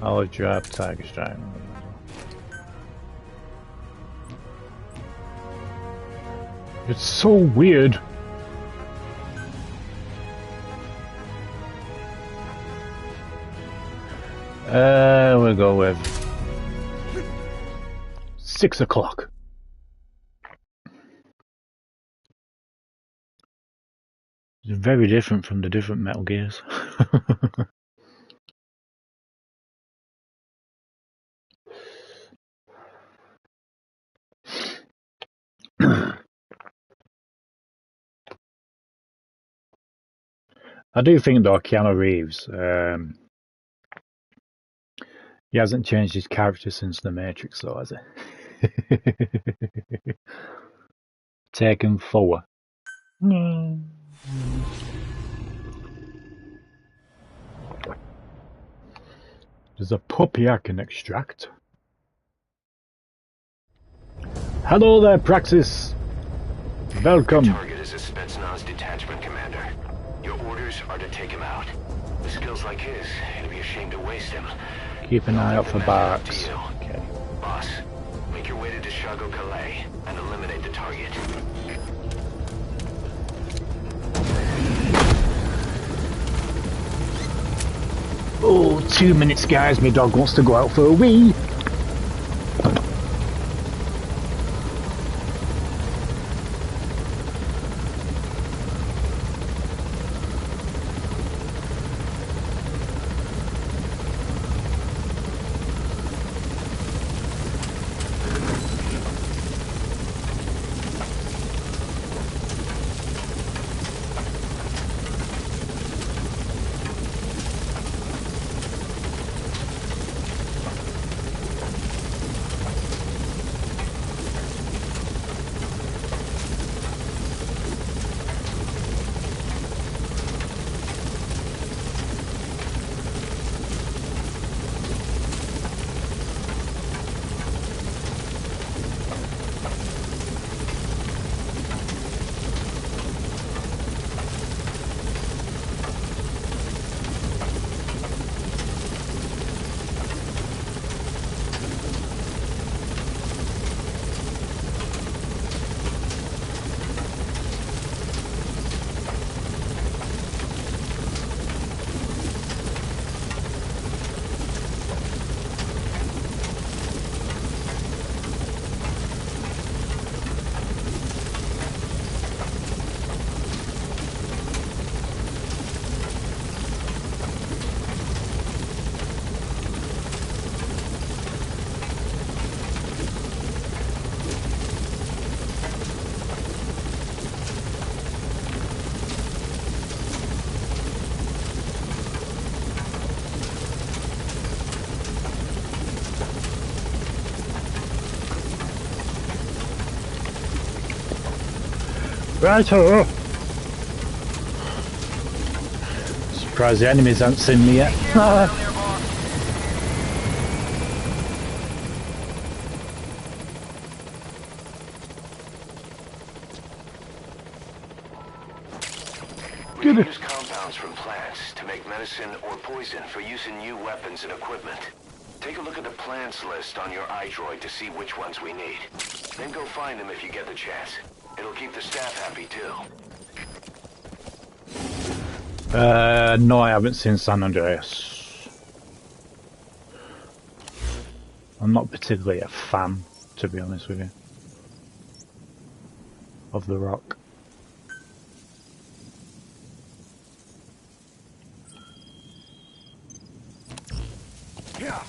I'll drop Tiger Strike. It's so weird. We'll go with 6 o'clock. It's very different from the different Metal Gears. I do think though Keanu Reeves, he hasn't changed his character since The Matrix though, has he? Taken 4. No. There's a puppy I can extract. Hello there, Praxis. Welcome.
Your target is a Spetsnaz detachment commander. Your orders are to take him out. With skills like his, it'd be a shame to waste him.
Keep an eye out for barks. Okay.
Boss, make your way to Deshago Calais and eliminate the target.
Oh, 2 minutes, guys. My dog wants to go out for a wee. Righto! Surprised the enemies haven't seen me yet.
We can use compounds from plants to make medicine or poison for use in new weapons and equipment. Take a look at the plants list on your iDroid to see which ones we need. Then go find them if you get the chance. It'll keep the staff happy too.
No, I haven't seen San Andreas. I'm not particularly a fan, to be honest with you, of The Rock.
Yeah.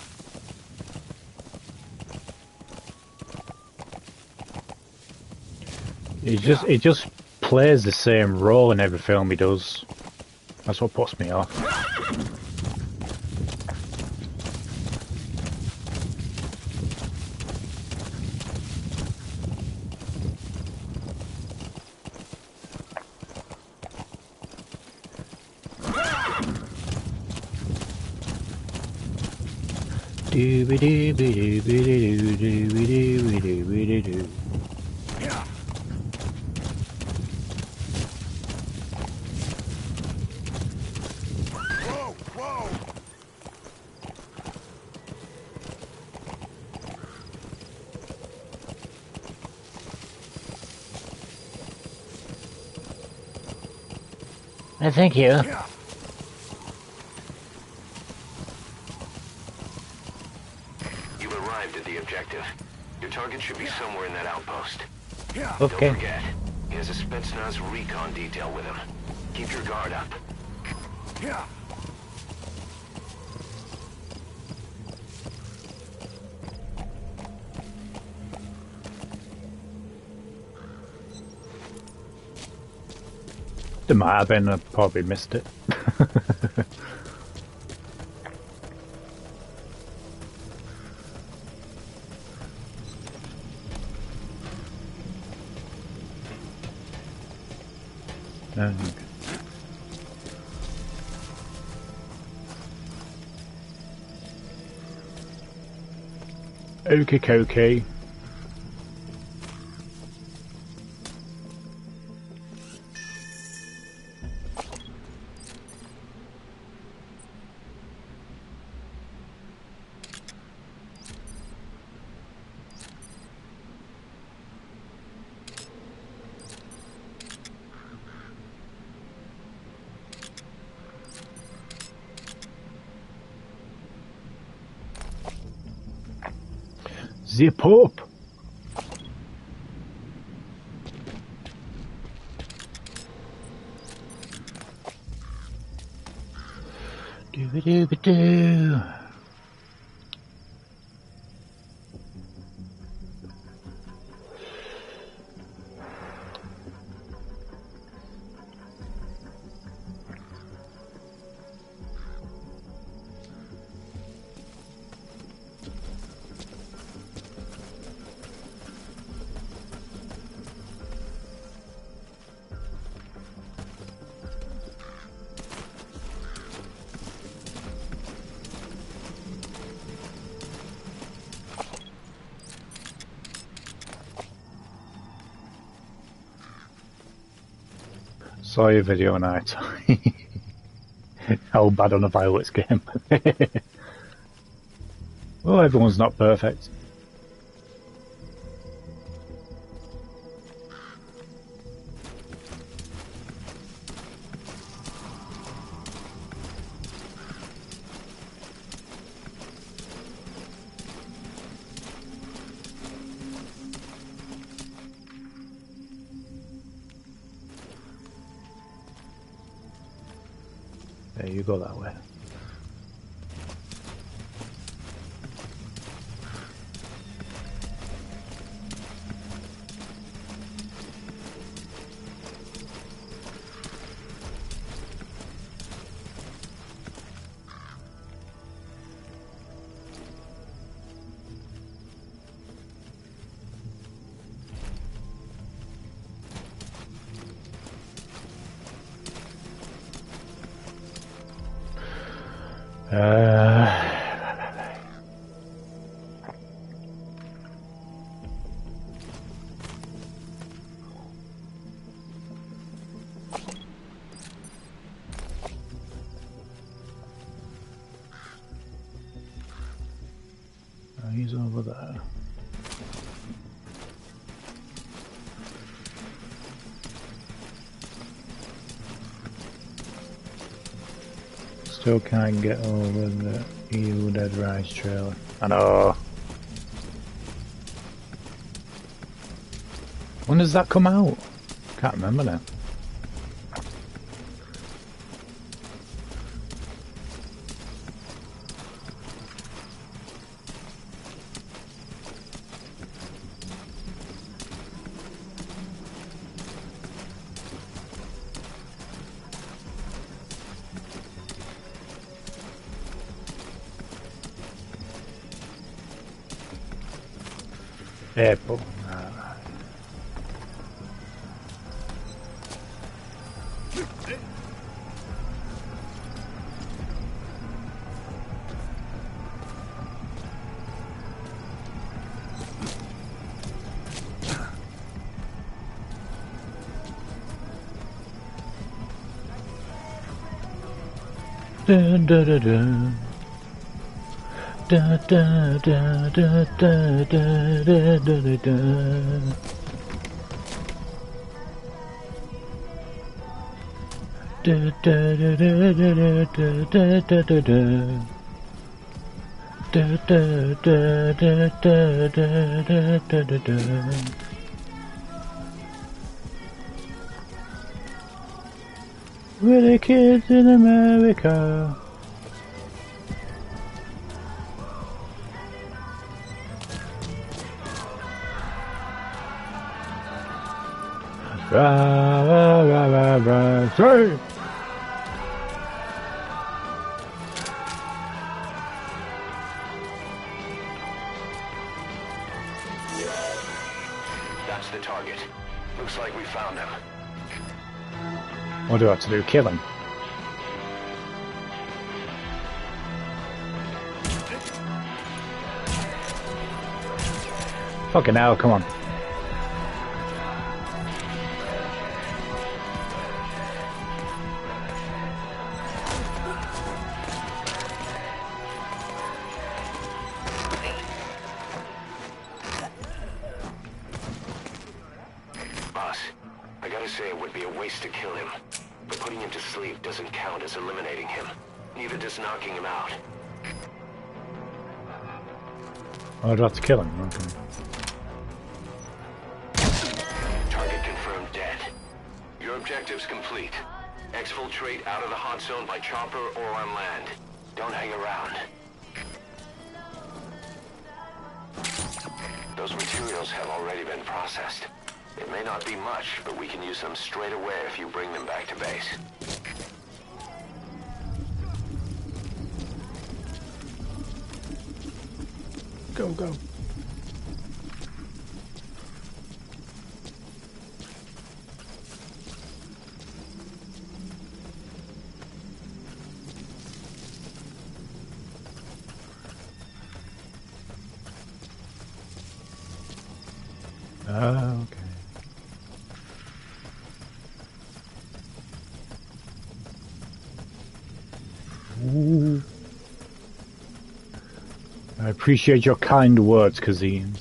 He just plays the same role in every film he does. That's what puts me off. Doo-be-doo-be-doo-be-doo-be-doo-be-doo-be-doo-be-doo-be-doo. Thank you.
You've arrived at the objective. Your target should be somewhere in that outpost.
Okay.
Don't forget, he has a Spetsnaz recon detail with him. Keep your guard up.
There might have been, I probably missed it. No. Okay. Zip up! Do. Saw your video night. How bad on a Violet's game. Well, everyone's not perfect. There you go that way. He's over there. Still can't get over the Evil Dead Rise trailer. I know. When does that come out? Can't remember now. Apple. Dun, dun, dun, dun. Da da da da da da da da da. Da da da da da da da da da. Da da da da da da da da da. We're the kids in America. Rah, rah, rah, rah, rah. Sorry.
That's the target. Looks like we found them.
What do I have to do? Kill him? Fucking hell, come on.
Boss, I gotta say it would be a waste to kill him. But putting him to sleep doesn't count as eliminating him. Neither does knocking him out.
Oh, do I have to kill him? Okay.
Target confirmed dead. Your objective's complete. Exfiltrate out of the hot zone by chopper or on land. Don't hang around. Those materials have already been processed. It may not be much, but we can use them straight away if you bring them back to base.
Go, go. Okay. Ooh. I appreciate your kind words, Kazim.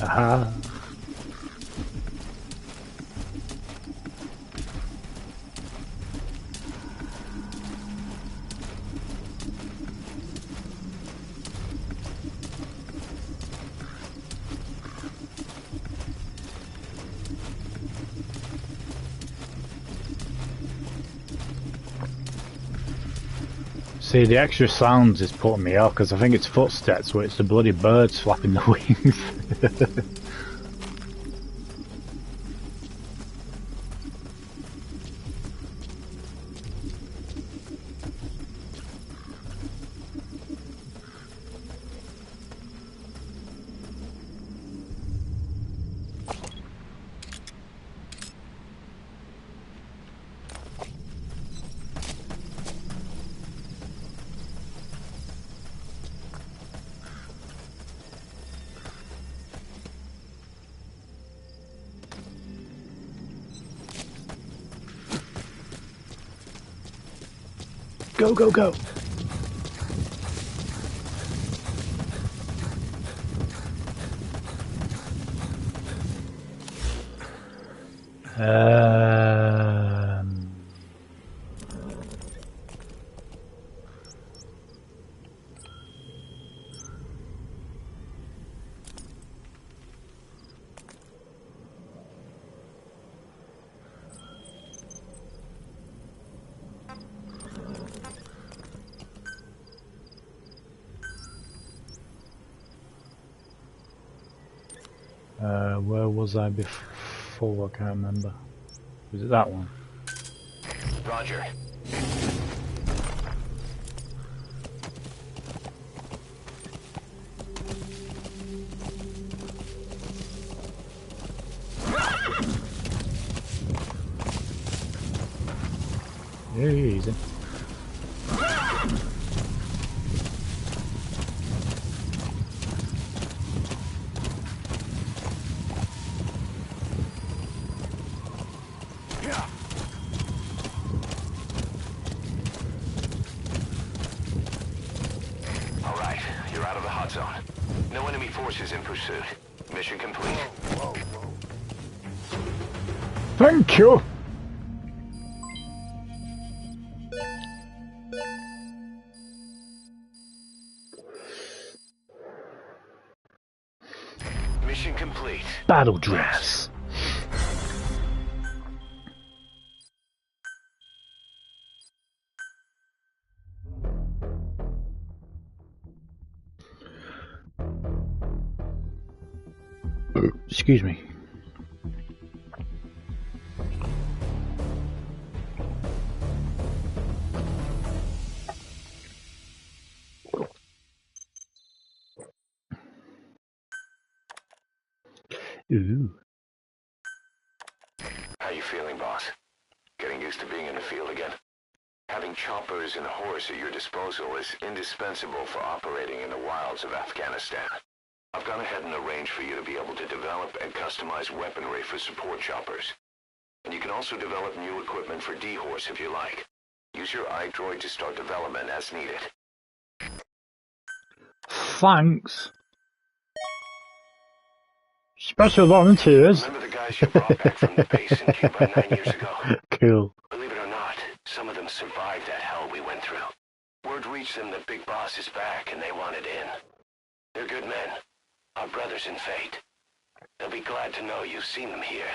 Aha. See, the extra sounds is putting me off because I think it's footsteps, but it's the bloody birds flapping the wings. Go, go, go. Where was I before? I can't remember. Was it that one?
Roger.
Easy. Thank you.
Mission complete.
Battle dress. Excuse me. Ooh.
How you feeling, boss? Getting used to being in the field again? Having choppers and horse at your disposal is indispensable for operating in the wilds of Afghanistan. I've gone ahead and arranged for you to be able to develop and customize weaponry for support choppers. And you can also develop new equipment for D-Horse if you like. Use your iDroid to start development as needed.
Thanks. Special volunteers.
Remember the guys you brought back from the base in Cuba 9 years ago?
Cool.
Believe it or not, some of them survived that hell we went through. Word reached them that Big Boss is back and they wanted in. They're good men. Our brothers in fate. They'll be glad to know you've seen them here.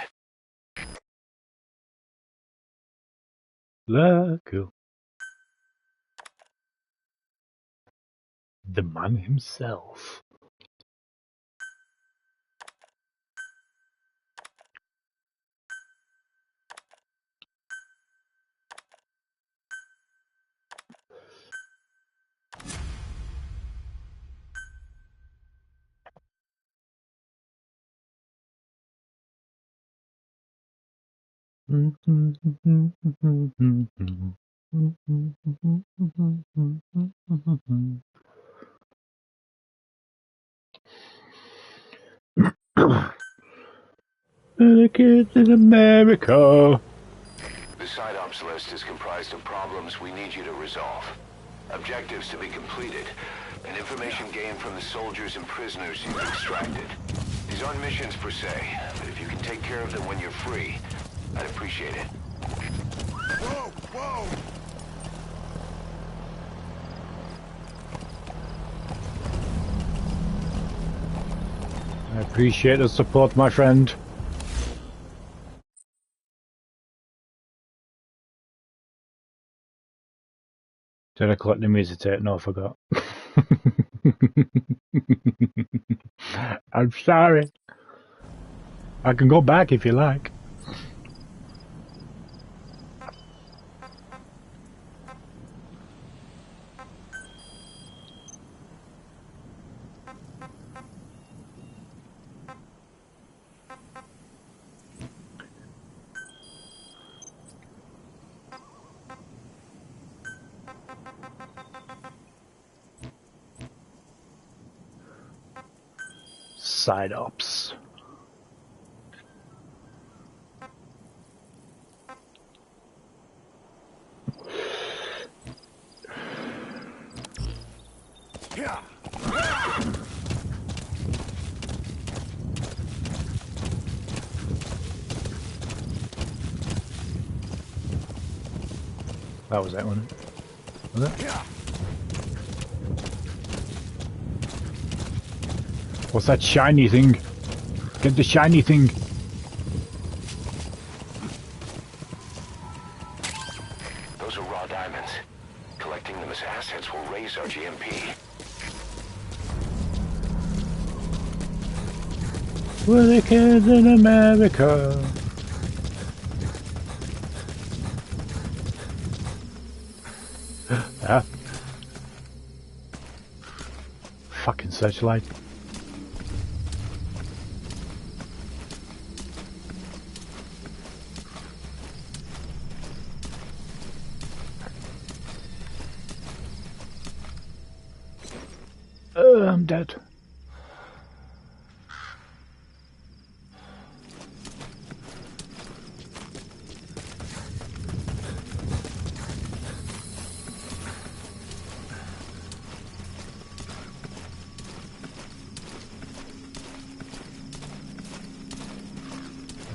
Cool. The man himself. The kids in America.
The side ops list is comprised of problems we need you to resolve. Objectives to be completed, and information gained from the soldiers and prisoners you've extracted. These aren't missions per se, but if you can take care of them when you're free, I'd appreciate it.
Whoa! Whoa!
I appreciate the support, my friend. Did I collect the music tape? No, I forgot. I'm sorry. I can go back if you like. Side ops.
Yeah.
That was it, wasn't it? Was it?
Yeah.
What's that shiny thing? Get the shiny thing.
Those are raw diamonds. Collecting them as assets will raise our GMP.
We're the kids in America. Ah. Fucking searchlight. I'm dead.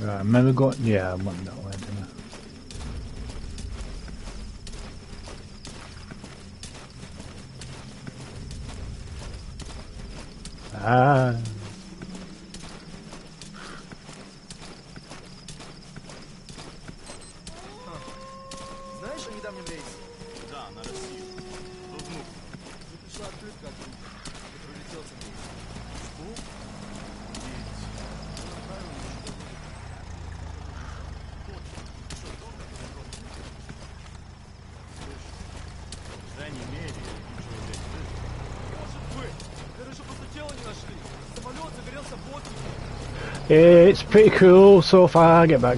Right, I'm never going. Yeah, I went that way, didn't I? Ah.
Знаешь о недавнем рейсе? Да, на Россию. Давно. Мне пришла открытка от друга, который летел за ней. Что? Ведь он отправил ее сюда. Точно. Что, доктор подобрал? Слышь, по крайней мере, ничего здесь нет. Может быть. Даже просто тело не нашли. Самолет загорелся в воздухе.
It's pretty cool so far. Get back.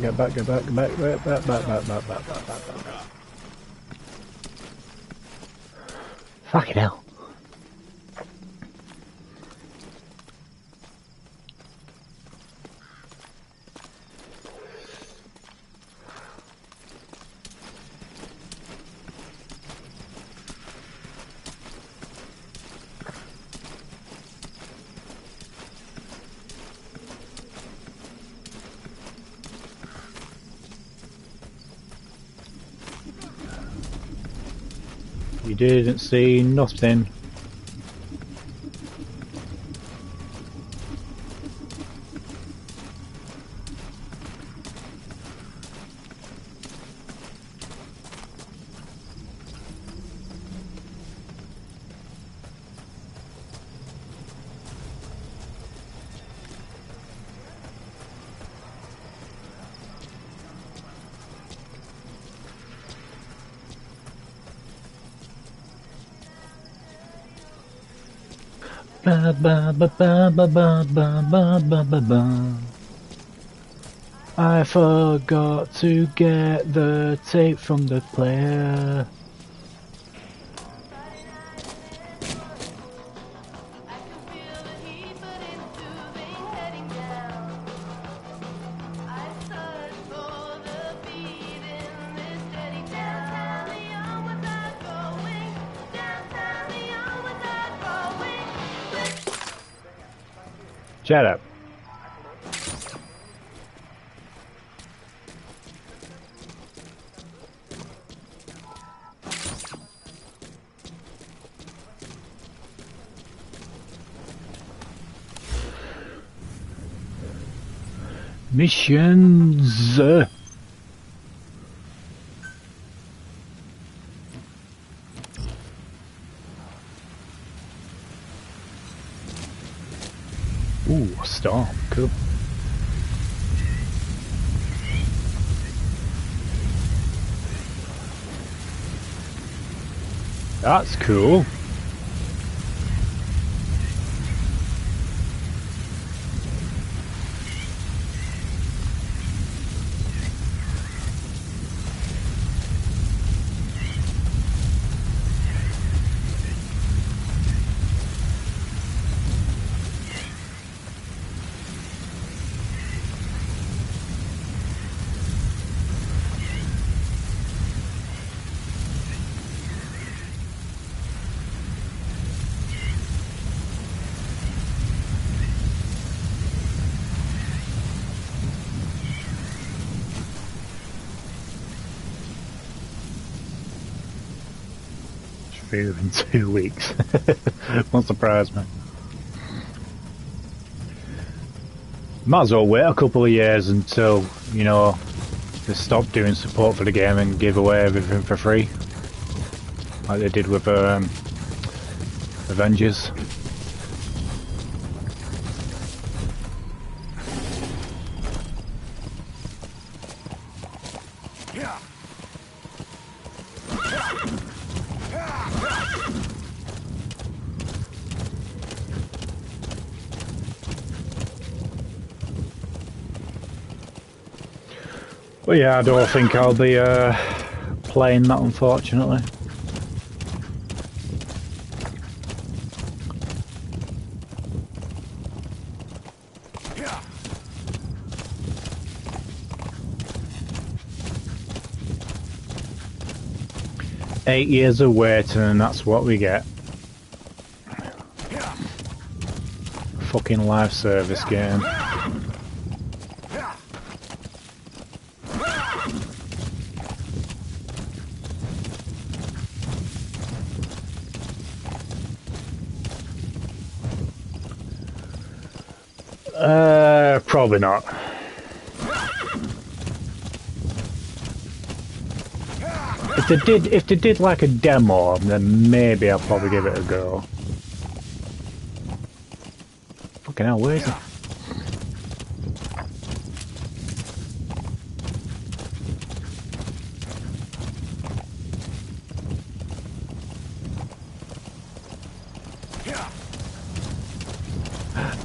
Fucking hell. You didn't see nothing. Ba, ba, ba, ba, ba, ba, ba, ba, ba, ba, ba. I forgot to get the tape from the player. Shut up. Missions. Ooh, a storm. Cool. That's cool. In 2 weeks. Won't surprise me. Might as well wait a couple of years until, you know, they stop doing support for the game and give away everything for free. Like they did with Avengers. Well, yeah, I don't think I'll be playing that, unfortunately. Eight years of waiting, and that's what we get. Fucking live service game. Probably not. If they did like a demo, then maybe I'll probably give it a go. Fucking hell, where is it?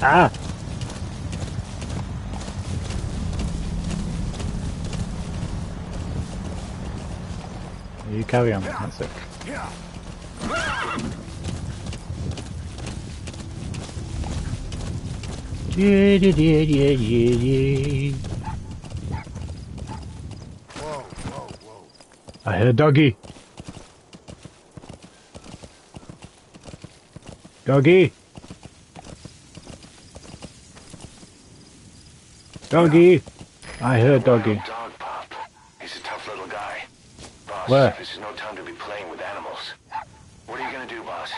Ah! You carry on, that's it. I hear doggy. Doggy. Doggy. I heard doggy.
Dog pup. He's a tough little guy. Boss,
Where?
this is no time to be playing with animals. What are you gonna do, boss?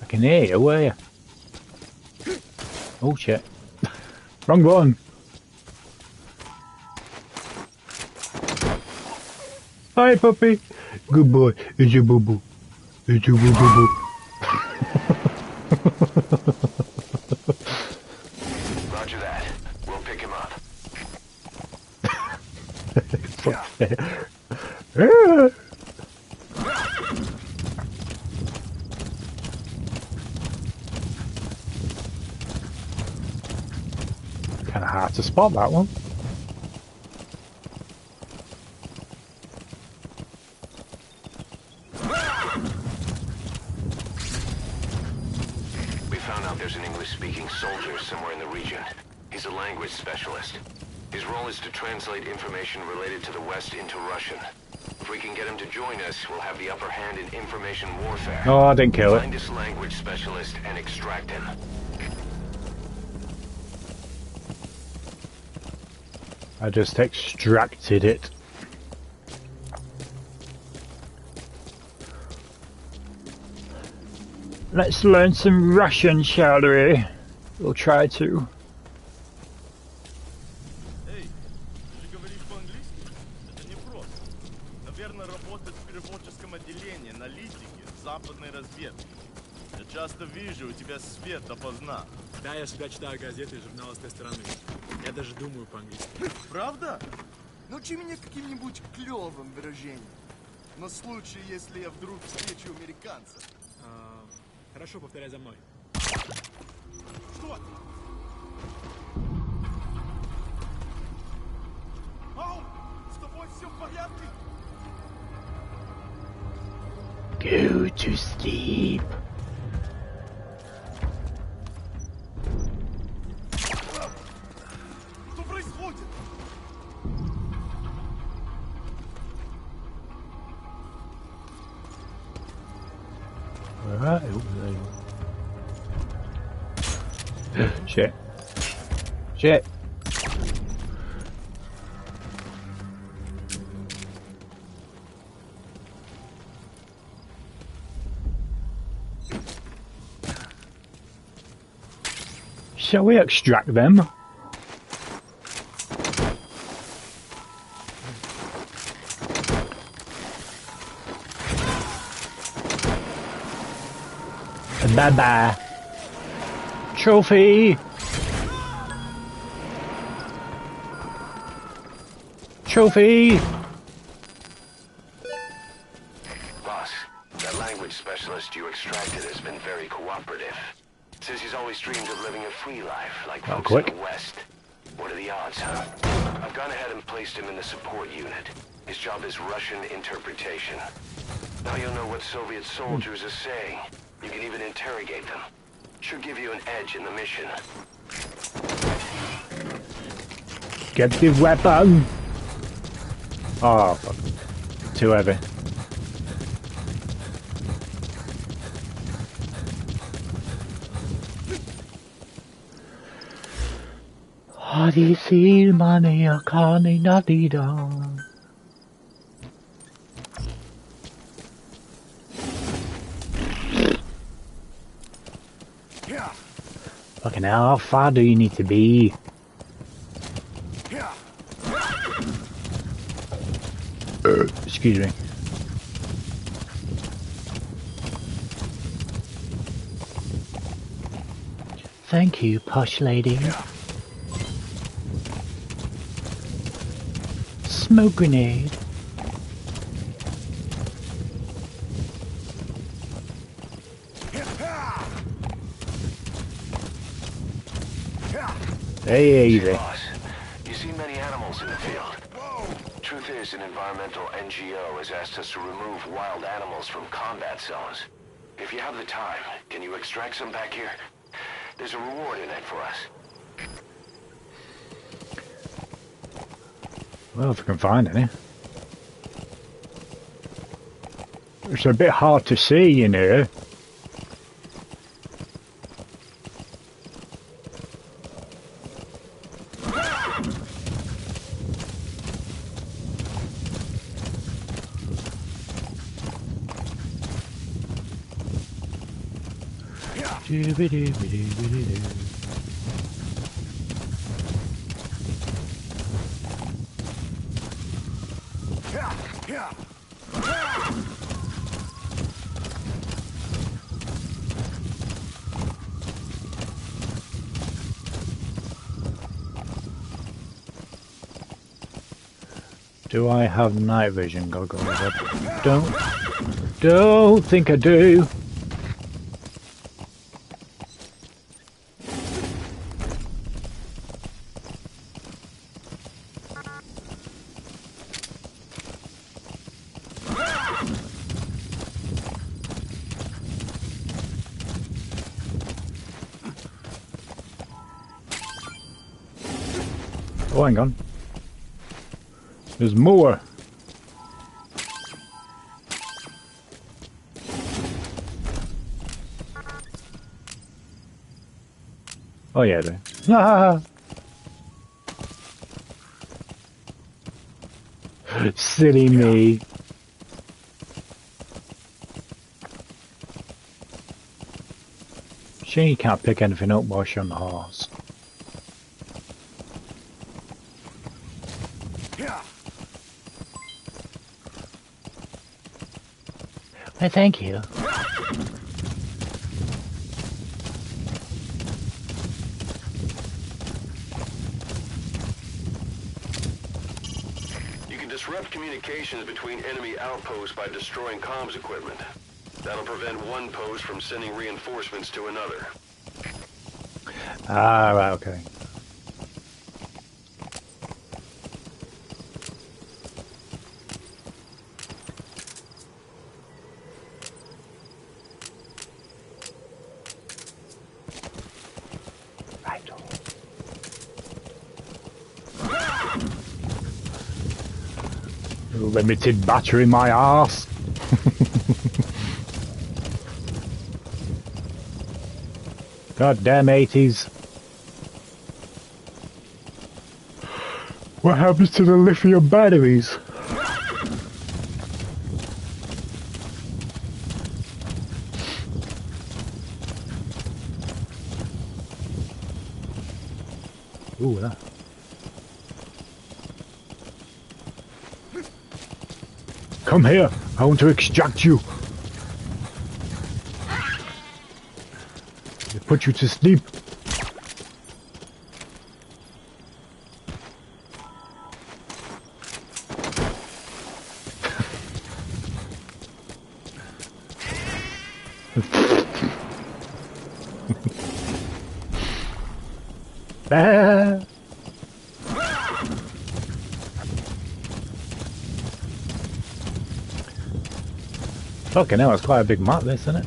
I can hear you, where are you? Oh shit. Wrong one. Hi puppy. Good boy. It's your boo boo. It's your boo boo boo.
Roger that. We'll pick him up.
Kind of hard to spot that one.
We found out there's an English-speaking soldier somewhere in the region. He's a language specialist. His role is to translate information related to the West into Russian. If we can get him to join us, we'll have the upper hand in information warfare.
Oh, I didn't kill it.
Find this language specialist and extract him.
I just extracted it. Let's learn some Russian, shall we? We'll try to.
Эй, ты же говоришь по-английски? Это непросто. Наверное, работать в переводческом отделении, аналитике, западной разведки. Я часто вижу, у тебя свет допоздна.
Да, я всегда читаю газеты и журналы с той стороны. Я даже думаю по-английски.
Правда? Научи меня каким-нибудь клевым выражением. На случай, если я вдруг встречу американца.
Хорошо, повторяй за мной.
Что? Ау! С тобой все в порядке?
Go to sleep.
Что происходит?
Alright, shit. Shit. Shall we extract them? Bye-bye. Trophy! Trophy!
Boss, that language specialist you extracted has been very cooperative. Says he's always dreamed of living a free life, like folks in the West. What are the odds, huh? I've gone ahead and placed him in the support unit. His job is Russian interpretation. Now you'll know what Soviet soldiers are saying. You can even interrogate them. Should give you an edge in the mission.
Get the weapon! Oh, fuck. Too heavy. Odyssey mania kani nadida. Fucking hell, how far do you need to be? Excuse me. Thank you, posh lady. Smoke grenade. Hey, easy.
Boss, Enterprise, an environmental NGO, has asked us to remove wild animals from combat zones. If you have the time, can you extract some back here? There's a reward in it for us.
Well, if I can find any. It's a bit hard to see in here. Do I have night vision goggles? I don't think I do. Oh, hang on. There's more. Oh yeah, there. Ah! Silly me. Shame you can't pick anything up while you're on the horse. Why, thank you.
You can disrupt communications between enemy outposts by destroying comms equipment. That'll prevent one post from sending reinforcements to another.
Ah, right, okay. Limited battery, my arse. God damn 80s. What happens to the lithium batteries? Ooh, that. Come here, I want to extract you. They put you to sleep. Ah. Fucking hell, it's quite a big map, this, isn't it?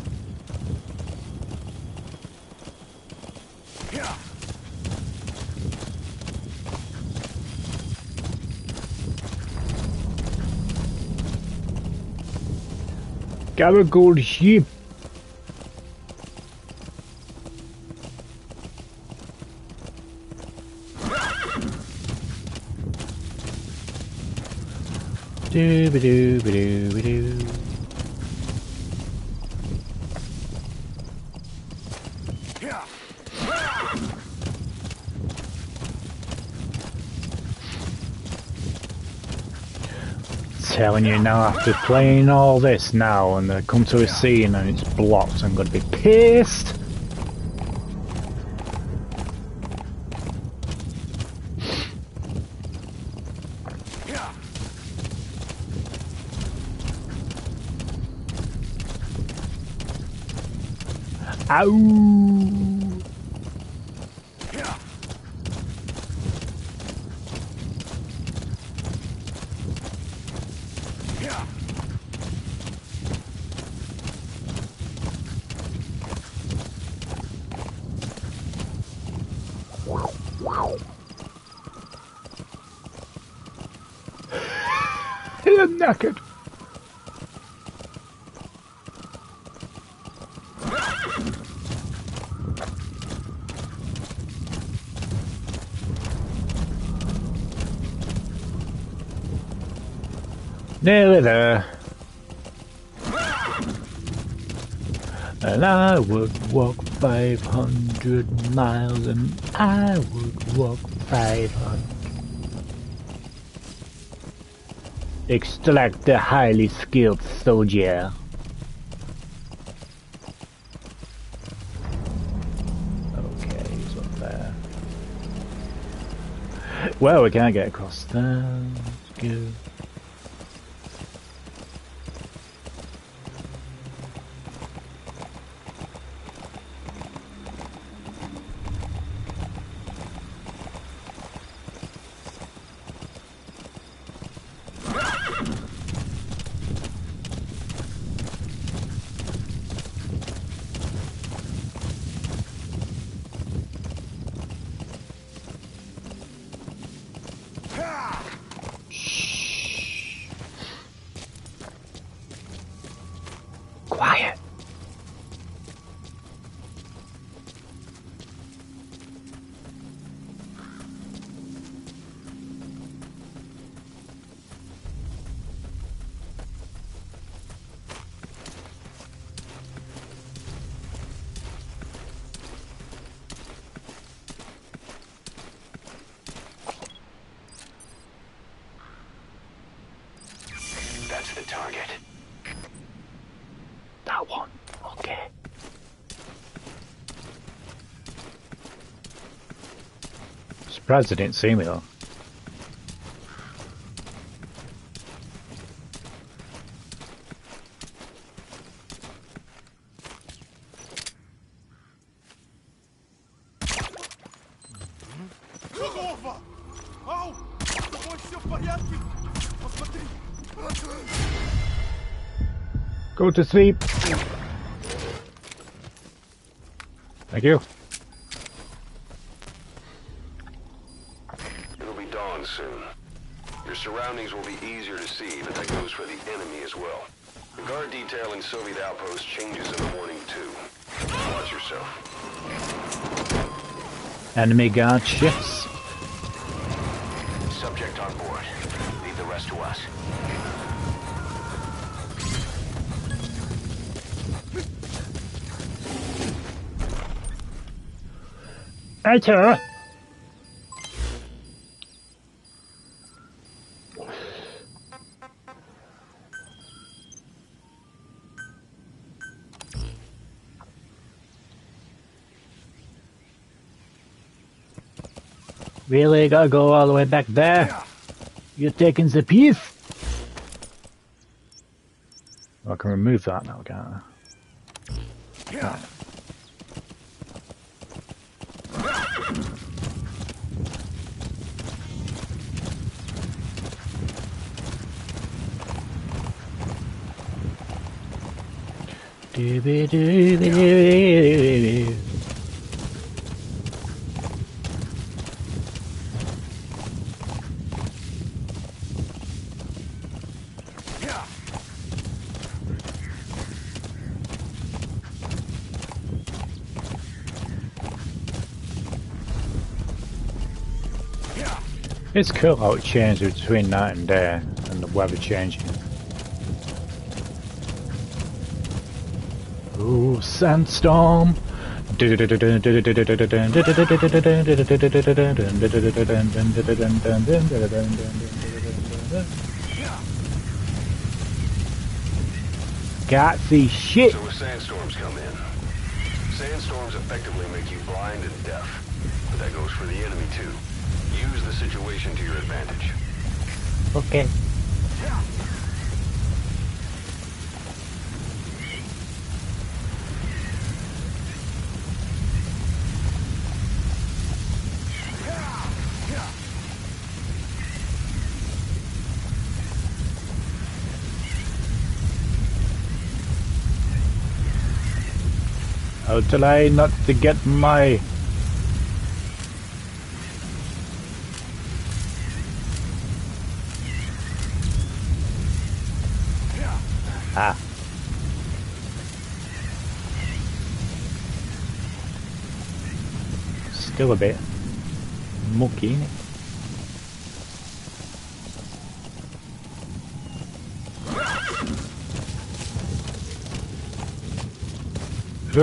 Garagold sheep. Doo-ba-doo-ba-doo-ba-doo. Telling you now, after playing all this now, and they come to a scene and it's blocked, I'm gonna be pissed. Ow! I'm knackered. Nearly there. And I would walk 500 miles, and I would walk 500. Extract the highly skilled soldier. Okay, he's up there. Well, we can't get across there. Let's go. Quiet.
That's the target.
That one. Okay. Surprised they didn't see me though. Go to sleep. Thank you.
It'll be dawn soon. Your surroundings will be easier to see, but that goes for the enemy as well. The guard detail in Soviet outposts changes in the morning too. Watch yourself.
Enemy guard shifts.
Subject on board. Leave the rest to us.
Enter. Really gotta go all the way back there? You're taking the piece? I can remove that now, can't I? Right. It's cool how it changes between night and day and the weather changing. Ooh, sandstorm. Can't see shit.
So when sandstorms come in, sandstorms effectively make you blind and deaf. But that goes for the enemy too. Use the situation to your advantage.
Okay. How till I not to get my Ah. Still a bit mucky, isn't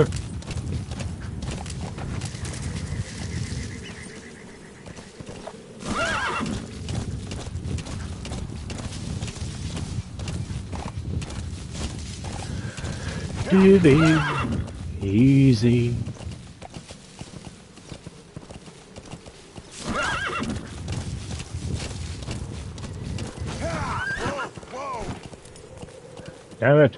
it? Easy. Damn it.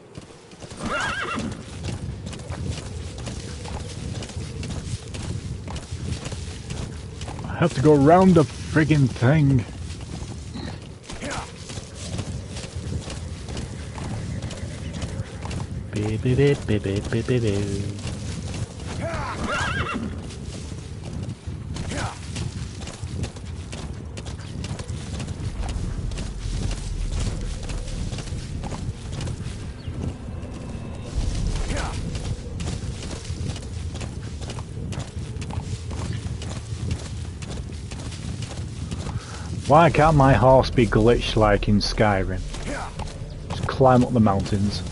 I have to go around the friggin' thing. Why can't my horse be glitched like in Skyrim? Just climb up the mountains.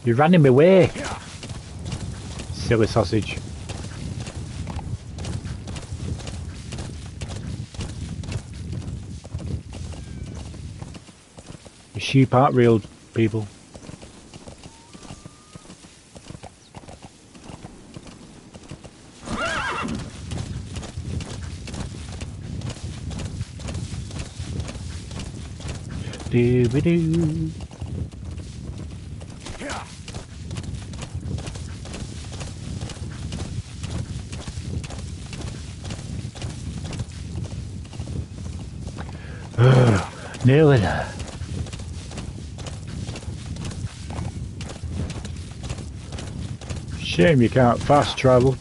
You ran in my way, silly sausage. The sheep aren't real people. Doo-ba-doo. Nearly there. Shame you can't fast travel.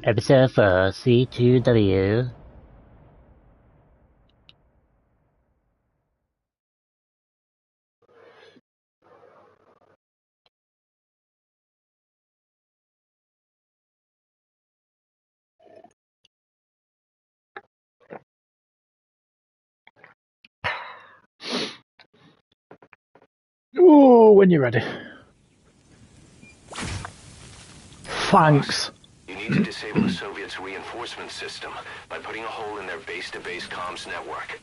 Episode 4, C2W. Oh, when you're ready. Thanks.
You need to disable the Soviets' reinforcement system by putting a hole in their base-to-base comms network.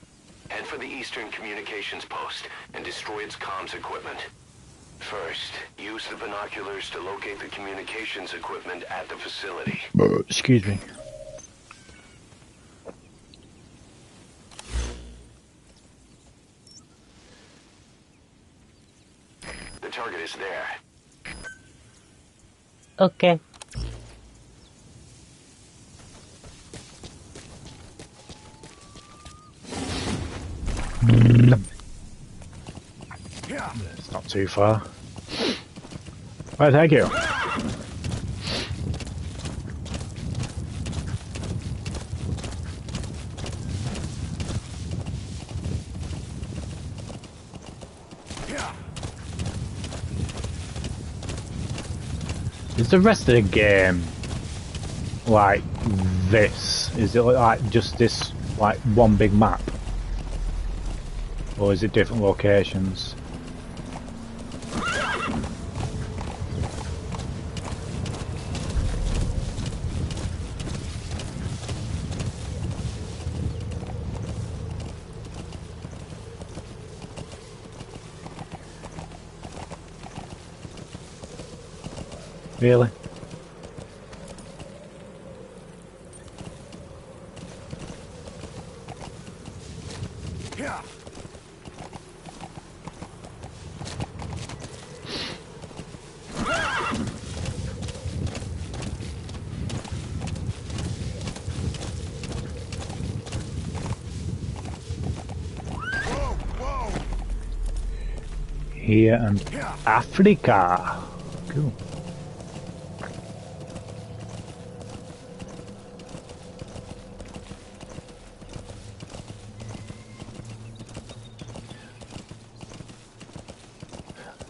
Head for the Eastern Communications Post and destroy its comms equipment. First, use the binoculars to locate the communications equipment at the facility.
Excuse me.
The target is there.
Okay. It's not too far. Right, thank you. Is the rest of the game like this? Is it like just this, like one big map? Or is it different locations? Really?
Yeah.
Here and Africa. Cool.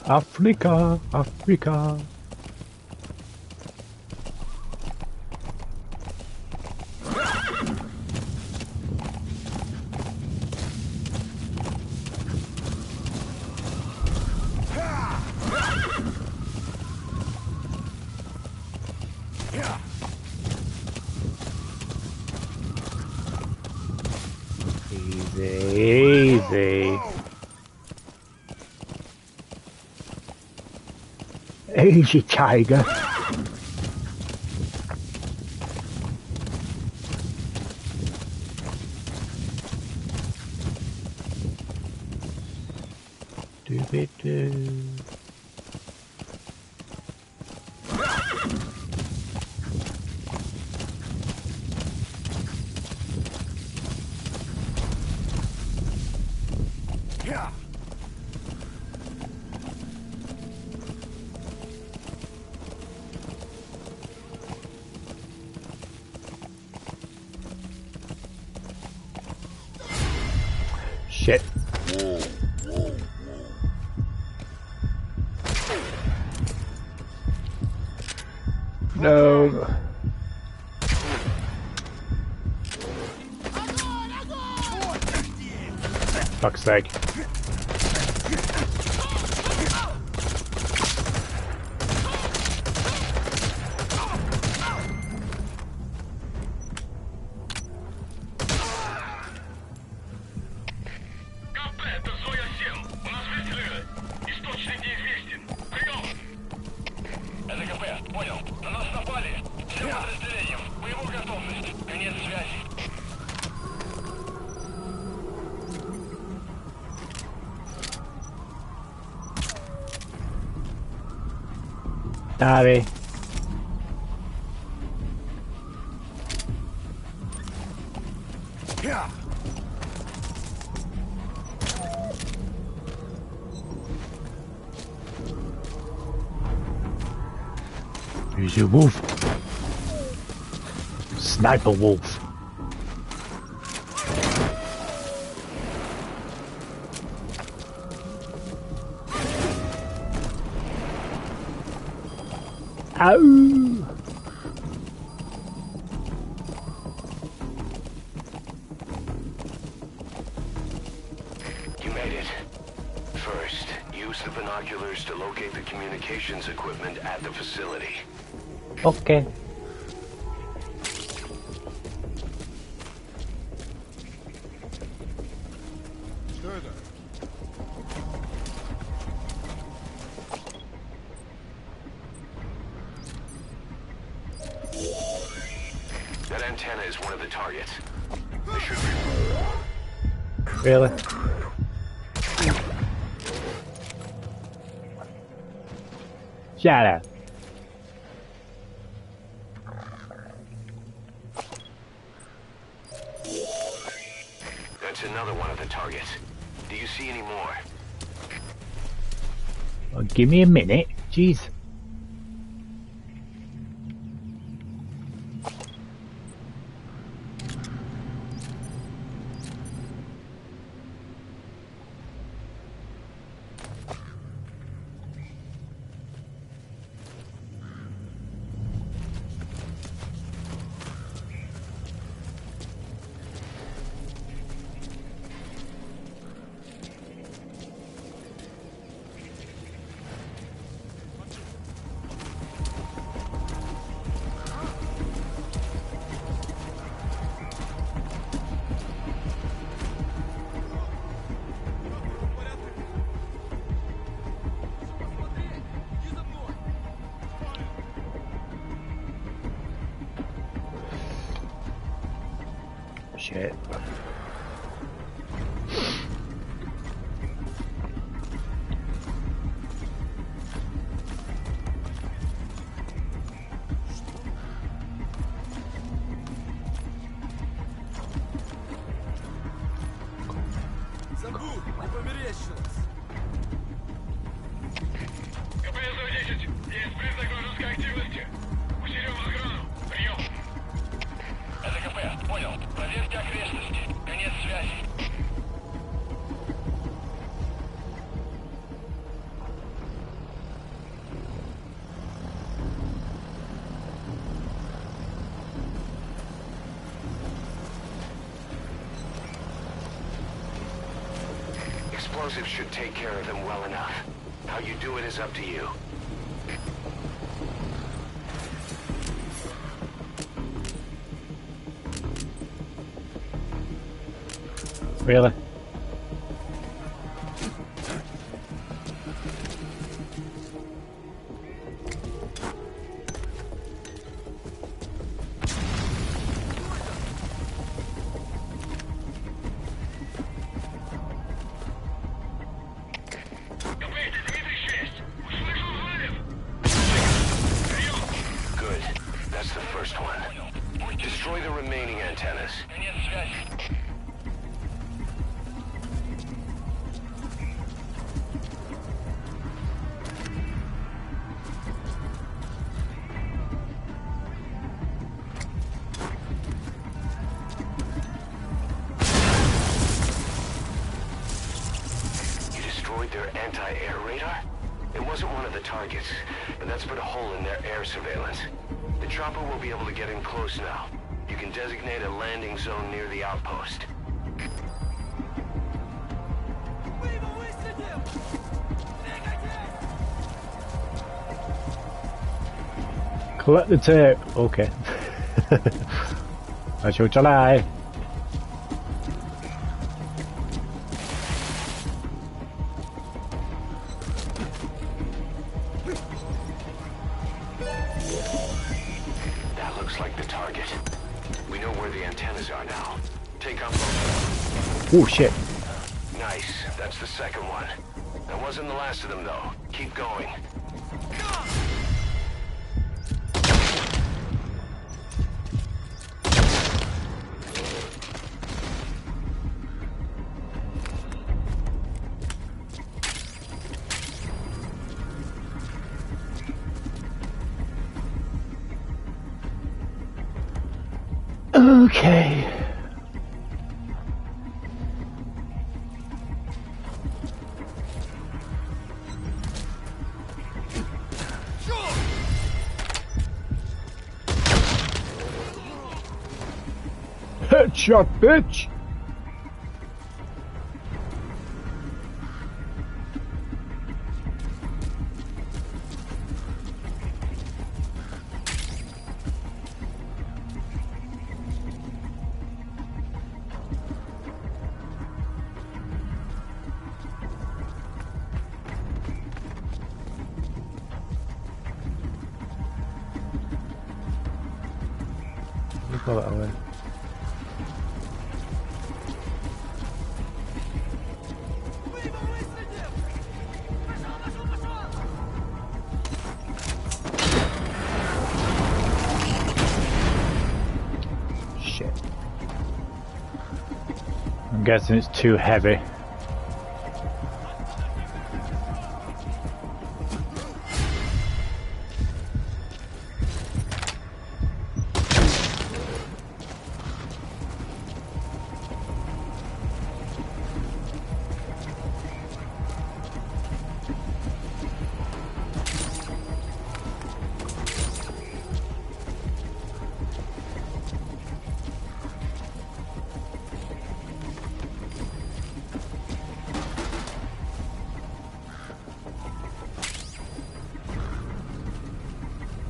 Africa, Africa. Easy, easy. Easy, tiger. Do-be-do.
Yeah.
Shit. No. Fuck's sake. Sorry.
Yeah.
Here's your wolf. Sniper wolf. Ow!
You made it. First, use the binoculars to locate the communications equipment at the facility.
Okay.
That antenna is one of the targets. They should be...
Really? Shut up.
That's another one of the targets. Do you see any more?
Well, give me a minute. Jeez. Shit.
Забудь, не померещилось.
КПС-10, есть признак вражеской активности. Усилим охрану. Прием. Это КП, понял. Проверьте окрестности. Конец связи.
Explosives should take care of them well enough. How you do it is up to you.
Really?
Good. That's the first one. Destroy the remaining antennas.
Конец связи.
You destroyed their anti-air radar? It wasn't one of the targets, but that's put a hole in their air surveillance. The chopper will be able to get in close now. You can designate a landing zone near the outpost.
Collect the tape. Okay. I shall try.
That looks like the target. We know where the antennas are now. Take up.
Oh shit.
Nice. That's the second one. That wasn't the last of them, though. Keep going.
Okay. Headshot, bitch! Go that way. Shit. I'm guessing it's too heavy.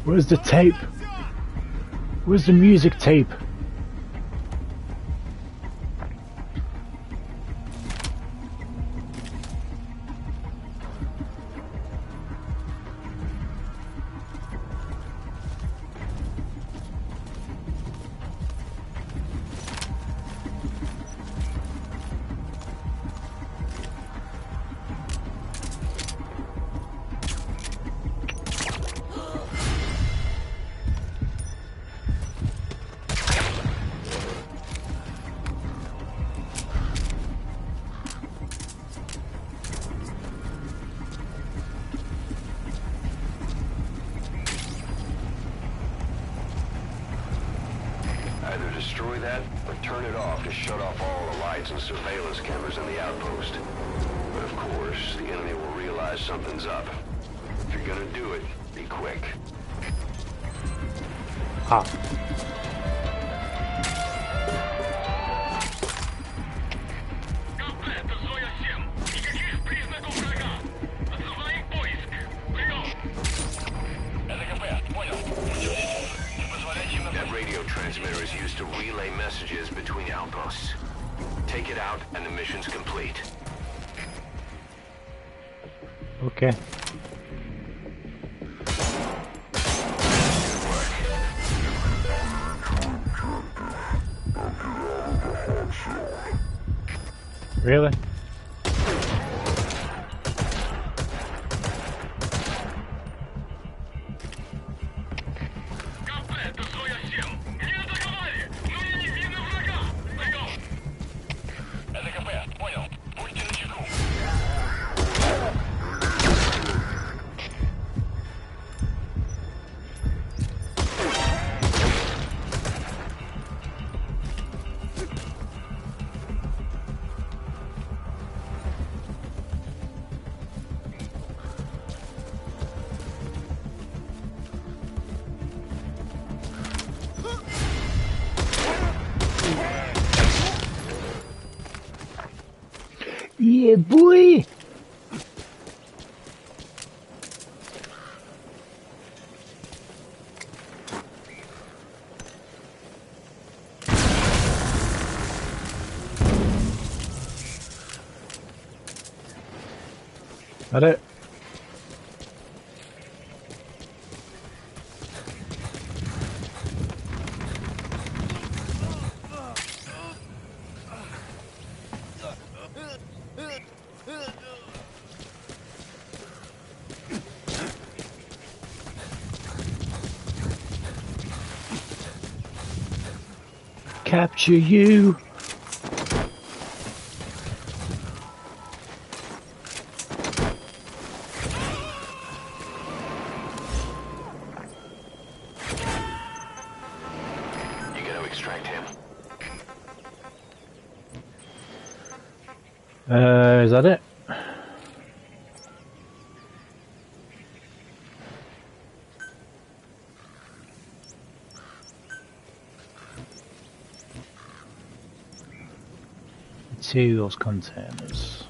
Where's the tape? Where's the music tape?
Either destroy that, or turn it off to shut off all the lights and surveillance cameras in the outpost. But of course, the enemy will realize something's up. If you're gonna do it, be quick.
Ah.
That radio transmitter is used to relay messages between outposts. Take it out and the mission's complete.
Okay. Really? Yeah, boy! That it? Capture you.
You gotta extract him.
Is that it? To those containers.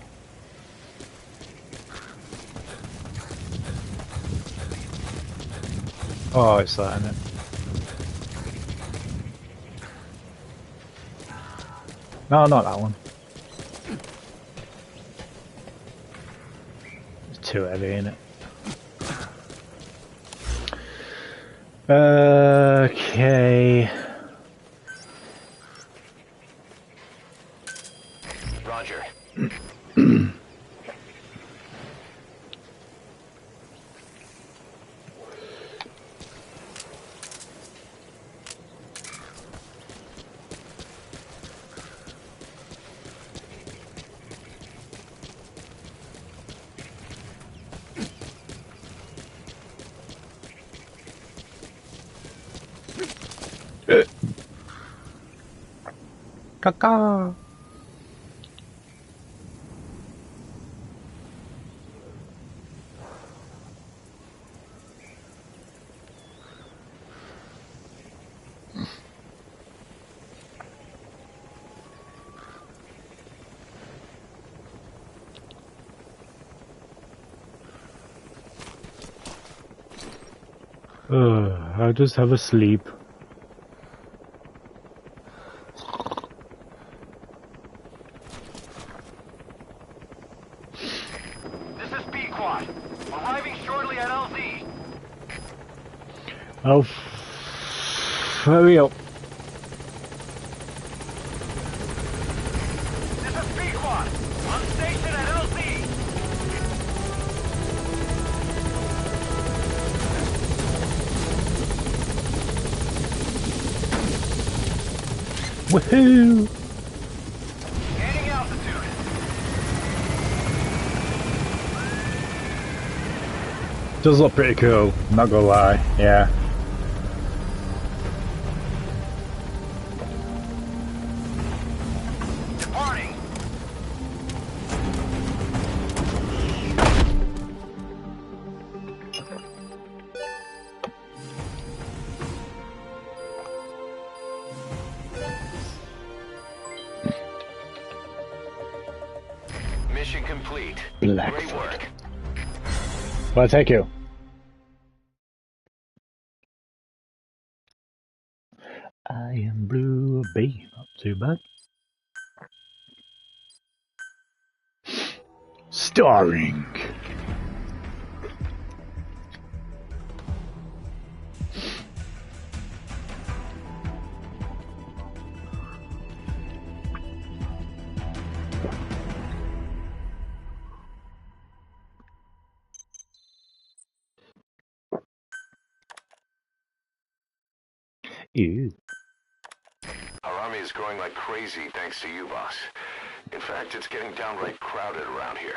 Oh, it's that, isn't it? No, not that one. It's too heavy, isn't it? Okay.
Roger.
Caca. I'll just have a sleep.
This is B-Quad. Arriving shortly at LZ.
Oh, hurry up.
This is B-Quad. On station at LZ.
Woohoo!
Gaining altitude.
Does look pretty cool, not gonna lie, yeah.
complete.
Black
Great
foot.
work.
Well, thank you. I am blue, baby, not too bad. Starring you.
Our army is growing like crazy thanks to you, boss. In fact, it's getting downright crowded around here.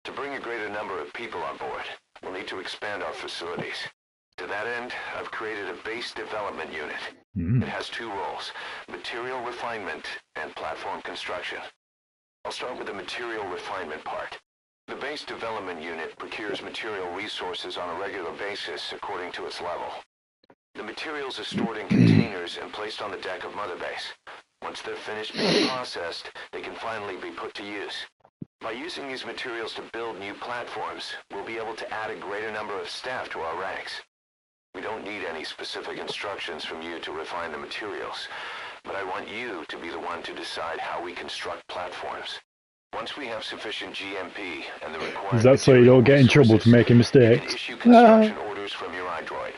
To bring a greater number of people on board, we'll need to expand our facilities. To that end, I've created a base development unit. It has two roles, material refinement and platform construction. I'll start with the material refinement part. The base development unit procures material resources on a regular basis according to its level. The materials are stored in containers and placed on the deck of Mother Base. Once they're finished being processed, they can finally be put to use. By using these materials to build new platforms, we'll be able to add a greater number of staff to our ranks. We don't need any specific instructions from you to refine the materials, but I want you to be the one to decide how we construct platforms. Once we have sufficient GMP and the required...
Is that so you don't get in trouble for making mistakes?
You can issue construction orders from your iDroid.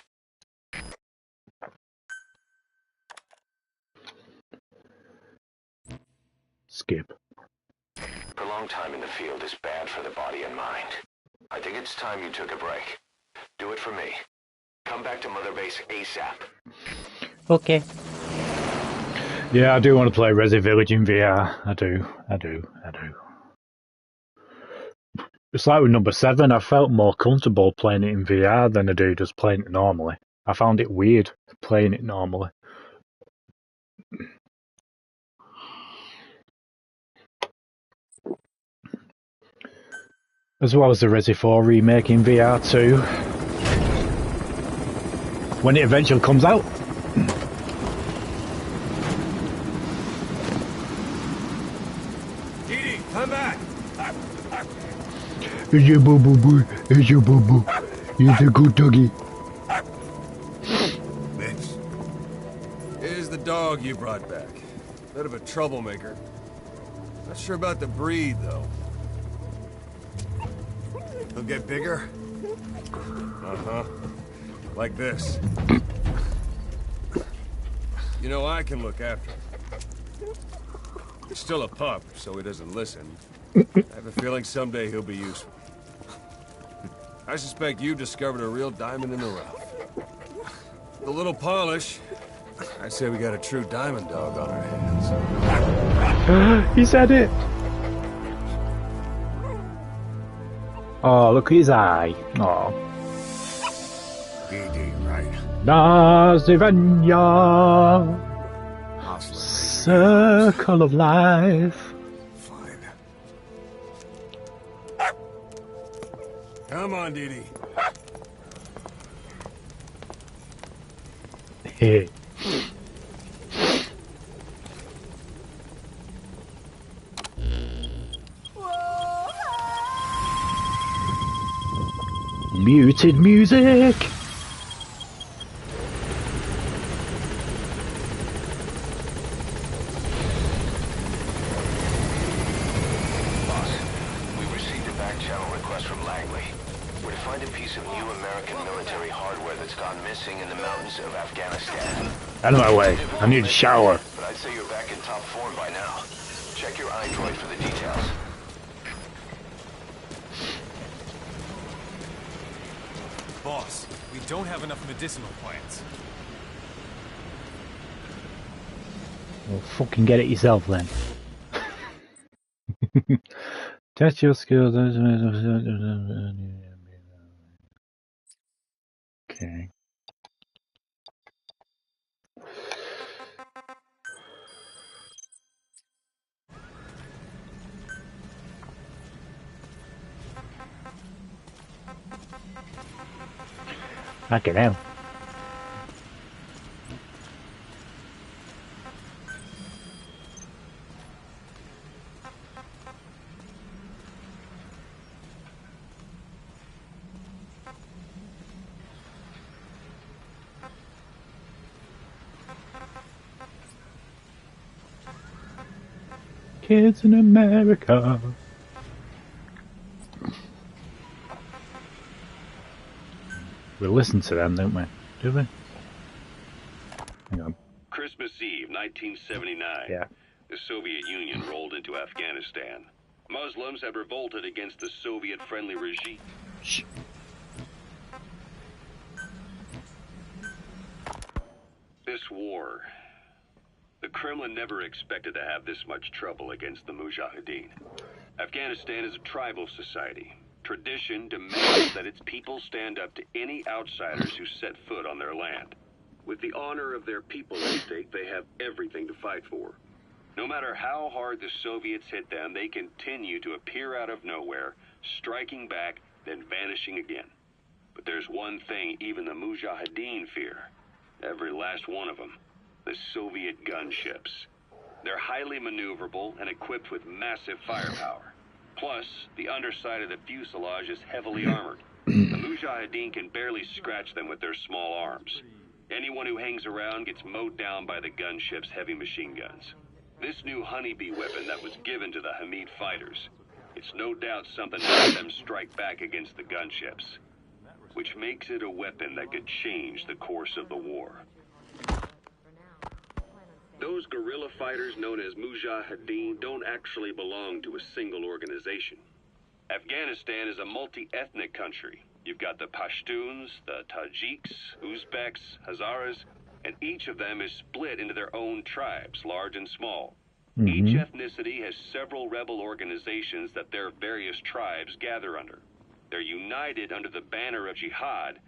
Skip.
Prolonged time in the field is bad for the body and mind. I think it's time you took a break. Do it for me. Come back to Mother Base ASAP.
Okay. Yeah, I do want to play Resi Village in VR. I do. It's like with number 7, I felt more comfortable playing it in VR than I do just playing it normally. I found it weird playing it normally. As well as the Resi 4 remake in VR too. When it eventually comes out.
Edie, come back!
It's your boo boo boo. It's your boo boo. You're the good doggy.
Bitch. Here's the dog you brought back. Bit of a troublemaker. Not sure about the breed, though. He'll get bigger? Uh-huh. Like this. You know, I can look after him. He's still a pup, so he doesn't listen. I have a feeling someday he'll be useful. I suspect you discovered a real diamond in the rough. With a little polish, I'd say we got a true diamond dog on our hands.
He said it! Oh, look at his eye. Oh.
BD, right?
Nazivanya. Circle of life.
Fine. Come on, Dee Dee.
Hey. Muted music. Out of my way. I need a shower.
But I'd say you're back in top form by now. Check your iDroid for the details.
Boss, we don't have enough medicinal plants.
Well, fucking get it yourself then. Test your skills. Okay. Fucking hell. kids in America. We listen to them, don't we? Do we? Hang on.
Christmas Eve, 1979.
Yeah.
The Soviet Union rolled into Afghanistan. Muslims had revolted against the Soviet-friendly regime.
Shh.
This war, the Kremlin never expected to have this much trouble against the Mujahideen. Afghanistan is a tribal society. Tradition demands that its people stand up to any outsiders who set foot on their land. With the honor of their people at stake, they have everything to fight for. No matter how hard the Soviets hit them, they continue to appear out of nowhere, striking back, then vanishing again. But there's one thing even the Mujahideen fear. Every last one of them. The Soviet gunships. They're highly maneuverable and equipped with massive firepower. Plus, the underside of the fuselage is heavily armored. The Mujahideen can barely scratch them with their small arms. Anyone who hangs around gets mowed down by the gunship's heavy machine guns. This new honeybee weapon that was given to the Hamid fighters, it's no doubt something to let them strike back against the gunships, which makes it a weapon that could change the course of the war. Those guerrilla fighters known as Mujahideen don't actually belong to a single organization. Afghanistan is a multi-ethnic country. You've got the Pashtuns, the Tajiks, Uzbeks, Hazaras, and each of them is split into their own tribes, large and small. Each ethnicity has several rebel organizations that their various tribes gather under. They're united under the banner of jihad,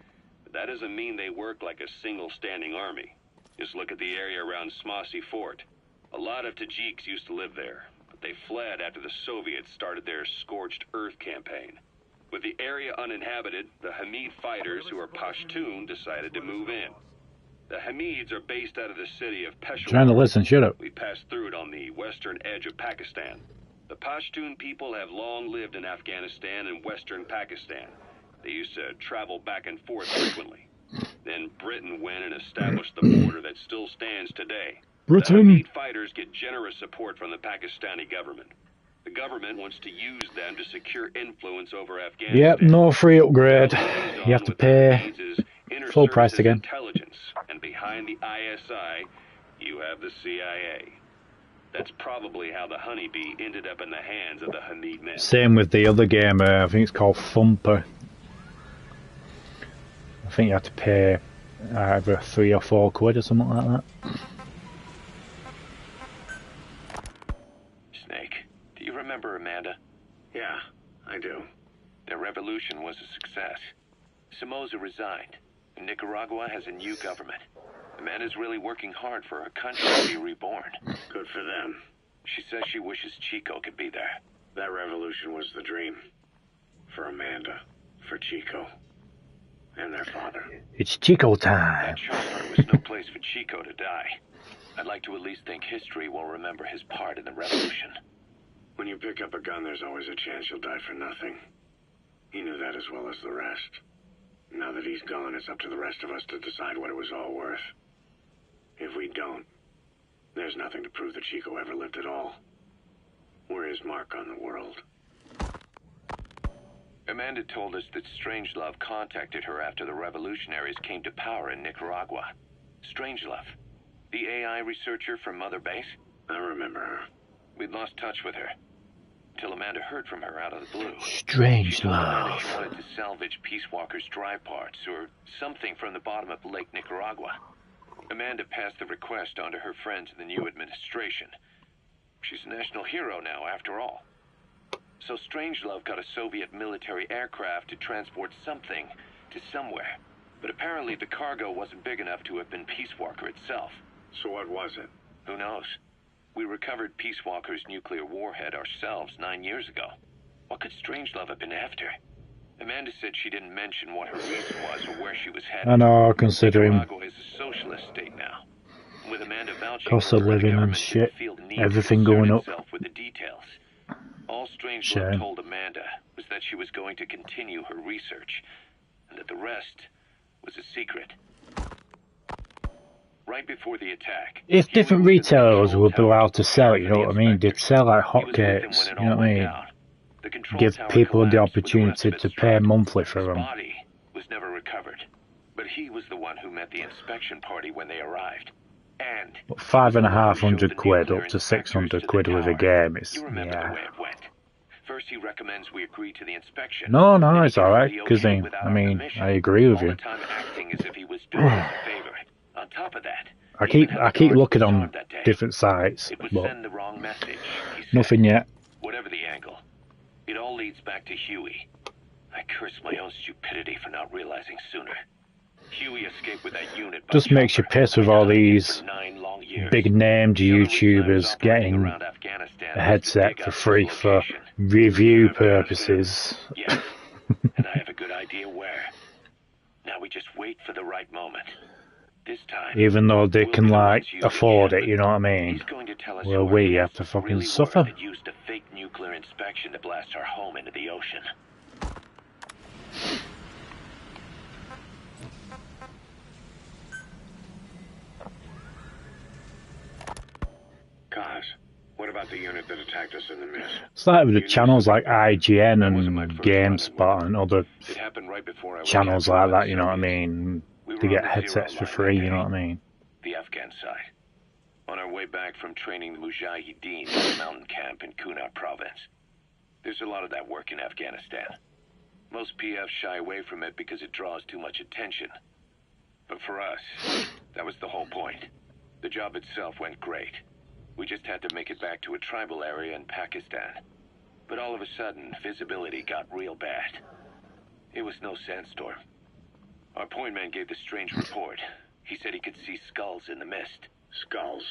but that doesn't mean they work like a single standing army. Just look at the area around Smasi Fort. A lot of Tajiks used to live there, but they fled after the Soviets started their scorched earth campaign. With the area uninhabited, the Hamid fighters, who are Pashtun, decided to move in. The Hamids are based out of the city of Peshawar.
Trying to listen, shut up.
We passed through it on the western edge of Pakistan. The Pashtun people have long lived in Afghanistan and western Pakistan. They used to travel back and forth frequently. Then Britain went and established the border that still stands today.
Britain.
The Hamid fighters get generous support from the Pakistani government. The government wants to use them to secure influence over Afghanistan.
Yep, no free upgrade. You have to pay full price again.
Intelligence, and behind the ISI, you have the CIA. That's probably how the honeybee ended up in the hands of the Hamid men.
Same with the other game, I think it's called Thumper. I think you have to pay either 3 or 4 quid or something like that.
Snake, do you remember Amanda?
Yeah, I do.
Their revolution was a success. Somoza resigned, and Nicaragua has a new government. Amanda's really working hard for her country to be reborn.
Good for them.
She says she wishes Chico could be there.
That revolution was the dream. For Amanda, for Chico, and their father.
It's Chico time.
That charter was no place for Chico to die. I'd like to at least think history will remember his part in the revolution.
When you pick up a gun, there's always a chance you'll die for nothing. He knew that as well as the rest. Now that he's gone, it's up to the rest of us to decide what it was all worth. If we don't, there's nothing to prove that Chico ever lived at all. We're his mark on the world.
Amanda told us that Strangelove contacted her after the revolutionaries came to power in Nicaragua. Strangelove, the AI researcher from Mother Base?
I remember her.
We'd lost touch with her, until Amanda heard from her out of the blue.
Strangelove.
She wanted to salvage Peace Walker's drive parts, or something from the bottom of Lake Nicaragua. Amanda passed the request on to her friends in the new administration. She's a national hero now, after all. So Strangelove got a Soviet military aircraft to transport something to somewhere. But apparently the cargo wasn't big enough to have been Peace Walker itself.
So what was it?
Who knows? We recovered Peace Walker's nuclear warhead ourselves 9 years ago. What could Strangelove have been after? Amanda said she didn't mention what her reason was or where she was headed.
I know, considering
Nicaragua is a socialist state now. With Amanda vouching
cost
for
of
her, the
living and
government
shit,
didn't feel the need
everything
to concern
going up.
itself with the details. All Strangelove
Shame.
told Amanda was that she was going to continue her research, and that the rest was a secret. Right Right before the attack.
If different retailers would be allowed to sell it, you know what I mean? They'd sell like hotcakes, you know what I mean? Give people the opportunity to pay monthly for them.
Body was never recovered, but he was the one who met the inspection party when they arrived. And
But 5,500 quid up to 600 quid with a game, it's, yeah.
First he recommends we agree to the inspection.
No, it's alright, because I mean, I agree with you.
Acting as if he was doing us a favor. On top of that,
I keep looking on different sites, but nothing yet.
Whatever the angle, it all leads back to Huey. I curse my own stupidity for not realizing sooner. Huey escaped with that unit.
Just makes you piss with all these big named YouTubers getting a headset for free for review purposes.
Yes, and I have a good idea where. Now we just wait for the right moment. This time,
even though they can like afford it, you know what I mean? Well, we have to fucking suffer.
That used a fake nuclear inspection to blast our home into the ocean.
Kaz, what about the unit that attacked us in the mist?
It's like with the channels like IGN and GameSpot and other channels like that, you know what I mean? To get headsets for free, you know what I mean?
The Afghan side. On our way back from training the Mujahideen in the mountain camp in Kunar province. There's a lot of that work in Afghanistan. Most PFs shy away from it because it draws too much attention. But for us, that was the whole point. The job itself went great. We just had to make it back to a tribal area in Pakistan. But all of a sudden, visibility got real bad. It was no sandstorm. Our point man gave the strange report. He said he could see skulls in the mist.
Skulls?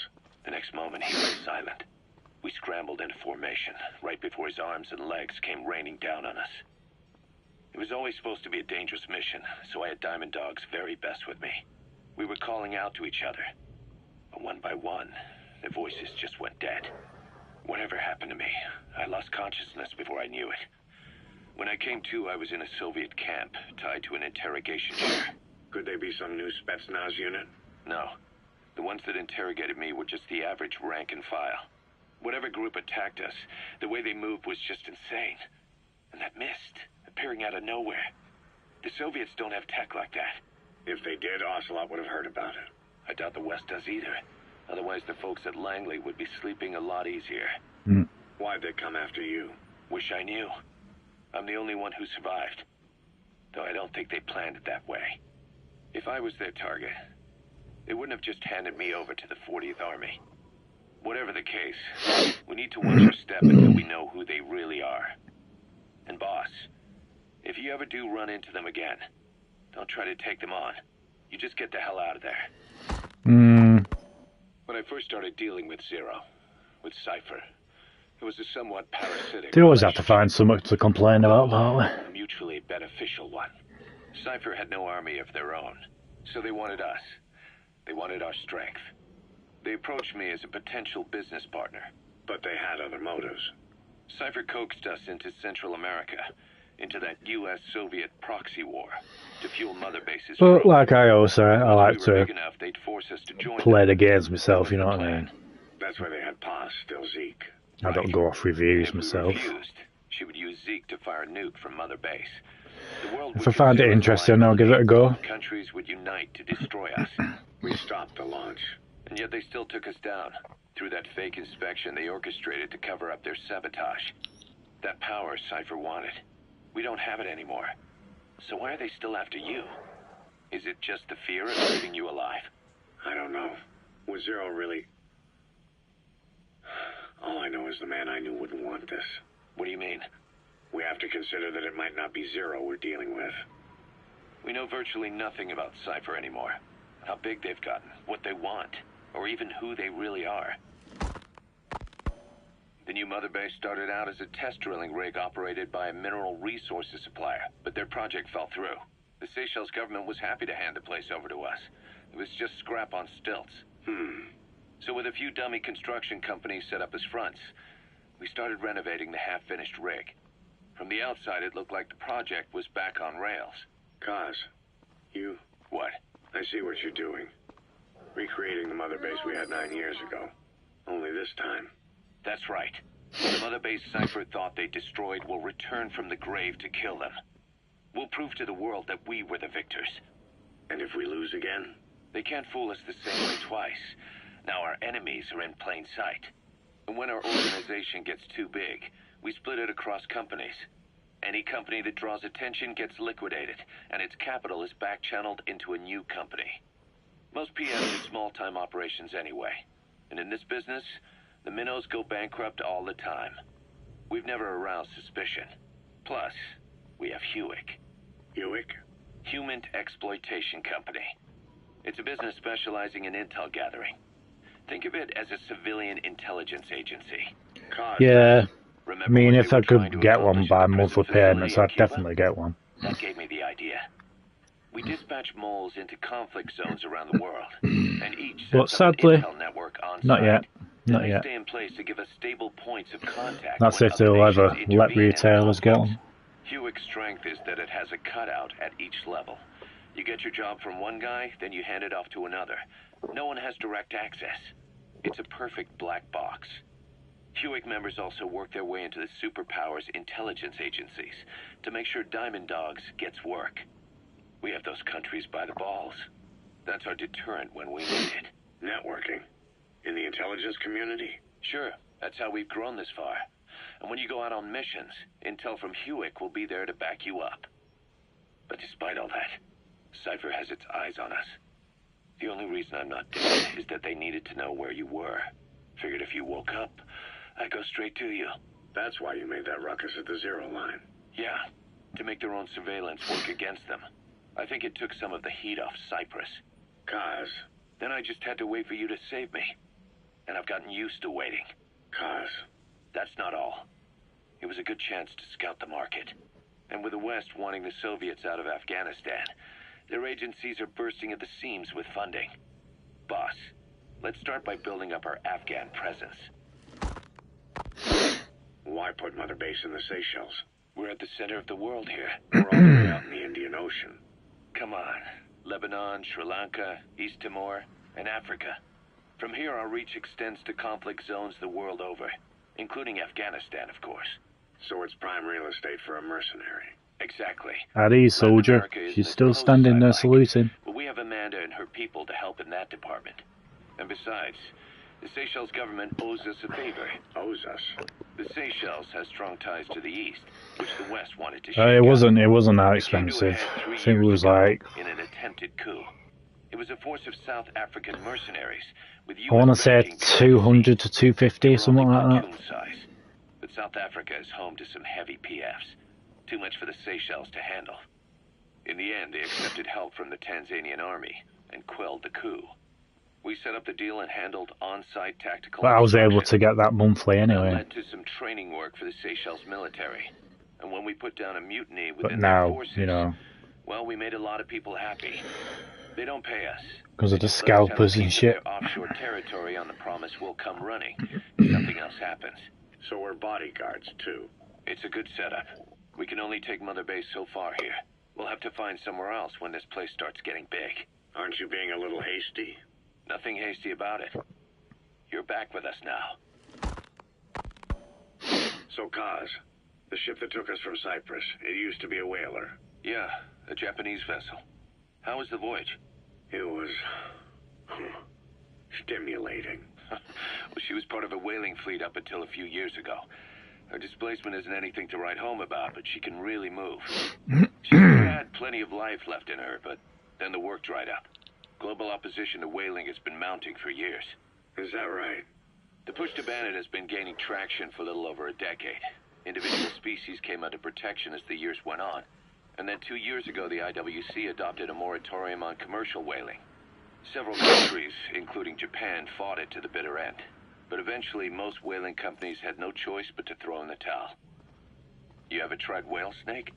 The next moment, he went silent. We scrambled into formation, right before his arms and legs came raining down on us. It was always supposed to be a dangerous mission, so I had Diamond Dog's very best with me. We were calling out to each other. But one by one, their voices just went dead. Whatever happened to me, I lost consciousness before I knew it. When I came to, I was in a Soviet camp, tied to an interrogation chair.
Could they be some new Spetsnaz unit?
No. The ones that interrogated me were just the average rank and file. Whatever group attacked us, the way they moved was just insane. And that mist, appearing out of nowhere. The Soviets don't have tech like that.
If they did, Ocelot would have heard about it.
I doubt the West does either. Otherwise, the folks at Langley would be sleeping a lot easier.
Why'd they come after you?
Wish I knew. I'm the only one who survived. Though I don't think they planned it that way. If I was their target, they wouldn't have just handed me over to the 40th Army. Whatever the case, we need to watch our step until we know who they really are. And boss, if you ever do run into them again, don't try to take them on. You just get the hell out of there. When I first started dealing with Zero, with Cypher, it was a somewhat parasitic...
They always have to find something to complain about, don't they?
A mutually beneficial one. Cypher had no army of their own, so they wanted us. They wanted our strength. They approached me as a potential business partner.
But they had other motives.
Cypher coaxed us into Central America, into that U.S.-Soviet proxy war, to fuel mother bases.
But like I always say, I like to
they'd force us to join
play the games myself, you know what I mean?
That's why they had Paz, still Zeke.
I don't go off reviews myself.
She would use Zeke to fire a nuke from Mother Base.
If I find it interesting, I'll give it a go.
Countries would unite to destroy us.
We stopped the launch.
And yet they still took us down. Through that fake inspection they orchestrated to cover up their sabotage. That power Cypher wanted. We don't have it anymore. So why are they still after you? Is it just the fear of leaving you alive?
I don't know. Was Zero really... All I know is the man I knew wouldn't want this.
What do you mean?
We have to consider that it might not be Zero we're dealing with.
We know virtually nothing about Cypher anymore. How big they've gotten, what they want, or even who they really are. The new Mother Base started out as a test drilling rig operated by a mineral resources supplier, but their project fell through. The Seychelles government was happy to hand the place over to us. It was just scrap on stilts. So with a few dummy construction companies set up as fronts, we started renovating the half-finished rig. From the outside, it looked like the project was back on rails.
Kaz, you...
What?
I see what you're doing. Recreating the mother base we had 9 years ago. Only this time.
That's right. The mother base Cypher thought they destroyed will return from the grave to kill them. We'll prove to the world that we were the victors.
And if we lose again?
They can't fool us the same way twice. Now our enemies are in plain sight. And when our organization gets too big, we split it across companies. Any company that draws attention gets liquidated, and its capital is back-channeled into a new company. Most PMs do small-time operations anyway. And in this business, the minnows go bankrupt all the time. We've never aroused suspicion. Plus, we have Hewick.
Hewick?
Human Exploitation Company. It's a business specializing in intel gathering. Think of it as a civilian intelligence agency.
Yeah. I mean, if I could get one by monthly payments, I'd definitely get one.
That gave me the idea. We dispatch moles into conflict zones around the world, and each sets up an intel network on
not
site.
yet. Not
They
yet.
stay in place to give us stable points of contact.
That's
when
if they'll
other
ever
nations
let
intervene in
retailers get
conflicts.
them.
Hewick's strength is that it has a cutout at each level. You get your job from one guy, then you hand it off to another. No one has direct access. It's a perfect black box. Hewick members also work their way into the superpowers intelligence agencies to make sure Diamond Dogs gets work. We have those countries by the balls. That's our deterrent when we need it.
Networking? In the intelligence community?
Sure, that's how we've grown this far. And when you go out on missions, intel from Hewick will be there to back you up. But despite all that, Cypher has its eyes on us. The only reason I'm not dead is that they needed to know where you were. Figured if you woke up, I'd go straight to you.
That's why you made that ruckus at the Zero Line.
Yeah, to make their own surveillance work against them. I think it took some of the heat off Cyprus.
Kaz.
Then I just had to wait for you to save me. And I've gotten used to waiting.
Kaz.
That's not all. It was a good chance to scout the market. And with the West wanting the Soviets out of Afghanistan, their agencies are bursting at the seams with funding. Boss, let's start by building up our Afghan presence.
Why put Mother Base in the Seychelles?
We're at the center of the world here.
We're all the way out in the Indian Ocean.
Come on. Lebanon, Sri Lanka, East Timor, and Africa. From here, our reach extends to conflict zones the world over, including Afghanistan, of course.
So it's prime real estate for a mercenary.
Exactly.
At ease, soldier. She's still standing there saluting.
But we have Amanda and her people to help in that department. And besides, the Seychelles government owes us a favor.
Owes us?
The Seychelles has strong ties to the East, which the West wanted to
It wasn't that expensive. I think it was like,
in an attempted coup. It was a force of South African mercenaries with
I want to say 200 to 250, something like that.
size. But South Africa is home to some heavy PFs. Too much for the Seychelles to handle. In the end, they accepted help from the Tanzanian army and quelled the coup. We set up the deal and handled on-site tactical.
But I was able to get that monthly anyway.
That led to some training work for the Seychelles military. And when we put down a mutiny within
But
their
now,
forces,
you know,
well, we made a lot of people happy. They don't pay us.
because of the scalpers and shit.
Their offshore territory on the promise we'll come running if something else happens.
So we're bodyguards, too.
It's a good setup. We can only take Mother Base so far here. We'll have to find somewhere else when this place starts getting big.
Aren't you being a little hasty?
Nothing hasty about it. You're back with us now.
So, Kaz, the ship that took us from Cyprus, it used to be a whaler.
Yeah, a Japanese vessel. How was the voyage?
It was stimulating.
Well, she was part of a whaling fleet up until a few years ago. Her displacement isn't anything to write home about, but she can really move. She had plenty of life left in her, but then the work dried up. Global opposition to whaling has been mounting for years.
Is that right?
The push to ban it has been gaining traction for a little over a decade. Individual species came under protection as the years went on. And then 2 years ago, the IWC adopted a moratorium on commercial whaling. Several countries, including Japan, fought it to the bitter end. But eventually, most whaling companies had no choice but to throw in the towel. You ever tried whale snake?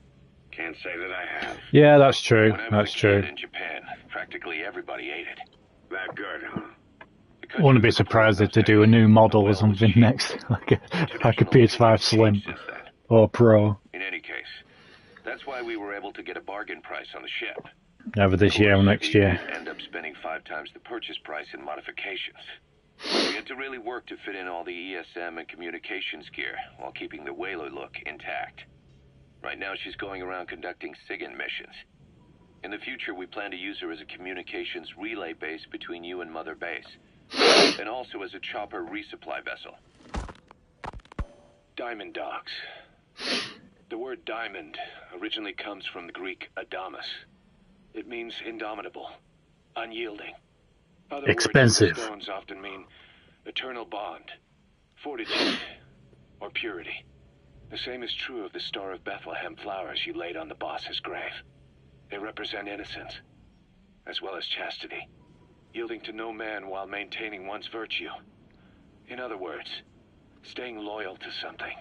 Can't say that I have.
Yeah, that's true.
When I was
That's
a
true.
kid in Japan, practically everybody ate it.
That good, huh?
I wouldn't be surprised if they do a new model or something next, like a PS5 Slim or Pro.
In any case, that's why we were able to get a bargain price on the ship.
Either this year or next year.
End up spending $5 5 times the purchase price in modifications. We had to really work to fit in all the ESM and communications gear while keeping the whaler look intact. Right now she's going around conducting SIGINT missions. In the future, we plan to use her as a communications relay base between you and Mother Base, and also as a chopper resupply vessel. Diamond dogs. The word diamond originally comes from the Greek adamas. It means indomitable, unyielding. Other
expensive.
words for stones often mean eternal bond, fortitude, or purity. The same is true of the Star of Bethlehem flowers you laid on the boss's grave. They represent innocence, as well as chastity, yielding to no man while maintaining one's virtue. In other words, staying loyal to something.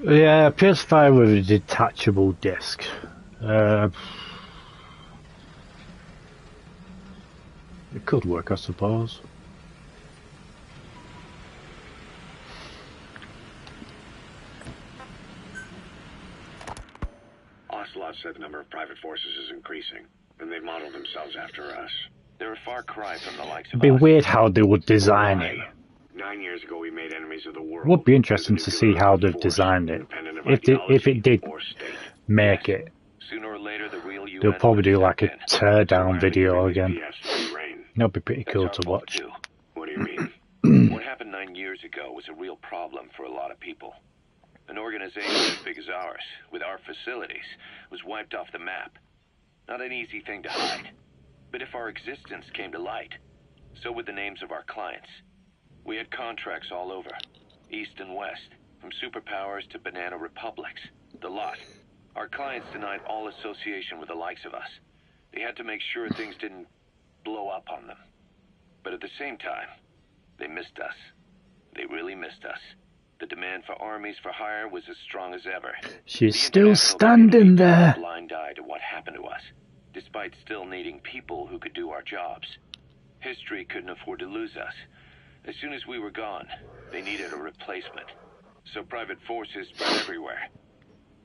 Yeah, PS5 with a detachable disc. It could work, I suppose.
Ocelot said the number of private forces is increasing, and they've modeled themselves after us.
They're a far cry from the likes of
It'd be
us.
weird how they would design it.
9 years ago, we made enemies of the world.
It would be interesting to see how they've designed it. If it did make it,
Sooner or later, the real UN
they'll probably do like a
in.
teardown video again. That'd be pretty cool to watch.
What do you mean?
What happened 9 years ago was a real problem for a lot of people. An organization as big as ours, with our facilities, was wiped off the map. Not an easy thing to hide. But if our existence came to light, so would the names of our clients. We had contracts all over, east and west, from superpowers to banana republics, the lot. Our clients denied all association with the likes of us. They had to make sure things didn't blow up on them. But at the same time, they missed us. They really missed us. The demand for armies for hire was as strong as ever.
She's still standing there.
Blind eye to what happened to us, despite still needing people who could do our jobs. History couldn't afford to lose us. As soon as we were gone, they needed a replacement. So private forces spread everywhere.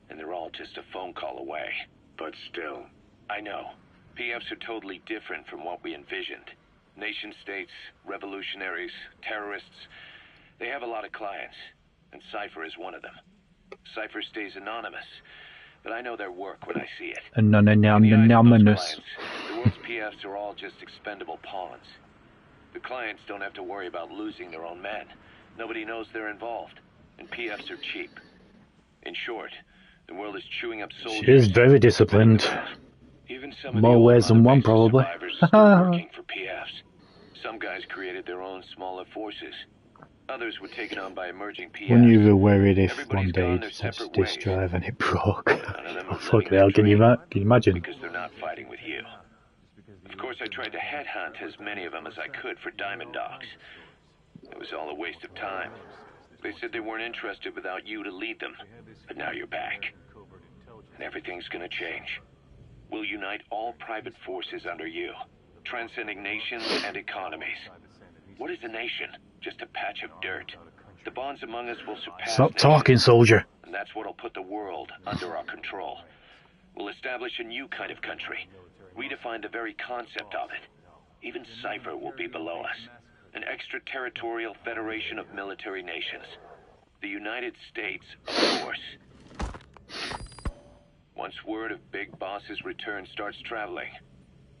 And they're all just a phone call away.
But still.
I know. PFs are totally different from what we envisioned. Nation states, revolutionaries, terrorists. They have a lot of clients. And Cypher is one of them. Cypher stays anonymous. But I know their work when I see it.
Anonymous.
The world's PFs are all just expendable pawns. The clients don't have to worry about losing their own men. Nobody knows they're involved. And PFs are cheap. In short, the world is chewing up soldiers.
She is very disciplined.
Even some of
More ways than one, probably.
Working for PFs. Some guys created their own smaller forces. Others were taken on by emerging PFs.
When you were worried if one day you touched a disk drive and it broke. Oh, fucking hell, can you imagine?
Because they're not fighting with you. Of course, I tried to headhunt as many of them as I could for diamond dogs. It was all a waste of time. They said they weren't interested without you to lead them. But now you're back. And everything's gonna change. We'll unite all private forces under you, transcending nations and economies. What is a nation? Just a patch of dirt. The bonds among us will surpass.
Stop talking, soldier.
And that's what'll put the world under our control. We'll establish a new kind of country, redefine the very concept of it. Even Cypher will be below us. An extraterritorial federation of military nations. The United States, of course. Once word of Big Boss's return starts traveling,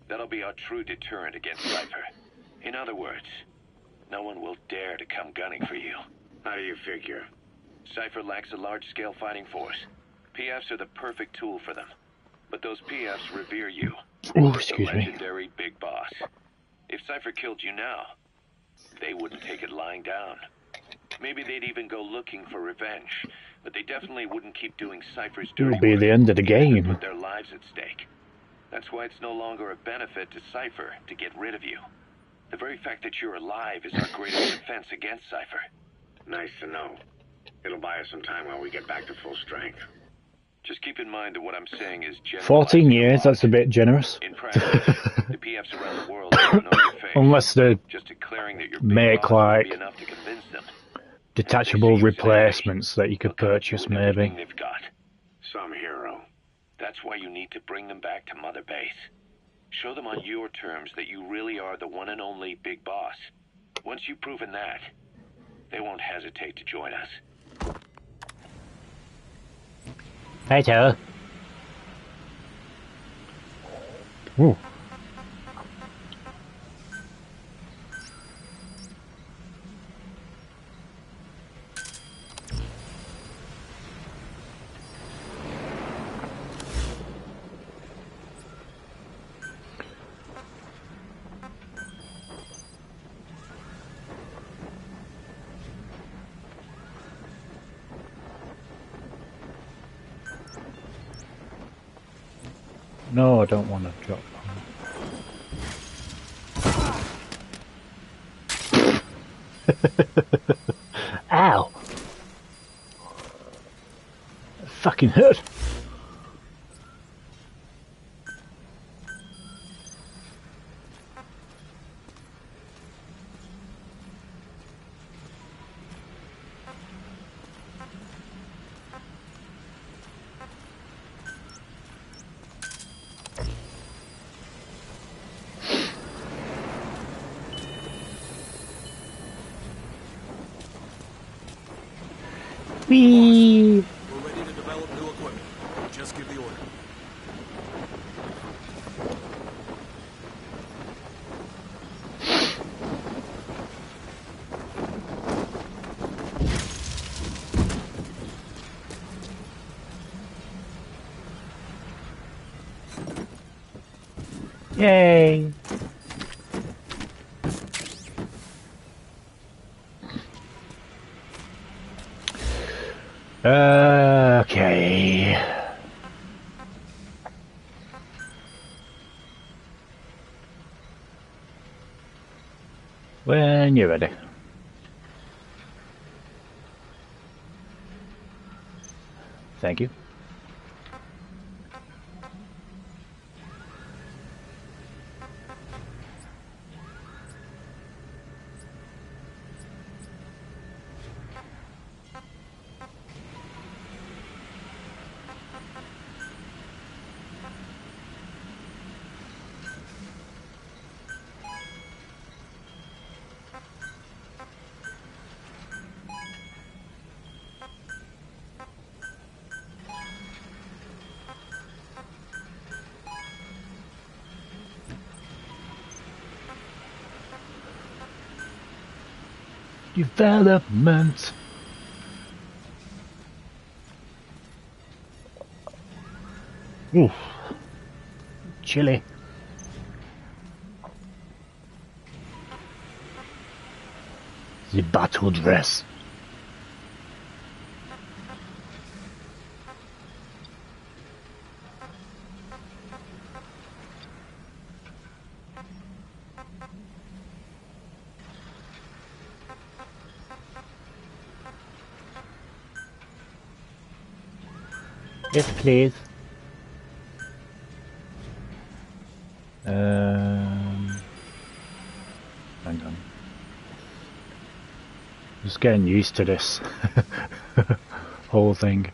that'll be our true deterrent against Cypher. In other words, no one will dare to come gunning for you.
How do you figure?
Cypher lacks a large-scale fighting force. PFs are the perfect tool for them. But those PFs revere you.
Oh, excuse me.
The legendary Big Boss. If Cypher killed you now, they wouldn't take it lying down. Maybe they'd even go looking for revenge, but they definitely wouldn't keep doing Cypher's dirty work.
It'll be the end of the game.
Put their lives at stake. That's why it's no longer a benefit to Cypher to get rid of you. The very fact that you're alive is our greatest defense against Cypher.
Nice to know. It'll buy us some time while we get back to full strength.
Just keep in mind that what I'm saying is general.
14 years, that's a bit generous.
In practice, the PFs around the world don't know your face.
Unless they
just declaring that you're
make like
be enough to convince them.
Detachable replacements that you could purchase, maybe.
They've got.
Some hero.
That's why you need to bring them back to Mother Base. Show them on your terms that you really are the one and only Big Boss. Once you've proven that, they won't hesitate to join us.
Hey, Taylor. Ooh. No, I don't want to drop bomb. Ow! That fucking hurt. Whee!
We're ready to develop new equipment. Just give the order.
Yay! Okay. When you're ready. Thank you. Development. Oof. Chilly. The battle dress. Yes, please. Hang on. Just getting used to this whole thing.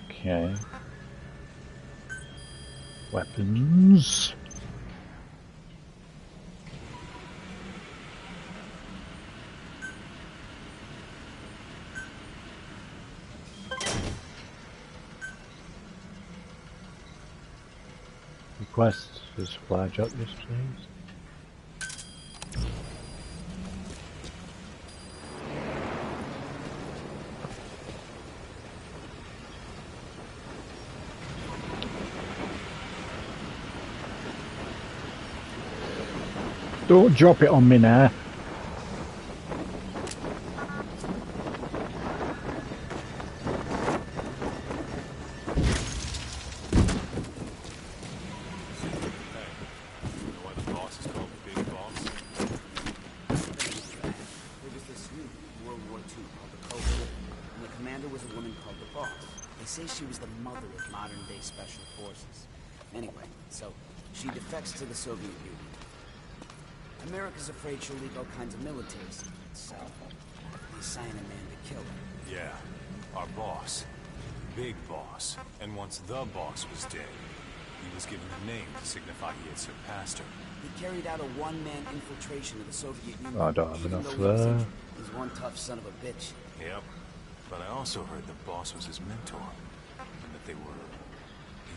Okay. Weapons. Request is supply drop this, please. Don't drop it on me now.
They say she was the mother of modern-day special forces. Anyway, so she defects to the Soviet Union. America's afraid she'll leak all kinds of military secrets, so they assign a man to kill her.
Yeah, our boss. Big boss. And once the boss was dead, he was given a name to signify he had surpassed her.
He carried out a one-man infiltration of the Soviet Union.
I don't have
Even
enough
though he was
there.
injured, he's one tough son of a bitch.
Yep. But I also heard the boss was his mentor, and that they were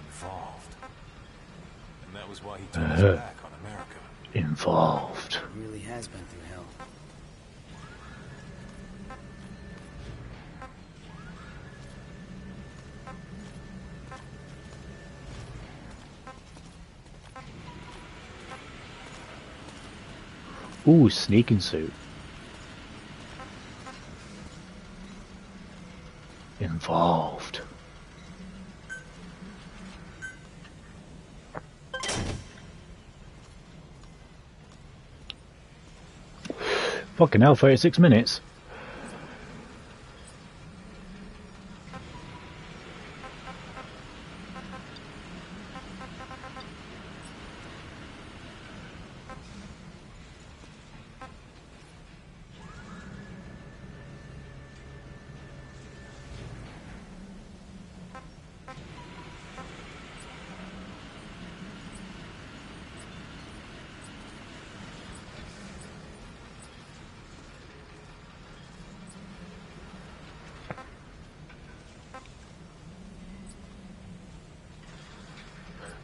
involved. And that was why he turned his back on America.
Involved.
He really has been through hell.
Ooh, sneaking suit. Involved. Fucking hell, 36 minutes.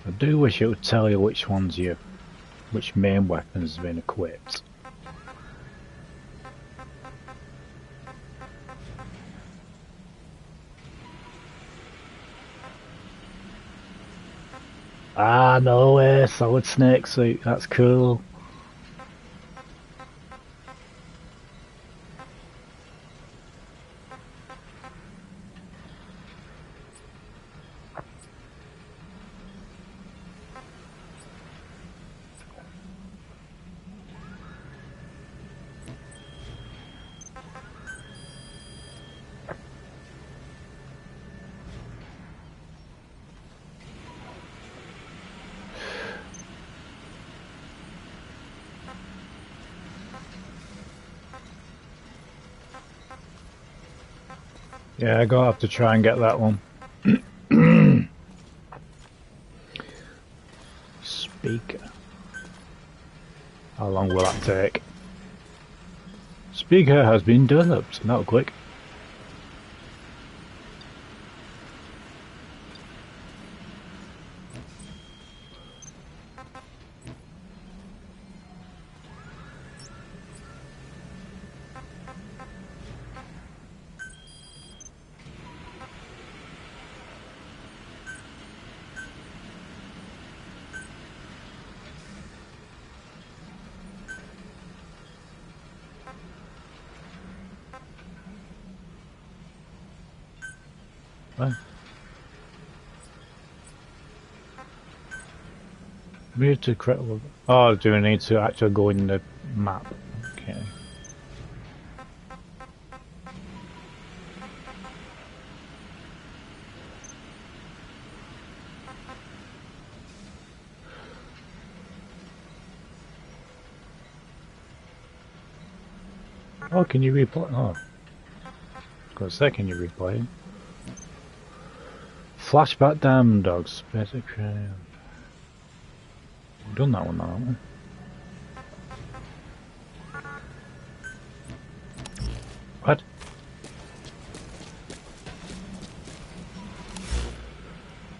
I do wish it would tell you which main weapons have been equipped. Ah, no way, solid snake suit, that's cool. Yeah, I'm gonna have to try and get that one. Speaker. How long will that take? Speaker has been developed. That'll quick. Move to critical. Oh, do I need to actually go in the map? Okay. Oh, can you replay? Oh, got a second. You replay. Flashback Diamond Dogs. Basic. We've done that one now, haven't we? What?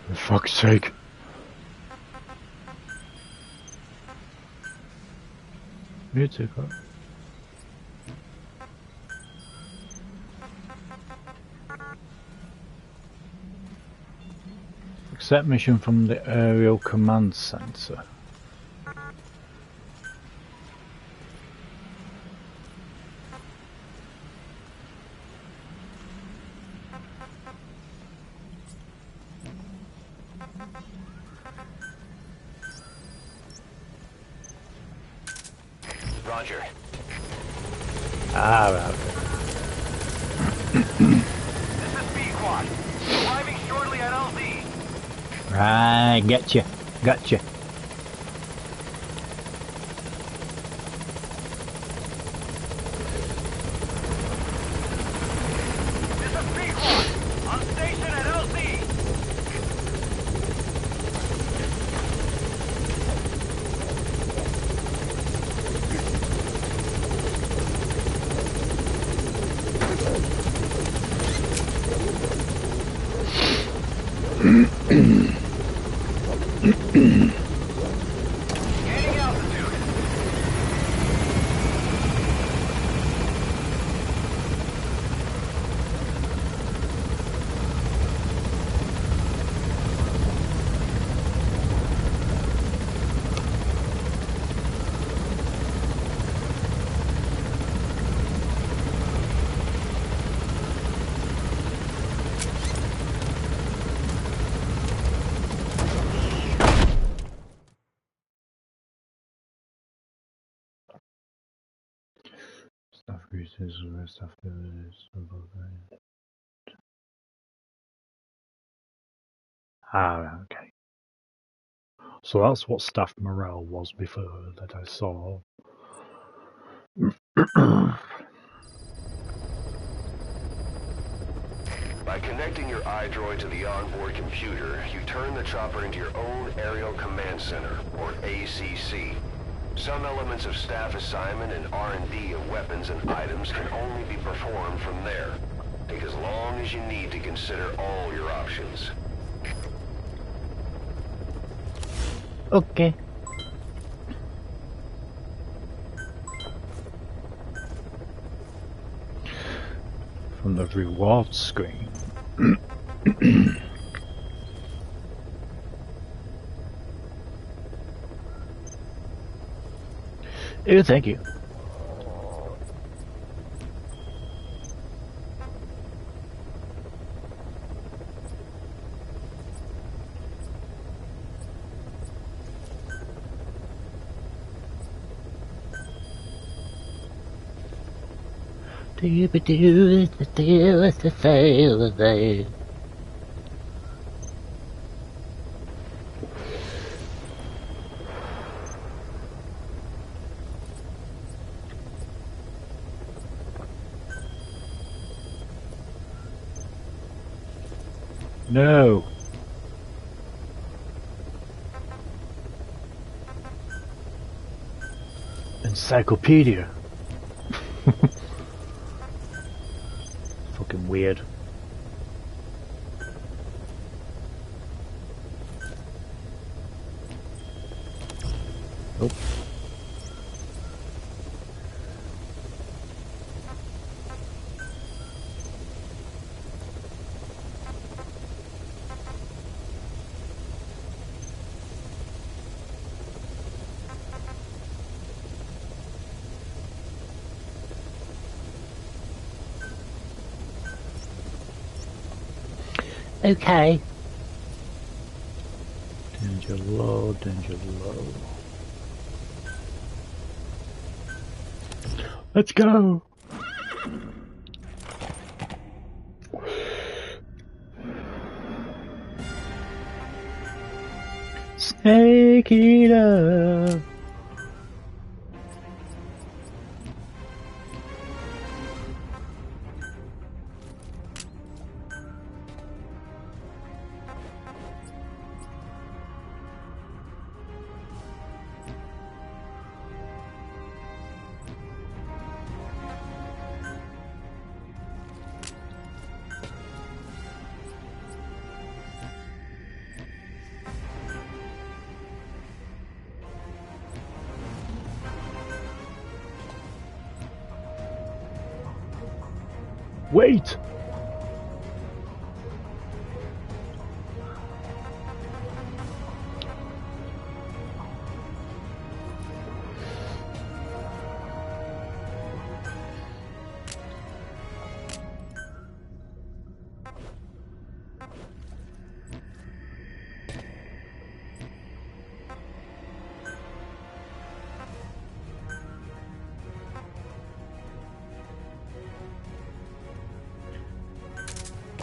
For fuck's sake. Music, huh? Accept mission from the aerial command center.
Roger.
Ah, right.
This is B-Quad. Arriving shortly.
Right, getcha. Gotcha. Staff greases, staff is okay. So that's what staff morale was before that I saw.
By connecting your iDroid to the onboard computer, you turn the chopper into your own Aerial Command Center, or ACC. Some elements of staff assignment and R&D of weapons and items can only be performed from there. Take as long as you need to consider all your options.
Okay. From the reward screen. Oh, thank you. No. Encyclopedia. Fucking weird. Oh. Okay. Danger low, danger low. Let's go. Snake eater. Wait!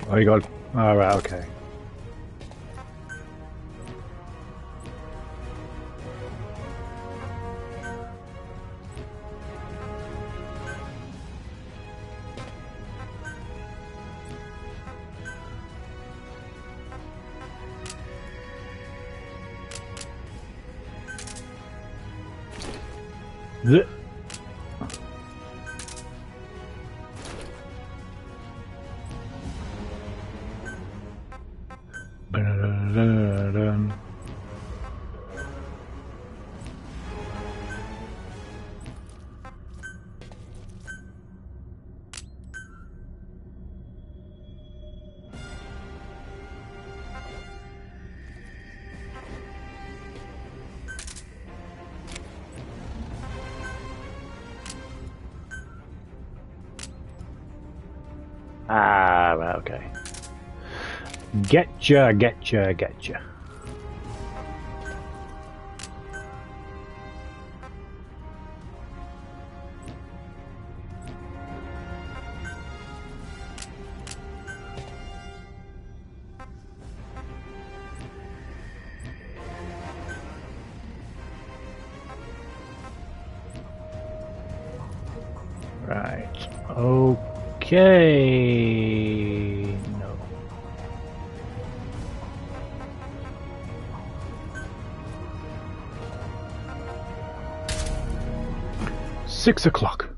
Oh, you got... Alright, okay. Ah, right, okay. Getcha. Right. Okay. No. Six o'clock.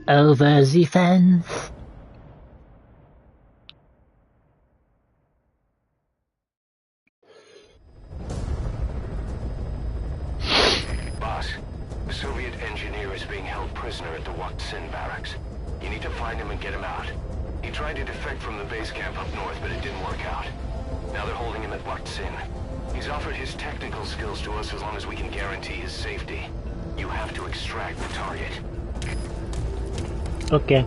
Over the fence.
Boss, the Soviet engineer is being held prisoner at the Waksin barracks. You need to find him and get him out. He tried to defect from the base camp up north, but it didn't work out. Now they're holding him at Waksin. He's offered his technical skills to us as long as we can guarantee his safety. You have to extract the target.
Okay.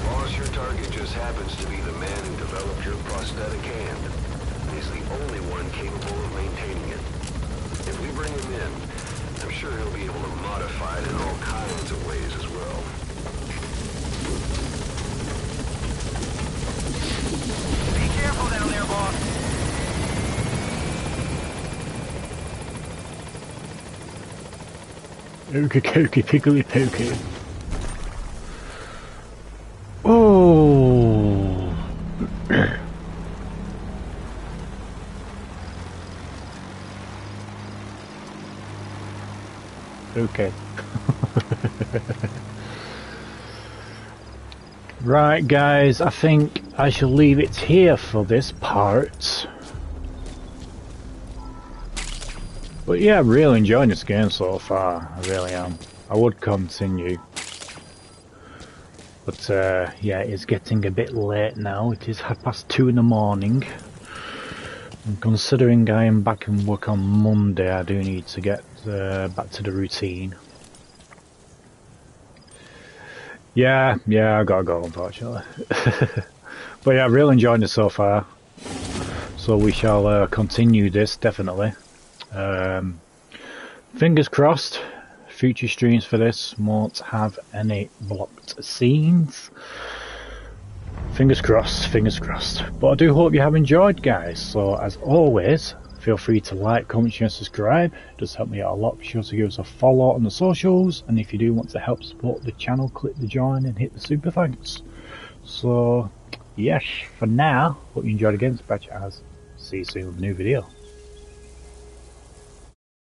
Boss, your target just happens to be the man who developed your prosthetic hand. He's the only one capable of maintaining it. If we bring him in, I'm sure he'll be able to modify it in all kinds of ways as well.
Be careful down there, boss.
Okey cokey piggly pokey. Oh. Okay. Right, guys, I think I shall leave it here for this part. But yeah, I'm really enjoying this game so far. I really am. I would continue. But yeah, it's getting a bit late now. It is 2:30 in the morning. And considering I am back in work on Monday, I do need to get back to the routine. Yeah, I gotta go, unfortunately. But yeah, I'm really enjoying it so far. So we shall continue this, definitely. Fingers crossed, future streams for this won't have any blocked scenes. Fingers crossed, fingers crossed. But I do hope you have enjoyed, guys. So as always, feel free to like, comment, share and subscribe. It does help me out a lot. Be sure to give us a follow on the socials, and if you do want to help support the channel, click the join and hit the super thanks. So yes, for now, hope you enjoyed again. It's HatCHeTHaZ. See you soon with a new video.